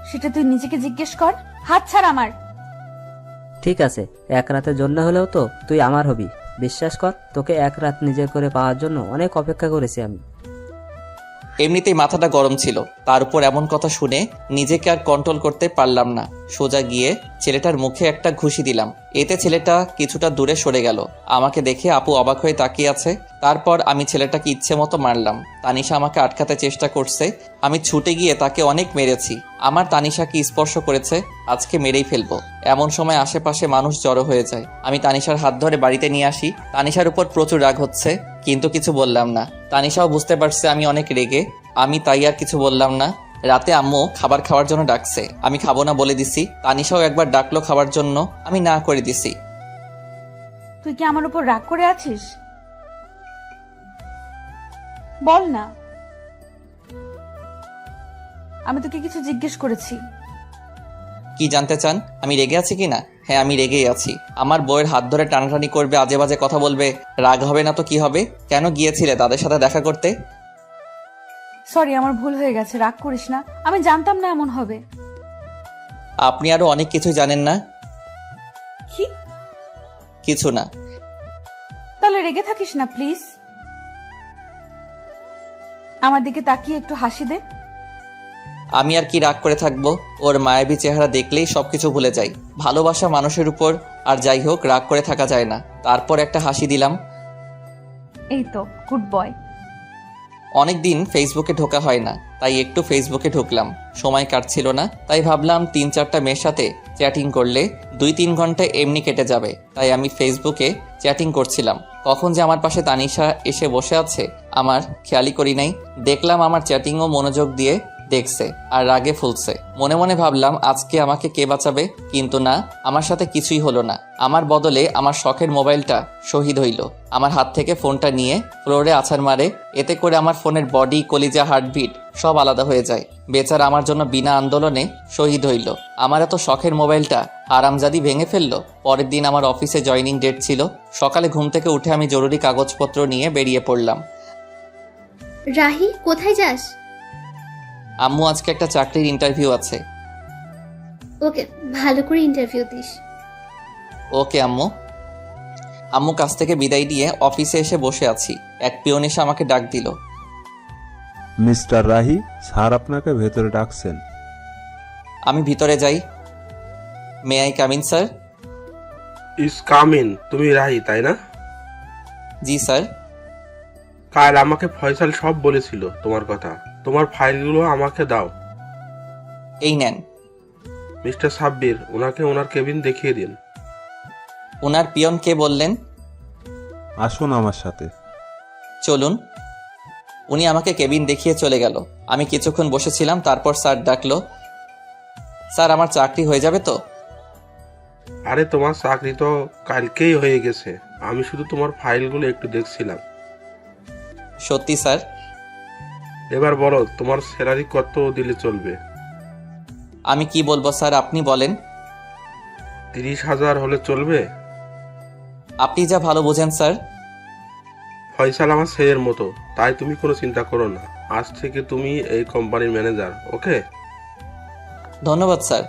সেটা তুই নিজেকে জিজ্ঞেস কর। হাত ছাড় আমার। ঠিক আছে, এক রাতের জন্য হলেও তো তুই আমার হবি। বিশ্বাস কর, তোকে এক রাত নিজের করে পাওয়ার জন্য অনেক অপেক্ষা করেছি আমি। এমনিতেই মাথাটা গরম ছিল, তার উপর এমন কথা শুনে নিজেকে আর কন্ট্রোল করতে পারলাম না। সোজা গিয়ে ছেলেটার মুখে একটা ঘুষি দিলাম। এতে ছেলেটা কিছুটা দূরে সরে গেল। আমাকে দেখে আপু অবাক হয়ে তাকিয়ে আছে। তারপর আমি ছেলেটাকে ইচ্ছে মতো মারলাম। তানিশা আমাকে আটকাতে চেষ্টা করছে। আমি ছুটে গিয়ে তাকে অনেক মেরেছি। আমার তানিশাকে স্পর্শ করেছে, আজকে মেরেই ফেলবো। এমন সময় আশেপাশে মানুষ জড়ো হয়ে যায়। আমি তানিশার হাত ধরে বাড়িতে নিয়ে আসি। তানিশার উপর প্রচুর রাগ হচ্ছে, কিন্তু কিছু বললাম না। তানিশাও বুঝতে পারছে আমি অনেক রেগে, আমি তাই আর কিছু বললাম না। রাতে আম্মু খাবার খাওয়ার জন্য ডাকছে, আমি খাবো না বলে দিছি। তানিশাও একবার ডাকলো খাবার জন্য, আমি না করে দিছি। তুই কি আমার উপর রাগ করে আছিস? বল না। আমি তোকে কিছু জিজ্ঞেস করেছি। কি জানতে চান? আমি রেগে আছি কিনা? হ্যাঁ, আমি রেগেই আছি। আমার বউয়ের হাত ধরে টানাটানি করবে, আজে বাজে কথা বলবে, রাগ হবে না তো কি হবে? কেন গিয়েছিলে তাদের সাথে দেখা করতে? সরি, আমার ভুল হয়ে গেছে, রাগ করিস না। আমি জানতাম না এমন হবে। আপনি আরো অনেক কিছু জানেন না। কি? কিছু না। তাহলে রেগে থাকিস না প্লিজ। আমার দিকে তাকিয়ে একটু হাসি দে। আমি আর কি রাগ করে থাকবো? ওর মায়াবী চেহারা দেখলেই সবকিছু ভুলে যাই। ভালোবাসা মানুষের উপর, আর যাই হোক রাগ করে থাকা যায় না। তারপর একটা হাসি দিলাম। এই তো গুড বয়। অনেকদিন ফেসবুকে ঢোকা হয় না, তাই একটু ফেসবুকে ঢুকলাম। সময় কাটছিল না, তাই ভাবলাম 3-4টা মেয়ের সাথে চ্যাটিং করলে 2-3 ঘন্টা এমনি কেটে যাবে। তাই আমি ফেসবুকে চ্যাটিং করছিলাম। কখন যে আমার পাশে তানিশা এসে বসে আছে আমার খেয়ালই করি নাই। দেখলাম আমার চ্যাটিংও মনোযোগ দিয়ে দেখছে আর রাগে ফুলছে। মনে মনে ভাবলাম আজকে আমাকে কে বাঁচাবে, কিন্তু না, আমার সাথে কিছুই হলো না। আমার বদলে আমার শখের মোবাইলটা শহীদ হইল। আমার হাত থেকে ফোনটা নিয়ে ফ্লোরে আছাড় মারে। এতে করে আমার ফোনের বডি, কলিজা, হার্টবিট সব আলাদা হয়ে যায়। বেচারা আমার জন্য বিনা আন্দোলনে শহীদ হইল। আমার এত শখের মোবাইলটা আরামজাদি ভেঙে ফেললো। পরের দিন আমার অফিসে জয়নিং ডেট ছিল। সকালে ঘুম থেকে উঠে আমি জরুরি কাগজপত্র নিয়ে বেরিয়ে পড়লাম। রাহি, কোথায় যাস? আম্মু আজকে একটা চাকরির ইন্টারভিউ আছে। ওকে, ভালো করে ইন্টারভিউ দিস। ওকে আম্মু। আম্মু কাছ থেকে বিদায় নিয়ে অফিসে এসে বসে আছি। এক পিয়ন এসে আমাকে ডাক দিল। মিস্টার রাহি, স্যার আপনাকে ভেতরে ডাকছেন। আমি ভিতরে যাই। May I come in sir? Yes come in. তুমি রাহি তাই না? জি স্যার। কাল আমাকে ফয়সাল সব বলেছিল তোমার কথা। তোমার ফাইলগুলো আমাকে দাও। এই নেন। মিস্টার সাব্বির, ওনাকে ওনার কেবিন দেখিয়ে দিন। ওনার পিয়ন কে বললেন? আসুন আমার সাথে। চলুন। উনি আমাকে কেবিন দেখিয়ে চলে গেল। আমি কিছুক্ষণ বসেছিলাম, তারপর স্যার ডাকলো। স্যার, আমার চাকরি হয়ে যাবে তো? আরে তোমার চাকরি তো কালকেই হয়ে গেছে। আমি শুধু তোমার ফাইলগুলো একটু দেখছিলাম। সত্যি স্যার? এবার বলো, তোমার স্যালারি কত দিলে চলবে? আমি কি বলবো স্যার, আপনি বলেন। 30,000 হলে চলবে? আপনি যা ভালো বোঝেন স্যার। ফয়সাল আমার ছেলের মতো, তাই তুমি কোনো চিন্তা করো না। আজ থেকে তুমি এই কোম্পানির ম্যানেজার। ওকে? ধন্যবাদ স্যার।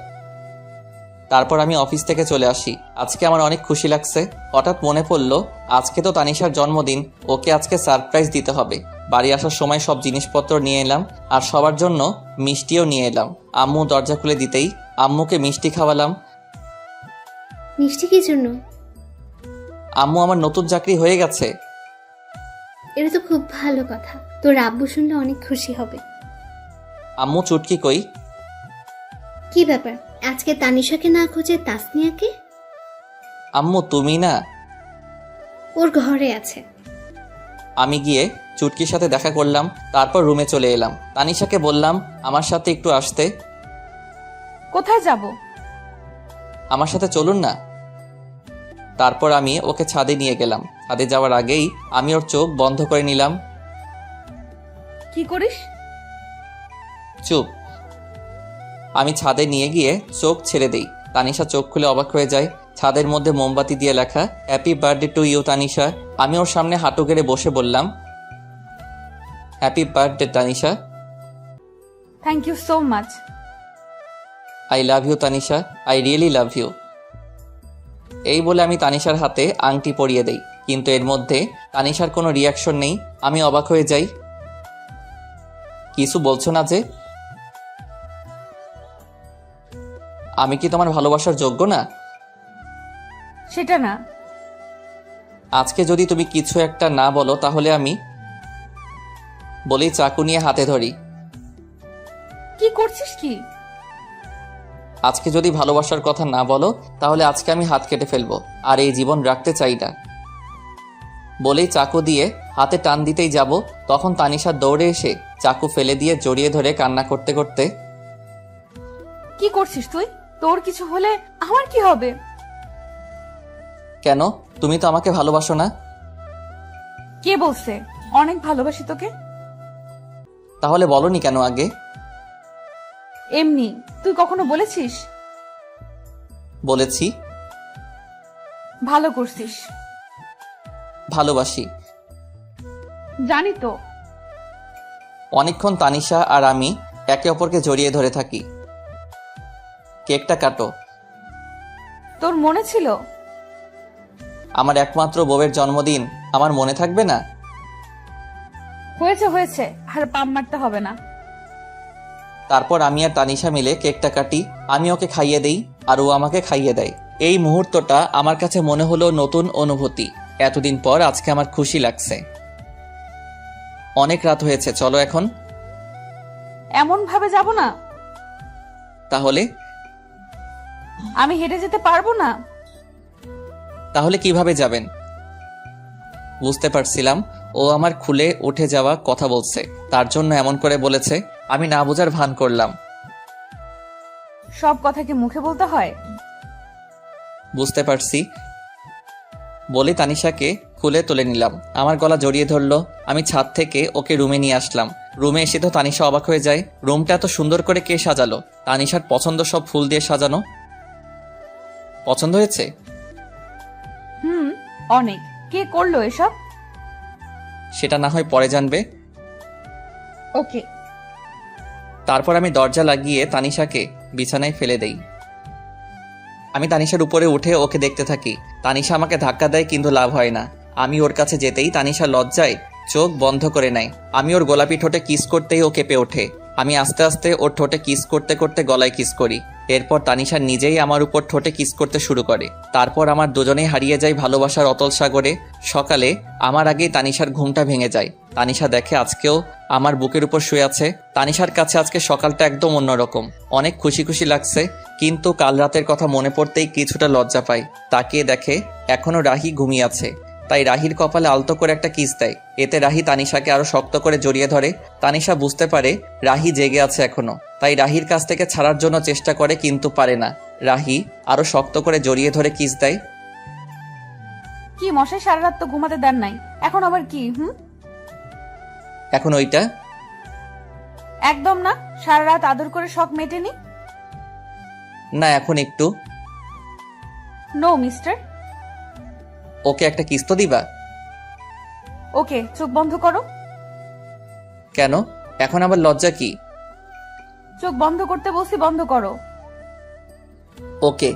তারপর আমি অফিস থেকে চলে আসি। আজকে আমার অনেক খুশি লাগছে। হঠাৎ মনে পড়লো আজকে তো তানিশার জন্মদিন, ওকে আজকে সারপ্রাইজ দিতে হবে। বাড়ি আসার সময় সব জিনিসপত্র নিয়ে এলাম, আর সবার জন্য মিষ্টিও নিয়ে এলাম। আম্মু দরজা খুলে দিতেই আম্মুকে মিষ্টি খাওয়ালাম। মিষ্টি কি জন্য? আম্মু, আমার নতুন চাকরি হয়ে গেছে। এটা তো খুব ভালো কথা, তোর আব্বু শুনলে অনেক খুশি হবে। আম্মু, চুটকি কই? কি ব্যাপার, আজকে তানিশাকে না খুঁজে তাসনিয়াকে? আম্মু, তুমি না? ওর ঘরে আছে। আমি গিয়ে চুটকির সাথে দেখা করলাম, তারপর রুমে চলে এলাম। তানিশাকে বললাম আমার সাথে একটু আসতে। কোথায় যাব? আমার সাথে চলুন না। তারপর আমি ওকে ছাদে নিয়ে গেলাম। ছাদে যাওয়ার আগেই আমি ওর চোখ বন্ধ করে নিলাম। কি করিস? চুপ। আমি ছাদে নিয়ে গিয়ে চোখ ছেড়ে দেই। তানিশা চোখ খুলে অবাক হয়ে যায়। ছাদের মধ্যে মোমবাতি দিয়ে লেখা happy birthday to you Tanisha. আমি ওর সামনে হাঁটু গেড়ে বসে বললাম happy birthday Tanisha. Thank you so much. I love you Tanisha, I really love you. এই বলে আমি তানিশার হাতে আংটি পরিয়ে দেই, কিন্তু এর মধ্যে তানিশার কোনো রিয়াকশন নেই। আমি অবাক হয়ে যাই। কিছু বলছো না যে? আমি কি তোমার ভালোবাসার যোগ্য না? সেটা না। আজকে যদি তুমি কিছু একটা না বলো তাহলে আমি বলি চাকু নিয়ে হাতে ধরি। কি করছিস কি? আজকে যদি ভালোবাসার কথা না বলো তাহলে আজকে আমি হাত কেটে ফেলবো, আর এই জীবন রাখতে চাই না। বলেই চাকু দিয়ে হাতে টান দিতেই যাব, তখন তানিশা দৌড়ে এসে চাকু ফেলে দিয়ে জড়িয়ে ধরে কান্না করতে করতে, কি করছিস তুই? তোর কিছু হলে আমার কি হবে? কেন, তুমি তো আমাকে ভালোবাসো না? কে বলছে? অনেক ভালোবাসি তোকে। তাহলে বলনি কেন আগে? এমনি। তুই কখনো বলেছিস? বলেছি। ভালো করছিস। ভালোবাসি। জানি তো। অনেকক্ষণ তানিশা আর আমি একে অপরকে জড়িয়ে ধরে থাকি। কেকটা কাটো। তোর মনে ছিল? আমার একমাত্র বউয়ের জন্মদিন আমার মনে থাকবে না? হয়েছে হয়েছে, আর পাম মারতে হবে না। তারপর আমি আর তানিশা মিলে কেকটা কাটি। আমি ওকে খাইয়ে দেই আর ও আমাকে খাইয়ে দেয়। এই মুহূর্তটা আমার কাছে মনে হলো নতুন অনুভূতি। এতদিন পর আজকে আমার খুশি লাগছে। অনেক রাত হয়েছে, চলো এখন। এমন ভাবে যাব না। তাহলে? আমি হেঁটে যেতে পারবো না। তাহলে কিভাবে যাবেন? বুঝতে পারছিলাম ও আমার খুলে উঠে যাওয়া কথা বলছে, তার জন্য এমন করে বলেছে। আমি না বোঝার ভান করলাম। সব কথা কি মুখে বলতে হয়? বুঝতে পারছি। বলে তানিশাকে খুলে তুলে নিলাম, আমার গলা জড়িয়ে ধরলো। আমি ছাদ থেকে ওকে রুমে নিয়ে আসলাম। রুমে এসে তো তানিশা অবাক হয়ে যায়। রুমটা এত সুন্দর করে কে সাজালো? তানিশার পছন্দ সব ফুল দিয়ে সাজানো। পছন্দ হয়েছে? অনেক। কে করলো এসব? সেটা না হয় পরে জানবে। ওকে। তারপর আমি দরজা লাগিয়ে তানিশাকে বিছানায় ফেলে দেই। আমি তানিশার উপরে উঠে ওকে দেখতে থাকি। তানিশা আমাকে ধাক্কা দেয়, কিন্তু লাভ হয় না। আমি ওর কাছে যেতেই তানিশা লজ্জায় চোখ বন্ধ করে নেয়। আমি ওর গোলাপি ঠোঁটে কিস করতেই ও কেঁপে ওঠে। আমি আস্তে আস্তে ওর ঠোঁটে কিস করতে করতে গলায় কিস করি। এরপর তানিশা নিজেই আমার উপর ঠোঁটে কিস করতে শুরু করে। তারপর আমার দুজনেই হারিয়ে যায় ভালোবাসার অতল সাগরে। সকালে আমার আগেই তানিশার ঘুমটা ভেঙে যায়। তানিশা দেখে আজকেও আমার বুকের উপর শুয়ে আছে। তানিশার কাছে আজকে সকালটা একদম অন্যরকম। অনেক খুশি খুশি লাগছে, কিন্তু কাল রাতের কথা মনে পড়তেই কিছুটা লজ্জা পাই। তাকিয়ে দেখে এখনো রাহি ঘুমিয়ে আছে, তাই রাহির কপালে আলতো করে একটা কিস দেয়। এতে রাহি তানিশাকে আরো শক্ত করে জড়িয়ে ধরে। তানিশা বুঝতে পারে রাহি জেগে আছে এখনো, তাই রাহির কাছ থেকে ছাড়ার জন্য চেষ্টা করে, কিন্তু পারে না। রাহি আরো শক্ত করে জড়িয়ে ধরে কিস দেয়। কি মশাই, সারা রাত তো ঘুমাতে দেন নাই, এখন আবার কি? এখন ওইটা? একদম না, সারা রাত আদর করে শখ মেটেনি। না, এখন একটু। No mister. ওকে একটা কিস তো দিবা? ওকে, চোখ বন্ধ করো। কেন? এখন আবার লজ্জা কি? চোখ বন্ধ করতে বলছি, বন্ধ করো। ওকে।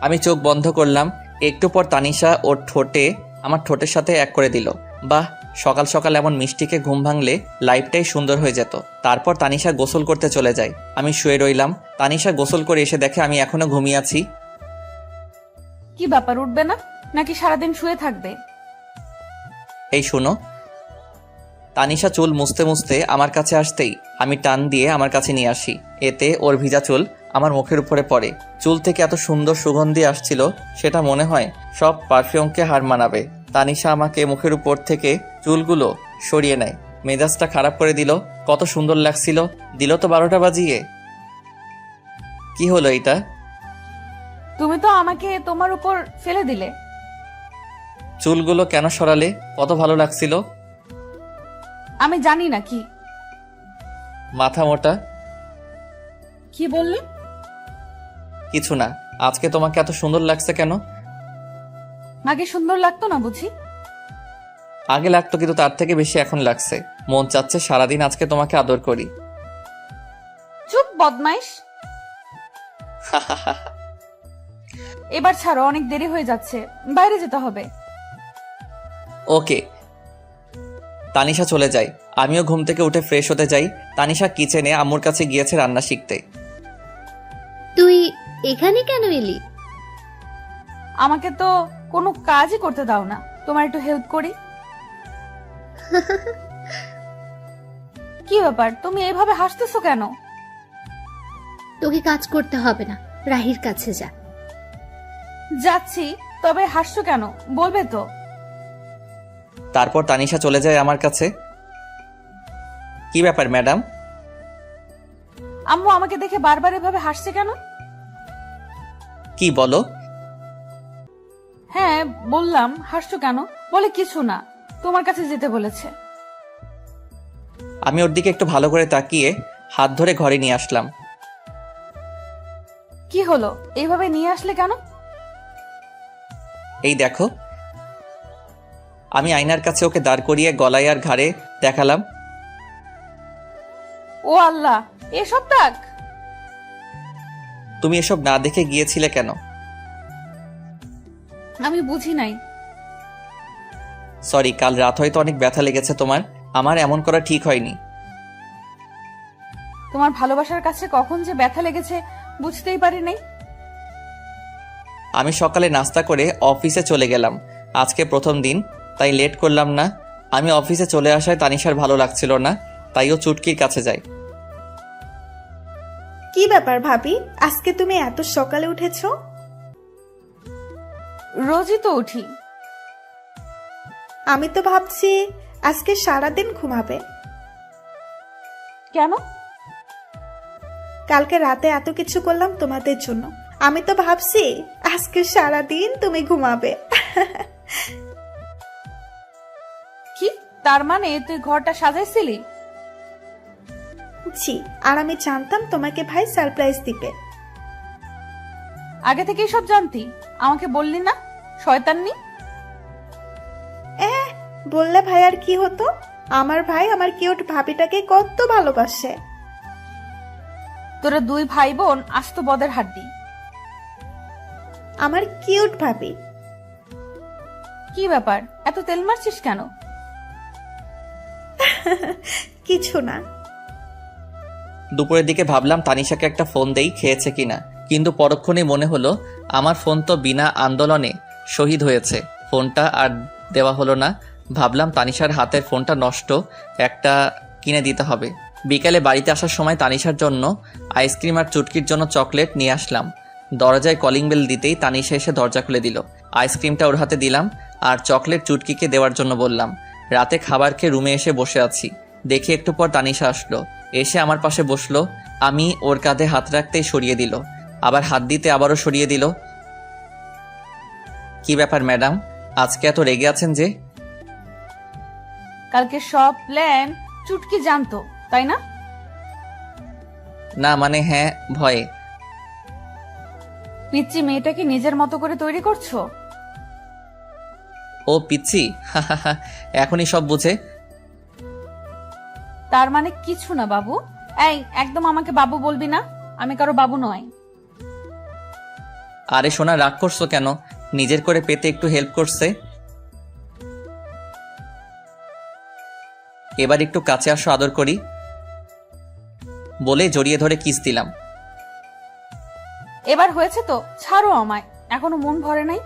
আমি চোখ বন্ধ করলাম। একটু পর তানিশা ওর ঠোঁটে আমার ঠোঁটের সাথে এক করে দিল। বাহ, সকাল সকাল এমন মিষ্টিকে ঘুম ভাঙলে লাইফটাই সুন্দর হয়ে যেত। তারপর তানিশা গোসল করতে চলে যায়। আমি শুয়ে রইলাম। তানিশা গোসল করে এসে দেখে আমি এখনো ঘুমিয়ে আছি। কি ব্যাপার, উঠবে না নাকি সারাদিন শুয়ে থাকবে? এই শোনো। তানিশা চুল মুছতে মুছতে আমার কাছে আসতেই আমি টান দিয়ে আমার কাছে নিয়ে আসি। এতে ওর ভিজা চুল আমার মুখের উপরে পড়ে। চুল থেকে এত সুন্দর সুগন্ধি আসছিল, সেটা মনে হয় সব পারফিউমকে হার মানাবে। তানিশা আমাকে মুখের উপর থেকে চুলগুলো সরিয়ে নেয়, মেজাজটা খারাপ করে দিল। কত সুন্দর লাগছিল, দিল তো 12টা বাজিয়ে। কি হলো এটা? তুমি তো আমাকে তোমার উপর ফেলে দিলে। চুলগুলো কেন সরালে? কত ভালো লাগছিল। আমি জানি না কি মাথা মোটা। কি বললে? কিছু না। আজকে তোমাকে এত সুন্দর লাগছে কেন? আগে সুন্দর লাগতো না বুঝি? আগে লাগতো, কিন্তু তার থেকে বেশি এখন লাগছে। মন চাচ্ছে সারাদিন আজকে তোমাকে আদর করি। চুপ বদমাইশ। এবার ছাড়ো, অনেক দেরি হয়ে যাচ্ছে, বাইরে যেতে হবে। ওকে। তানিশা চলে যায়, আমিও ঘুম থেকে উঠে ফ্রেশ হতে যাই। তানিশা কিচেনে আম্মুর কাছে গিয়েছে রান্না শিখতে। তুই এখানে কেন এলি? আমাকে তো কোনো কাজই করতে দাও না, তোমার একটু হেল্প করি। কি ব্যাপার, তুমি এইভাবে হাসতেছো কেন? তোকে কাজ করতে হবে না, রাহির কাছে যা। যাচ্ছি, তবে হাসছো কেন বলবে তো? তারপর তানিশা চলে যায় আমার কাছে। কি ব্যাপার ম্যাডাম? আম্মু আমাকে দেখে বারবার এভাবে হাসছে কেন? কি বলো? হ্যাঁ বললাম, হাসছো কেন? বলে কিছু না, তোমার কাছে যেতে বলেছে। আমি ওর দিকে একটু ভালো করে তাকিয়ে হাত ধরে ঘরে নিয়ে আসলাম। কি হলো, এইভাবে নিয়ে আসলে কেন? এই দেখো। আমি আয়নার কাছে ওকে দাঁড় করিয়ে গলায় আর ঘাড়ে দেখালাম। ও আল্লাহ, এসব ডাক! তুমি এসব না দেখে গিয়েছিলে কেন? আমি বুঝি নাই। সরি, কাল রাত হয়তো অনেক ব্যথা লেগেছে তোমার। আমার এমন করা ঠিক হয়নি। তোমার ভালোবাসার কাছে কখন যে ব্যথা লেগেছে বুঝতেই পারি নাই। আমি সকালে নাস্তা করে অফিসে চলে গেলাম। আজকে প্রথম দিন, তাই লেট করলাম না। আমি অফিসে চলে আসায় তানিশার ভালো লাগছিল না, তাই ও চুটকির কাছে যায়। কি ব্যাপার ভাবি, আজকে তুমি এত সকালে উঠেছো? রোজই তো উঠি। আমি তো ভাবছি আজকে সারাদিন ঘুমাবে। কেন? কালকে রাতে এত কিছু করলাম তোমাদের জন্য, আমি তো ভাবছি আজকে সারাদিন তুমি ঘুমাবে। কি তার মানে তুই ঘরটা সাজাইছিলি? জি, আর আমি জানতাম তোমাকে ভাই সারপ্রাইজ দিবে। আগে থেকেই সব জানতি, আমাকে বললি না? শয়তান্নি। বললে ভাই আর কি হতো, আমার ভাই আমার কিউট ভাবিটাকে কত ভালোবাসে। তোরা দুই ভাই বোন আস্ত বদের হাড্ডি। আমার কিউট ভাবি। কি ব্যাপার, এত তেল মারছিস কেন? কিছু না। দুপুরের দিকে ভাবলাম তানিশাকে একটা ফোন দেই, খেয়েছে কিনা, কিন্তু পরক্ষণে মনে হলো আমার ফোন তো বিনা আন্দোলনে শহীদ হয়েছে। ফোনটা আর দেওয়া হলো না। ভাবলাম তানিশার হাতের ফোনটা নষ্ট, একটা কিনে দিতে হবে। বিকালে বাড়িতে আসার সময় তানিশার জন্য আইসক্রিম আর চুটকির জন্য চকলেট নিয়ে আসলাম। দরজায় কলিং বেল দিতেই তানিশা এসে দরজা খুলে দিল। আইসক্রিমটা ওর হাতে দিলাম আর চকলেট চুটকিকে দেওয়ার জন্য বললাম। রাতে খাবার খেয়ে রুমে এসে বসে আছি, দেখি একটু পর তানিশা আসলো, এসে আমার পাশে বসলো। আমি ওর কাঁধে হাত রাখতেই সরিয়ে দিল, আবার হাত দিতে আবারও সরিয়ে দিল। কি ব্যাপার ম্যাডাম, আজকে এত রেগে আছেন যে? কালকে সব প্ল্যান চুটকি জানতো, তাই না? না মানে হ্যাঁ, ভয়ে। পিচ্চি মেয়েটাকে নিজের মতো করে তৈরি করছো? ও পিচ্ছি, এখনই সব বুঝে। তার মানে কিছু না বাবু। এই একদম আমাকে বাবু বলবি না, আমি কারো বাবু নয়। আরে সোনা, রাগ করছো কেন? নিজের করে পেতে একটু হেল্প করছে। এবার একটু কাছে আসো, আদর করি বলে জড়িয়ে ধরে কিস দিলাম। এবার হয়েছে তো, ছাড়ো আমায়, এখনো মন ভরে নাই।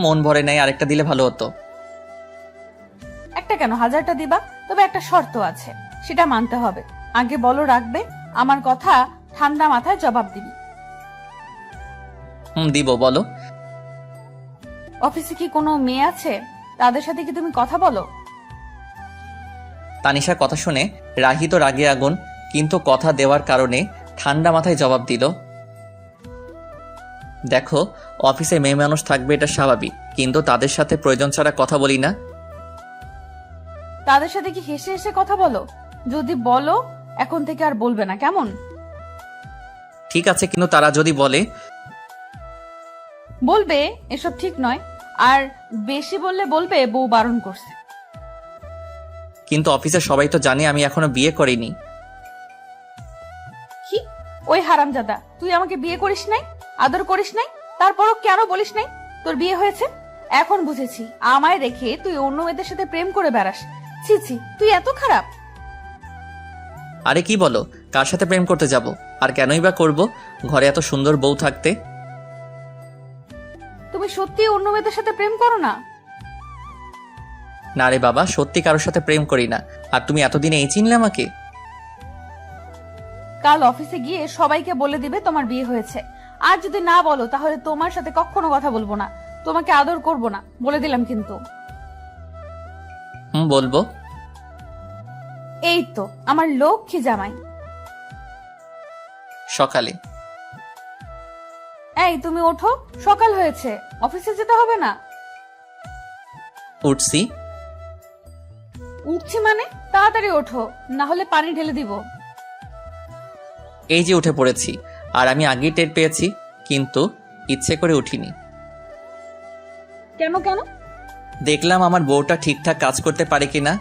মন ভরে নাই, আরেকটা দিলে ভালো হতো। একটা কেন, 1000টা দিবা, তবে একটা শর্ত আছে, সেটা মানতে হবে। আগে বলো রাখবে, আমার কথা ঠান্ডা মাথায় জবাব দিবি। দিব, বলো। অফিসে কি কোনো মেয়ে আছে? তাদের সাথে কি তুমি কথা বলো? তানিশার কথা শুনে রাহি তো রাগে আগুন, কিন্তু কথা দেওয়ার কারণে ঠান্ডা মাথায় জবাব দিল, দেখো, অফিসে মেয়ে মানুষ থাকবে এটা স্বাভাবিক, কিন্তু তাদের সাথে প্রয়োজন ছাড়া কথা বলি না। তাদের সাথে কি হেসে হেসে কথা বলো? যদি বলো এখন থেকে আর বলবে না, কেমন? ঠিক আছে, কিন্তু তারা যদি বলে? বলবে এসব ঠিক নয়, আর বেশি বললে বলবে বউ বারণ করছে। কিন্তু অফিসে সবাই তো জানে আমি এখনো বিয়ে করিনি। কি? ওই হারামজাদা, তুই আমাকে বিয়ে করিস নাই, আদর করিস নাই, তারপরও কেন বলিস নাই তোর বিয়ে হয়েছে? এখন বুঝেছি, আমায় রেখে তুই অন্য মেয়েদের সাথে প্রেম করে বেড়াস। ছি ছি, তুই এত খারাপ। আরে কি বলো, কার সাথে প্রেম করতে যাব? আর কেনই বা করব, ঘরে এত সুন্দর বউ থাকতে। তুমি সত্যি অন্য মেয়েদের সাথে প্রেম করো না? না রে বাবা, সত্যি কারোর সাথে প্রেম করি না। আর তুমি এতদিনে এই চিনলে আমাকে? কাল অফিসে গিয়ে সবাইকে বলে দিবে তোমার বিয়ে হয়েছে। আর যদি না বলো তাহলে তোমার সাথে কখনো কথা বলবো না, তোমাকে আদর করব না, বলে দিলাম কিন্তু। বলবো। এই তো আমার লক্ষ্মী জামাই। সকালে। এই তুমি ওঠো, সকাল হয়েছে, অফিসে যেতে হবে না? উঠছি। উঠছি মানে? তাড়াতাড়ি ওঠো, না হলে পানি ঢেলে দিব। এই যে উঠে পড়েছি, আর আমি আগেই টের পেয়েছি, কিন্তু ইচ্ছে করে উঠিনি। কেন কেন? দেখলাম আমার বউটা ঠিকঠাক কাজ করতে পারে কিনা।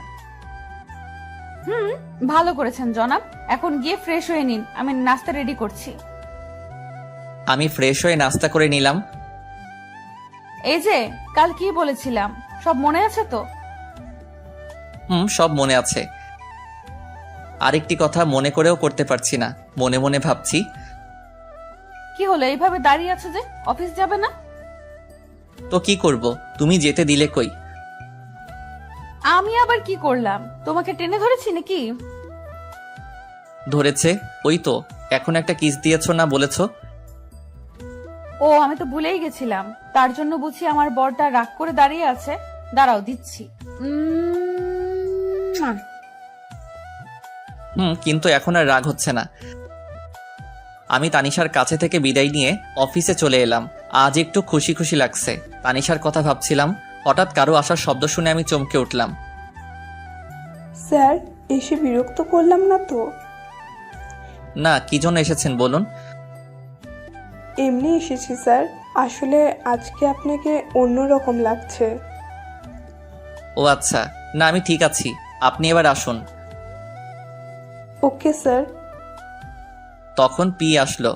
ভালো করেছেন জনাব। এখন গিয়ে ফ্রেশ হয়ে নিন, আমি নাস্তা রেডি করছি। আমি ফ্রেশ হয়ে নাস্তা করে নিলাম। এই যে কাল কি বলেছিলাম সব মনে আছে তো? সব মনে আছে। আরেকটি কথা মনে করেও করতে পারছি না, মনে মনে ভাবছি। কি হলো, এইভাবে দাঁড়িয়ে আছো যে? অফিস যাবে না? তো কি করব, তুমি যেতে দিলে কই? আমি আবার কি করলাম? তোমাকে টেনে ধরেছি নাকি? ধরেছে, ওই তো এখন একটা কিস দিয়েছো না বলেছো। ও, আমি তো ভুলেই গেছিলাম। তার জন্য বুঝি আমার বরটা রাগ করে দাঁড়িয়ে আছে। দাঁড়াও, দিচ্ছি। কিন্তু এখন আর রাগ হচ্ছে না। আমি তানিশার কাছে থেকে বিদায় নিয়ে অফিসে চলে এলাম। আজ একটু খুশি খুশি লাগছে। তানিশার কথা ভাবছিলাম, হঠাৎ কারো আসার শব্দ শুনে আমি চমকে উঠলাম। স্যার, এসে বিরক্ত করলাম না তো? না, কি জন্য এসেছেন বলুন। এমনি এসেছি স্যার, আসলে আজকে আপনাকে অন্যরকম লাগছে। ও আচ্ছা, না আমি ঠিক আছি, আপনি এবার আসুন। Okay sir. তখন পি আসলো।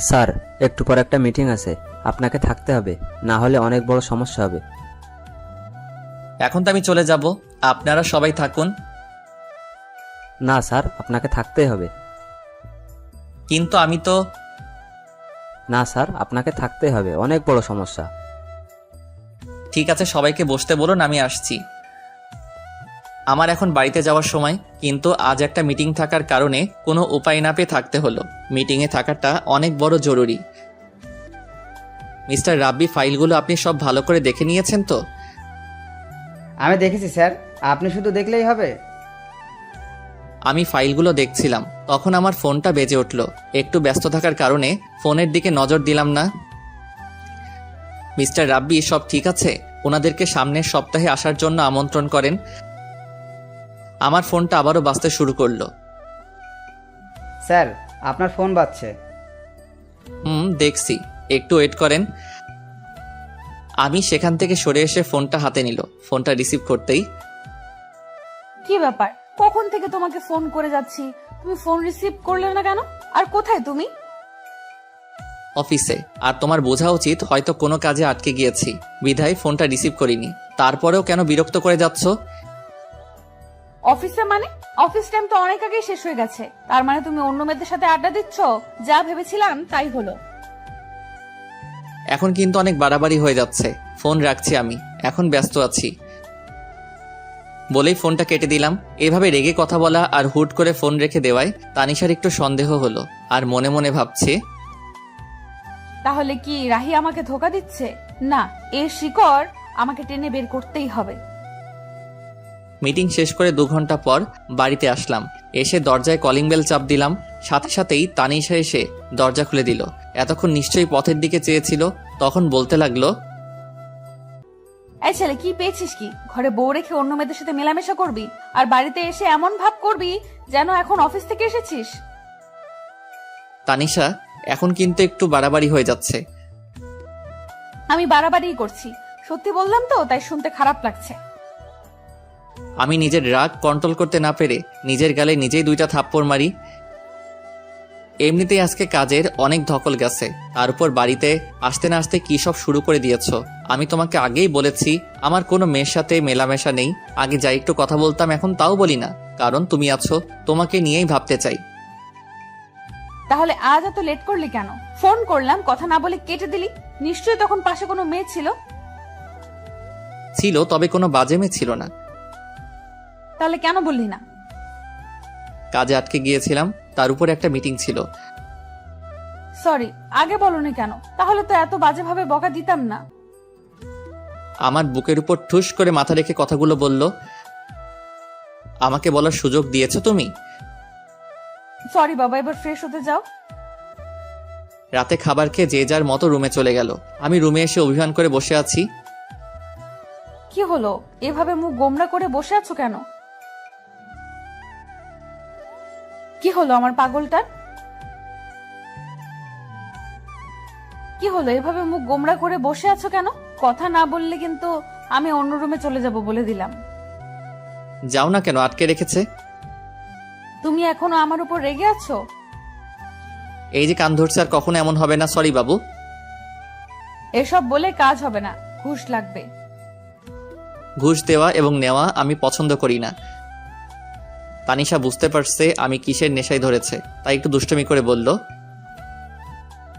স্যার, একটু পর একটা মিটিং আছে, আপনাকে থাকতে হবে, না হলে অনেক বড় সমস্যা হবে। এখন তো আমি চলে যাব, আপনারা সবাই থাকুন। না স্যার, আপনাকে থাকতেই হবে। কিন্তু আমি তো। না স্যার, আপনাকে থাকতেই হবে, অনেক বড় সমস্যা। ঠিক আছে, সবাইকে বসতে বলুন, আমি আসছি। আমার এখন বাড়িতে যাওয়ার সময়, কিন্তু আজ একটা মিটিং থাকার কারণে কোনো উপায় না পেয়ে থাকতে হলো। মিটিংয়ে থাকাটা অনেক বড় জরুরি। মিস্টার রাব্বি, ফাইলগুলো আপনি সব ভালো করে দেখে নিয়েছেন তো? আমি দেখেছি স্যার, আপনি শুধু দেখলেই হবে। আমি ফাইলগুলো দেখছিলাম, তখন আমার ফোনটা বেজে উঠল। একটু ব্যস্ত থাকার কারণে ফোনের দিকে নজর দিলাম না। মিস্টার রাব্বি, সব ঠিক আছে? ওনাদেরকে সামনের সপ্তাহে আসার জন্য আমন্ত্রণ করেন। আমার ফোনটা আবারও বাজতে শুরু করলো। স্যার, আপনার ফোন বাজছে। দেখছি, একটু ওয়েট করেন। আমি সেখান থেকে সরে এসে ফোনটা হাতে নিল। ফোনটা রিসিভ করতেই, কি ব্যাপার, কখন থেকে তোমাকে ফোন করে যাচ্ছি, তুমি ফোন রিসিভ করলে না কেন? আর কোথায় তুমি? অফিসে। আর তোমার বোঝা উচিত হয়তো কোনো কাজে আটকে গিয়েছি, বিধায় ফোনটা রিসিভ করিনি। তারপরেও কেন বিরক্ত করে যাচ্ছ? অফিসে মানে? অফিস টাইম তো অনেক আগেই শেষ হয়ে গেছে। তার মানে তুমি অন্য মেয়েদের সাথে আড্ডা দিচ্ছ? যা ভেবেছিলাম তাই হলো। এখন কিন্তু অনেক বাড়াবাড়ি হয়ে যাচ্ছে। ফোন রাখছি আমি, এখন ব্যস্ত আছি। বলেই ফোনটা কেটে দিলাম। এভাবে রেগে কথা বলা আর হুট করে ফোন রেখে দেওয়ায় তানিশার একটু সন্দেহ হলো, আর মনে মনে ভাবছে তাহলে কি রাহি আমাকে ধোকা দিচ্ছে? না, এর শিকড় আমাকে টেনে বের করতেই হবে। মিটিং শেষ করে 2 ঘন্টা পর বাড়িতে আসলাম। এসে দরজায় কলিং বেল চাপ দিলাম, সাথে সাথেই তানিশা এসে দরজা খুলে দিল। এতক্ষণ নিশ্চয়ই পথের দিকে চেয়েছিল, তখন বলতে লাগলো, এই ছেলে, কি পেয়েছিস কি? ঘরে বউ রেখে অন্য মেয়েদের সাথে মেলামেশা করবি, আর বাড়িতে এসে এমন ভাব করবি যেন এখন অফিস থেকে এসেছিস। তানিশা এখন কিন্তু একটু বাড়াবাড়ি হয়ে যাচ্ছে। আমি বাড়াবাড়িই করছি, সত্যি বললাম তো, তাই শুনতে খারাপ লাগছে। আমি নিজের রাগ কন্ট্রোল করতে না পেরে নিজের গালে নিজেই 2টা থাপ্পড় মারি। এমনিতেই আজকে কাজের অনেক ধকল গেছে, তার উপর বাড়িতে আসতে না আসতে কি সব শুরু করে দিয়েছ। আমি তোমাকে আগেই বলেছি আমার কোনো মেয়ের সাথে মেলামেশা নেই। আগে যাই একটু কথা বলতাম, এখন তাও বলি না, কারণ তুমি আছো, তোমাকে নিয়েই ভাবতে চাই। তাহলে আজ এত লেট করলি কেন? ফোন করলাম, কথা না বলে কেটে দিলি। নিশ্চয়ই তখন পাশে কোনো মেয়ে ছিল। ছিল, তবে কোনো বাজে মেয়ে ছিল না। তাহলে কেন বললি না? কাজে আটকে গিয়েছিলাম, তার উপর একটা মিটিং ছিল। সরি, আগে বলনি কেন? তাহলে তো এত বাজেভাবে বকা দিতাম না। আমার বুকের উপর ঠুস করে মাথা রেখে কথাগুলো বলল। আমাকে বলার সুযোগ দিয়েছো তুমি? সরি বাবা, এবার ফ্রেশ হতে যাও। রাতে খাবার খেয়ে যে যার মতো রুমে চলে গেল। আমি রুমে এসে অভিমান করে বসে আছি। কি হলো, এভাবে মুখ গোমড়া করে বসে আছো কেন? কি হলো আমার পাগলটার? কি হলো, এভাবে মুখ গোমড়া করে বসে আছো কেন? কথা না বললে কিন্তু আমি অন্য রুমে চলে যাব বলে দিলাম। যাও না কেন, আটকে রেখেছে? তুমি এখনো আমার উপর রেগে আছো? এই যে কান ধরছে, আর কখনো এমন হবে না। সরি বাবু। এসব বলে কাজ হবে না, ঘুষ লাগবে। ঘুষ দেওয়া এবং নেওয়া আমি পছন্দ করি না। তানিশা বুঝতে পারছে আমি কিসের নেশায় ধরেছে, তাই একটু দুষ্টুমি করে বলল,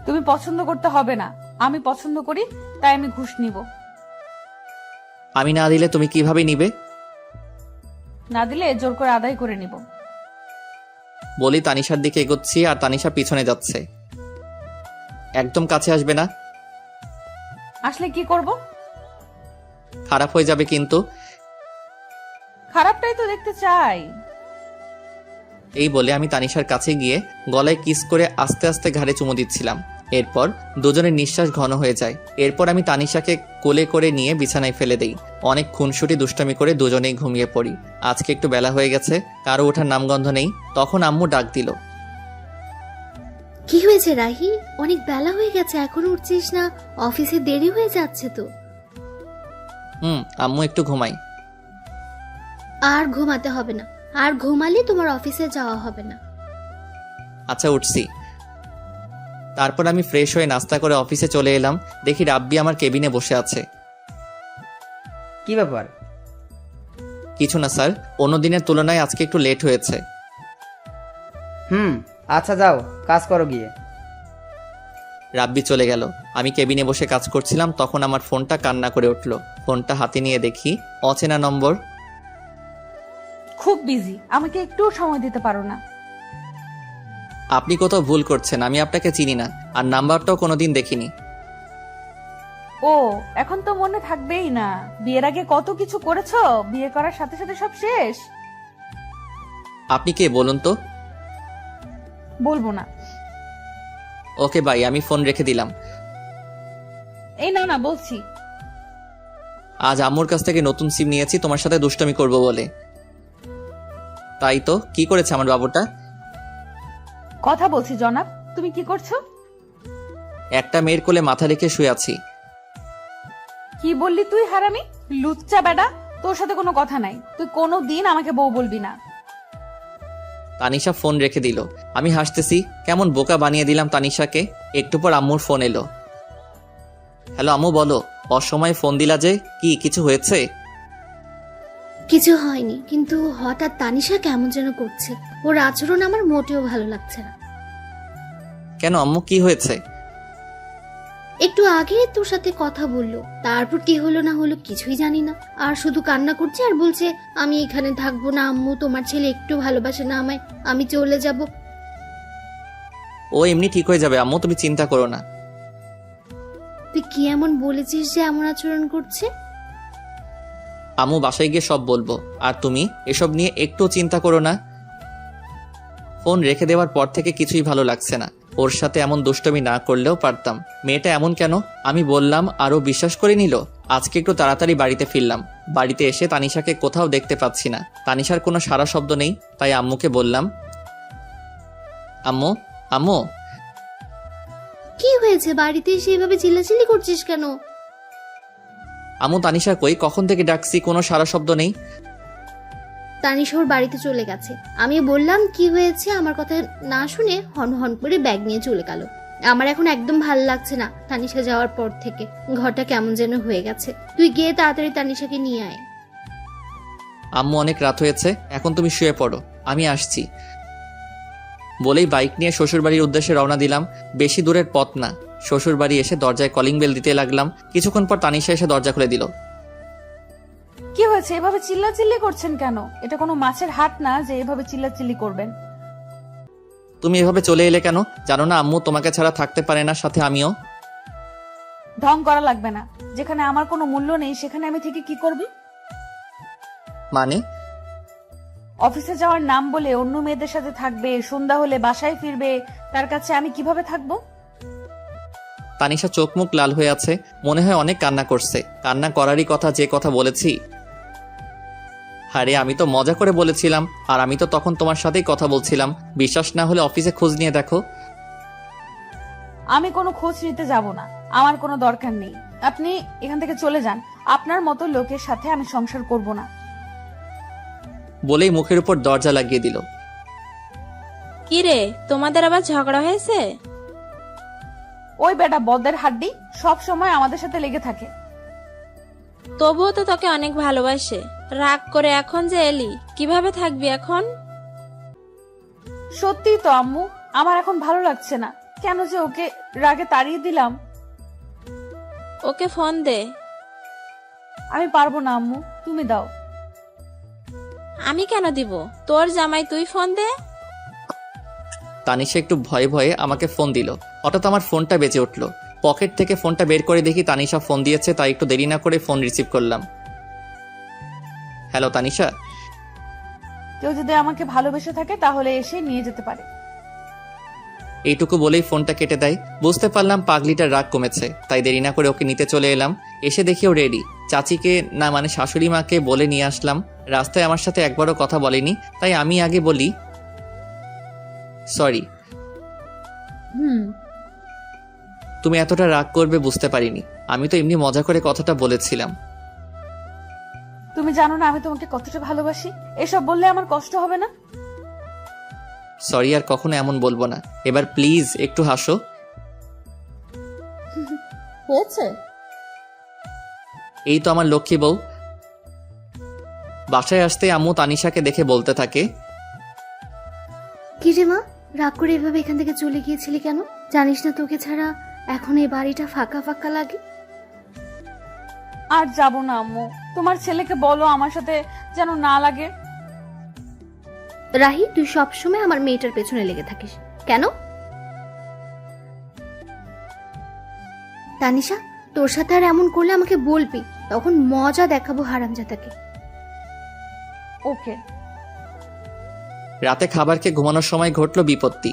তুমি পছন্দ করতে হবে না, আমি পছন্দ করি, তাই আমি ঘুষ নিব। আমি না দিলে তুমি কিভাবে নিবে? না দিলে জোর করে আদায় করে নিব। বলি তানিশার দিকে এগোচ্ছি, আর তানিশা পিছনে যাচ্ছে। একদম কাছে আসবে না, আসলে কি করব? খারাপ হয়ে যাবে কিন্তু। খারাপটাই তো দেখতে চাই। এই বলে আমি তানিশার কাছে গিয়ে গলায় কিস করে আস্তে আস্তে ঘাড়ে চুমু দিচ্ছিলাম। এরপর দুজনের নিঃশ্বাস ঘন হয়ে যায়। এরপর আমি তানিশাকে কোলে করে নিয়ে বিছানায় ফেলে দেই। অনেক খুনসুটি দুষ্টামি করে দুজনেই ঘুমিয়ে পড়ি। আজকে একটু বেলা হয়ে গেছে, কারো ওঠার নামগন্ধ নেই। তখন আম্মু ডাক দিল, কি হয়েছে রাহি? অনেক বেলা হয়ে গেছে, এখনো উঠছিস না? অফিসে দেরি হয়ে যাচ্ছে তো। আম্মু একটু ঘুমাই। আর ঘুমাতে হবে না, আর ঘুমালে তোমার অফিসে যাওয়া হবে না। আচ্ছা, উঠছি। তারপর আমি ফ্রেশ হয়ে নাস্তা করে অফিসে চলে এলাম। দেখি রাব্বি আমার কেবিনে বসে আছে। কি ব্যাপার? কিছু না স্যার, অন্য দিনের তুলনায় আজকে একটু লেট হয়েছে। আচ্ছা যাও, কাজ করো গিয়ে। রাব্বি চলে গেল। আমি কেবিনে বসে কাজ করছিলাম, তখন আমার ফোনটা কান্না করে উঠল। ফোনটা হাতে নিয়ে দেখি অচেনা নম্বর। খুব বিজি, আমাকে একটু সময় দিতে পারো না? আপনি কোথাও ভুল করছেন, আমি আপনাকে চিনি না, আর নাম্বারটাও কোনোদিন দেখিনি। ও, এখন তো মনে থাকবেই না। বিয়ের আগে কত কিছু করেছো, বিয়ে করার সাথে সাথে সব শেষ। আপনি কে বলুন তো? বলবো না। ওকে বাই, আমি ফোন রেখে দিলাম। এই না না, বলছি। আজ আম্মুর কাছ থেকে নতুন সিম নিয়েছি তোমার সাথে দুষ্টমি করব বলে। তাই তো, কি করেছে আমার বাবুটা? কথা বলছি জনাব, তুমি কি করছো? একটা মেয়ের কোলে মাথা রেখে শুয়ে আছি। কি বললি তুই হারামি, লুচ্চা বেটা? তোর সাথে কোনো কথা নাই, তুই কোনো দিন আমাকে বউ বলবি না। তানিশা ফোন রেখে দিল। আমি হাসতেছি, কেমন বোকা বানিয়ে দিলাম তানিশাকে। একটু পর আম্মুর ফোন এলো। হ্যালো আম্মু, বলো। অসময়ে ফোন দিলা যে, কি কিছু হয়েছে? কিছু হয়নি, কিন্তু হঠাৎ তানিশা কেমন যেন করছে। ওর আচরণ আমার মোটেও ভালো লাগছে না। কেন আম্মু, কি হয়েছে? একটু আগে তোর সাথে কথা বললো, তারপর কি হলো না হলো কিছুই জানি না, আর শুধু কান্না করছে আর বলছে আমি এখানে থাকবো না আম্মু, তোমার ছেলে একটু ভালোবাসে না আমায়, আমি চলে যাব। ও এমনি ঠিক হয়ে যাবে আম্মু, তুমি চিন্তা করো না। তুই কি এমন বলেছিস যে এমন আচরণ করছে? আম্মু বাসায় গিয়ে সব বলবো, আর তুমি এসব নিয়ে একটু চিন্তা করো না। ফোন রেখে দেওয়ার পর থেকে কিছুই ভালো লাগছে না। ওর সাথে এমন দুষ্টমি না করলেও পারতাম। মেয়েটা এমন কেন? আমি বললাম আরও বিশ্বাস করে নিল। আজকে একটু তাড়াতাড়ি বাড়িতে ফিরলাম। বাড়িতে এসে তানিশাকে কোথাও দেখতে পাচ্ছি না। তানিশার কোনো সারা শব্দ নেই, তাই আম্মুকে বললাম, আম্মু আম্মু। কি হয়েছে? বাড়িতে এসে এভাবে চিল্লাচিল্লি করছিস কেন? আম্মু তানিশা কই? কখন থেকে ডাকছি, কোনো সারা শব্দ নেই। তানিশা ওর বাড়িতে চলে গেছে। আমি বললাম কি হয়েছে, আমার কথা না শুনে হন হন করে ব্যাগ নিয়ে চলে গেল। আমার এখন একদম ভালো লাগছে না তানিশা যাওয়ার পর থেকে। ঘরটা কেমন যেন হয়ে গেছে। তুই গিয়ে তাড়াতাড়ি তানিশাকে নিয়ে আয়। আম্মু অনেক রাত হয়েছে, এখন তুমি শুয়ে পড়ো, আমি আসছি বলেই বাইক নিয়ে শ্বশুরবাড়ির উদ্দেশ্যে রওনা দিলাম। বেশি দূরের পথ না। শ্বশুরবাড়ি এসে দরজায় কলিং বেল দিতে লাগলাম। কিছুক্ষণ পর তানিশা এসে দরজা খুলে দিল। কি হয়েছে? এভাবে চিল্লাচিল্লি করছেন কেন? এটা কোনো মাছের হাট না যে এভাবে চিল্লাচিল্লি করবেন। তুমি এভাবে চলে এলে কেন? জানো না আম্মু তোমাকে ছাড়া থাকতে পারে না, সাথে আমিও। ঢং করা লাগবে না। যেখানে আমার কোনো মূল্য নেই সেখানে আমি থেকে কি করবি? মানে? অফিসে যাওয়ার নাম বলে অন্য মেয়েদের সাথে থাকবে, সন্ধ্যা হলে বাসায় ফিরবে, তার কাছে আমি কিভাবে থাকবো? তানিশা চোখ মুখ লাল হয়ে আছে, মনে হয় অনেক কান্না করছে। কান্না করারই কথা, যে কথা বলেছি। আরে আমি তো মজা করে বলেছিলাম, আর আমি তো তখন তোমার সাথেই কথা বলছিলাম। বিশ্বাস না হলে অফিসে খোঁজ নিয়ে দেখো। আমি কোনো খোঁজ নিতে যাব না, আমার কোনো দরকার নেই। আপনি এখান থেকে চলে যান। আপনার মতো লোকের সাথে আমি সংসার করব না। বলেই মুখের উপর দরজা লাগিয়ে দিল। কি রে, তোমাদের আবার ঝগড়া হয়েছে? ওই বেটা বদের হাড্ডি সব সময় আমাদের সাথে লেগে থাকে। তবুও তো তোকে অনেক ভালোবাসে। রাগ করে এখন যে এলি, কিভাবে থাকবি এখন? সত্যি তো আম্মু, আমার এখন ভালো লাগছে না। কেন যে ওকে রাগে তাড়িয়ে দিলাম। ওকে ফোন দে। আমি পারবো না আম্মু, তুমি দাও। আমি কেন দিব? তোর জামাই, তুই ফোন দে। তানিশা একটু ভয়ে ভয়ে আমাকে ফোন দিল। হঠাৎ আমার ফোনটা বেজে উঠল। পকেট থেকে ফোনটা বের করে দেখি তানিশা ফোন দিয়েছে, তাই একটু দেরি না করে ফোন রিসিভ করলাম। হ্যালো তানিশা। কেউ যদি আমাকে ভালোবেসে থাকে তাহলে এসে নিয়ে যেতে পারে। এইটুকু বলেই ফোনটা কেটে দেয়। বুঝতে পারলাম পাগলিটার রাগ কমেছে, তাই দেরি না করে ওকে নিতে চলে এলাম। এসে দেখি ও রেডি। চাচিকে না মানে শাশুড়ি মাকে বলে নিয়ে আসলাম। রাস্তায় আমার সাথে একবারও কথা বলেনি, তাই আমি আগে বলি সরি। তুমি এতটা রাগ করবে বুঝতে পারিনি। আমি তো এমনি মজা করে কথাটা বলেছিলাম। তুমি জানো না আমি তোমাকে কতটা ভালোবাসি। এসব বললে আমার কষ্ট হবে না? সরি, আর কখনো এমন বলবো না। এবার প্লিজ একটু হাসো। হয়েছে? এই তো আমার লক্ষ্মী বউ। বাসায় আসতে আম্মু তানিশাকে দেখে বলতে থাকে, কি রে মা, রাগ করে এভাবে এখান থেকে চলে গিয়েছিলি কেন? জানিস না তোকে ছাড়া এখন এই বাড়িটা ফাঁকা ফাঁকা লাগে। আর যাব না আম্মু, তোমার ছেলেকে বলো আমার সাথে যেন না লাগে। রাহি, তুই সবসময় আমার মেয়েটার পেছনে লেগে থাকিস কেন? তানিশা, তোর সাথে আর এমন করলে আমাকে বলবি, তখন মজা দেখাবো হারামজাদাকে। ওকে। রাতে খাবার খেয়ে ঘুমানোর সময় ঘটলো বিপত্তি।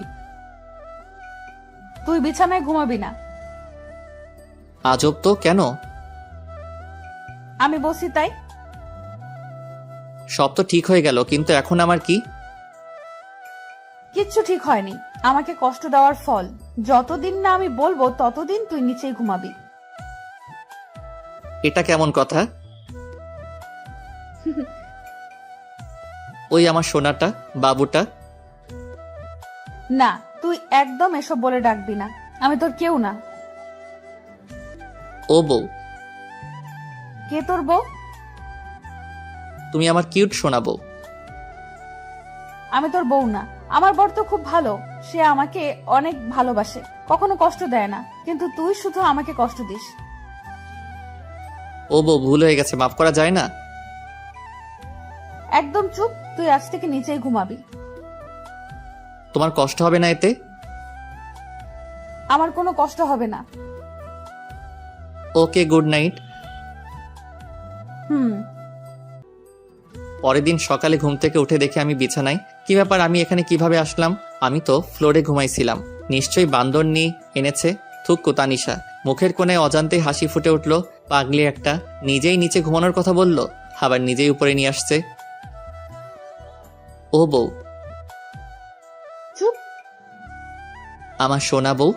তুই বিছানায় ঘুমাবি না। আজব তো, কেন? আমি বসি তাই। সব তো ঠিক হয়ে গেল, কিন্তু এখন আমার কি? কিচ্ছু ঠিক হয়নি। আমাকে কষ্ট দেওয়ার ফল। যতদিন না আমি বলবো ততদিন তুই নিচেই ঘুমাবি। এটা কেমন কথা? ওই আমার সোনাটা, বাবুটা। না, তুই একদম এসব বলে ডাকবি না। আমি তোর কেউ না। ও বউ। কে তোর বউ? তুমি আমার কিউট সোনা বউ। আমি তোর বউ না। আমার বর তো খুব ভালো, সে আমাকে অনেক ভালোবাসে, কখনো কষ্ট দেয় না, কিন্তু তুই শুধু আমাকে কষ্ট দিস। ও বউ, ভুল হয়ে গেছে, মাফ করা যায় না? একদম চুপ, তুই আজ থেকে নিচেই ঘুমাবি। তোমার কষ্ট হবে না এতে? আমার কোনো কষ্ট হবে না। ওকে, গুড নাইট। পরের দিন সকালে ঘুম থেকে উঠে দেখে আমি বিছানায়। কি ব্যাপার, আমি এখানে কিভাবে আসলাম? আমি তো ফ্লোরে ঘুমাইছিলাম। নিশ্চয়ই বান্দর নিয়ে এনেছে। থুক্কু তানিশা। মুখের কোণে অজান্তে হাসি ফুটে উঠল। পাগলি একটা, নিজেই নিচে ঘুমানোর কথা বলল, আবার নিজেই উপরে নিয়ে আসছে। ও বউ, চুপ। আমার সোনা বউ।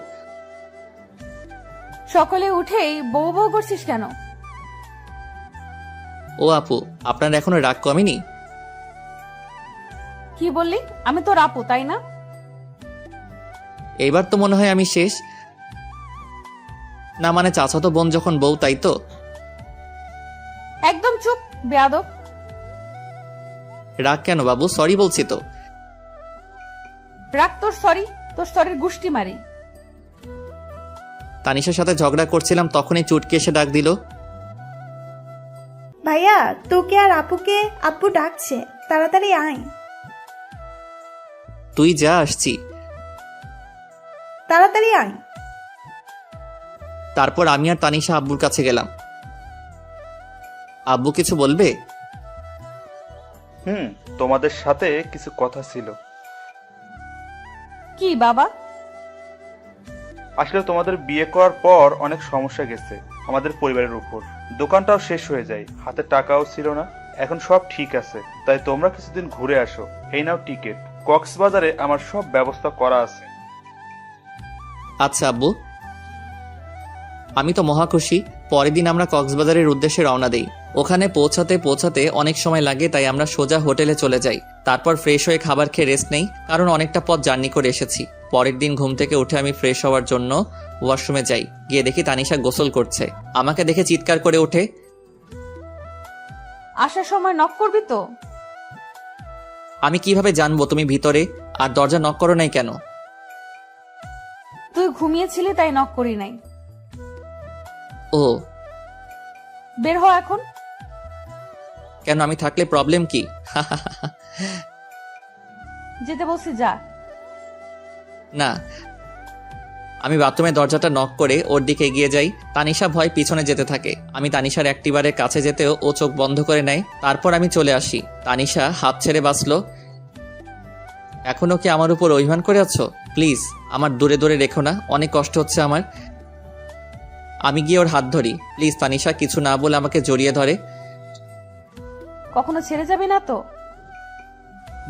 সকালে উঠেই বউ বউ করছিস কেন? ও আপু, আপনার এখনো রাগ কমেনি? কি বললি? আমি তোর আপু, তাই না? এইবার তো মনে হয় আমি শেষ। না মানে চাচাতো বোন যখন বউ, তাই তো? একদম চুপ, বেয়াদব। রাগ কেন বাবু? সরি বলছি তো। রাগ তোর সরি, তোর সরির গুষ্টি মারি। তানিশার সাথে ঝগড়া করছিলাম, তখনই চুটকি এসে ডাক দিল। ভাইয়া, তোকে আর আপুকে আব্বু ডাকছে, তাড়াতাড়ি আয়। তুই যা, আসছি। তাড়াতাড়ি আয়। তারপর আমি আর তানিশা আব্বুর কাছে গেলাম। আব্বু কিছু বলবে? তোমাদের সাথে কিছু কথা ছিল। কি বাবা? আসলে তোমাদের বিয়ে করার পর অনেক সমস্যা গেছে আমাদের পরিবারের উপর। দোকানটাও শেষ হয়ে যায়, হাতে টাকাও ছিল না। এখন সব ঠিক আছে, তাই তোমরা কিছুদিন ঘুরে আসো। এই নাও টিকিট। কক্সবাজারে আমার সব ব্যবস্থা করা আছে। আচ্ছা আব্বু, আমি তো মহা খুশি। পরের দিন আমরা কক্সবাজারের উদ্দেশ্যে রওনা দেই। ওখানে পৌঁছাতে অনেক সময় লাগে, তাই আমরা সোজা হোটেলে চলে যাই। তারপর ফ্রেশ হয়ে খাবার খেয়ে রেস্ট নেই, কারণ অনেকটা পথ জার্নি করে এসেছি। পরের দিন ঘুম থেকে উঠে আমি ফ্রেশ হওয়ার জন্য ওয়াশরুমে যাই। গিয়ে দেখি তানিশা গোসল করছে। আমাকে দেখে চিৎকার করে ওঠে। আসার সময় নক করবি তো? আমি কিভাবে জানবো তুমি ভিতরে? আর দরজা নক করো নাই কেন? তুই ঘুমিয়েছিলি তাই নক করি নাই। ও, বের হ এখন। কেন, আমি থাকলে প্রবলেম কি? যেতে বলছি যা। না, আমি বাথরুমের দরজাটা নক করে ওর দিকে এগিয়ে যাই। তানিশা ভয় পিছনে যেতে থাকে। আমি তানিশার একটিবারের কাছে যেতেও ও চোখ বন্ধ করে নেয়। তারপর আমি চলে আসি। তানিশা হাত ছেড়ে বাঁচলো। এখনো কি আমার উপর অভিমান করে আছো? প্লিজ আমার দূরে দূরে রেখো না, অনেক কষ্ট হচ্ছে আমার। আমি গিয়ে ওর হাত ধরি। প্লিজ তানিশা কিছু না বলে আমাকে জড়িয়ে ধরে। কখনো ছেড়ে যাবে না তো?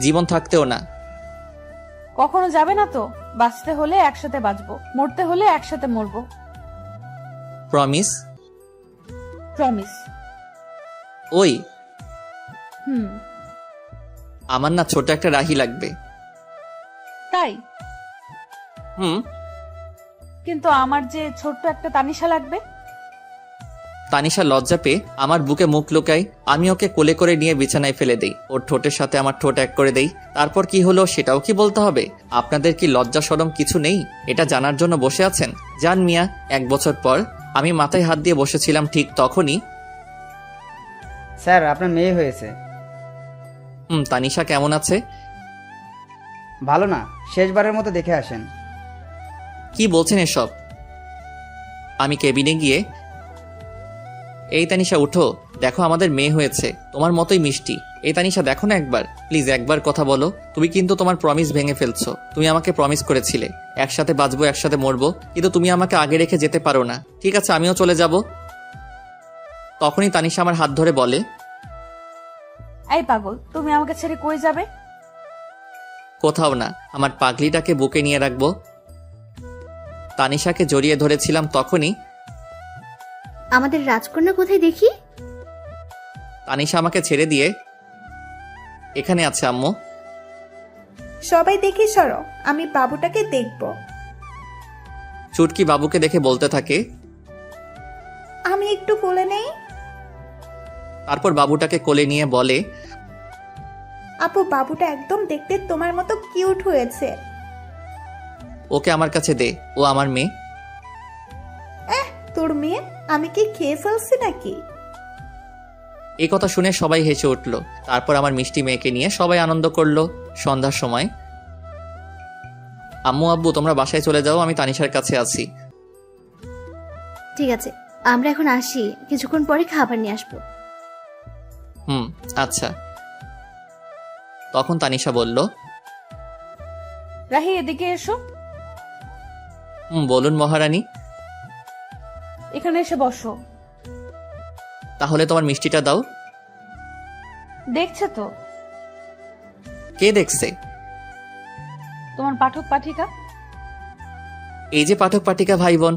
জীবন থাকতেও না। কখনো যাবে না তো? বাঁচতে হলে একসাথে বাঁচবো, মরতে হলে একসাথে মরবো। প্রমিস? প্রমিস। ওই হুম। আমার না ছোট একটা রাহি লাগবে। তাই? হুম। কিন্তু আমার যে ছোট্ট একটা তানিশা লাগবে। তানিশা লজ্জা পেয়ে আমার বুকে মুখ লুকায়। আমি ওকে কোলে করে নিয়ে বিছানায় ফেলে দেই। ওর ঠোঁটের সাথে আমার ঠোঁট এক করে দেই। তারপর কি হলো সেটাও কি বলতে হবে? আপনাদের কি লজ্জা শরম কিছু নেই? এটা জানার জন্য বসে আছেন? জান মিয়া। 1 বছর পর আমি মাথায় হাত দিয়ে বসেছিলাম, ঠিক তখনই স্যার, আপনার মেয়ে হয়েছে। তানিশা কেমন আছে? ভালো না, শেষবারের মতো দেখে আসেন। কি বলছেন এসব? আমি কেবিনে গিয়ে, এই তানিশা উঠো, দেখো আমাদের মেয়ে হয়েছে, তোমার মতোই মিষ্টি। এই তানিশা দেখো না একবার, প্লিজ একবার কথা বলো। তুমি কিন্তু তোমার প্রমিস ভেঙে ফেলছো। তুমি আমাকে প্রমিস করেছিলে একসাথে বাঁচবো, একসাথে মরবো, কিন্তু তুমি আমাকে আগে রেখে যেতে পারো না। ঠিক আছে, আমিও চলে যাব। তখনই তানিশা আমার হাত ধরে বলে, এই পাগল, তুমি আমাকে ছেড়ে কই যাবে? কোথাও না, আমার পাগলিটাকে বুকে নিয়ে রাখবো। তানিশাকে জড়িয়ে ধরেছিলাম, তখনই আমাদের রাজকন্যা কোথায় দেখি? তানিশা আমাকে ছেড়ে দিয়ে, এখানে আছে আম্মু। সবাই দেখি সরো, আমি বাবুটাকে দেখব। চুটকি বাবুকে দেখে বলতে থাকে, আমি একটু কোলে নেই। তারপর বাবুটাকে কোলে নিয়ে বলে, আপু, বাবুটা একদম দেখতে তোমার মতো কিউট হয়েছে। ওকে আমার কাছে দে, ও আমার মেয়ে। তোর মেয়ে? আমি কি খেয়ে ফেলছি নাকি? এই কথা শুনে সবাই হেসে উঠল। তারপর আমার মিষ্টি মেয়েকে নিয়ে সবাই আনন্দ করলো। সন্ধ্যার সময় আম্মু আব্বু তোমরা বাসায় চলে যাও, আমি তানিশার কাছে আছি। ঠিক আছে, আমরা এখন আসি, কিছুক্ষণ পরে খাবার নিয়ে আসবো। আচ্ছা। তখন তানিশা বলল, রাহি এদিকে এসো। বলুন মহারানী। এখানে এসে বসো। তাহলে তোমার মিষ্টিটা দাও। দেখছে তো? কে দেখছে? তোমার পাঠক পাঠিকা। এই যে পাঠক পাঠিকা ভাই বোন।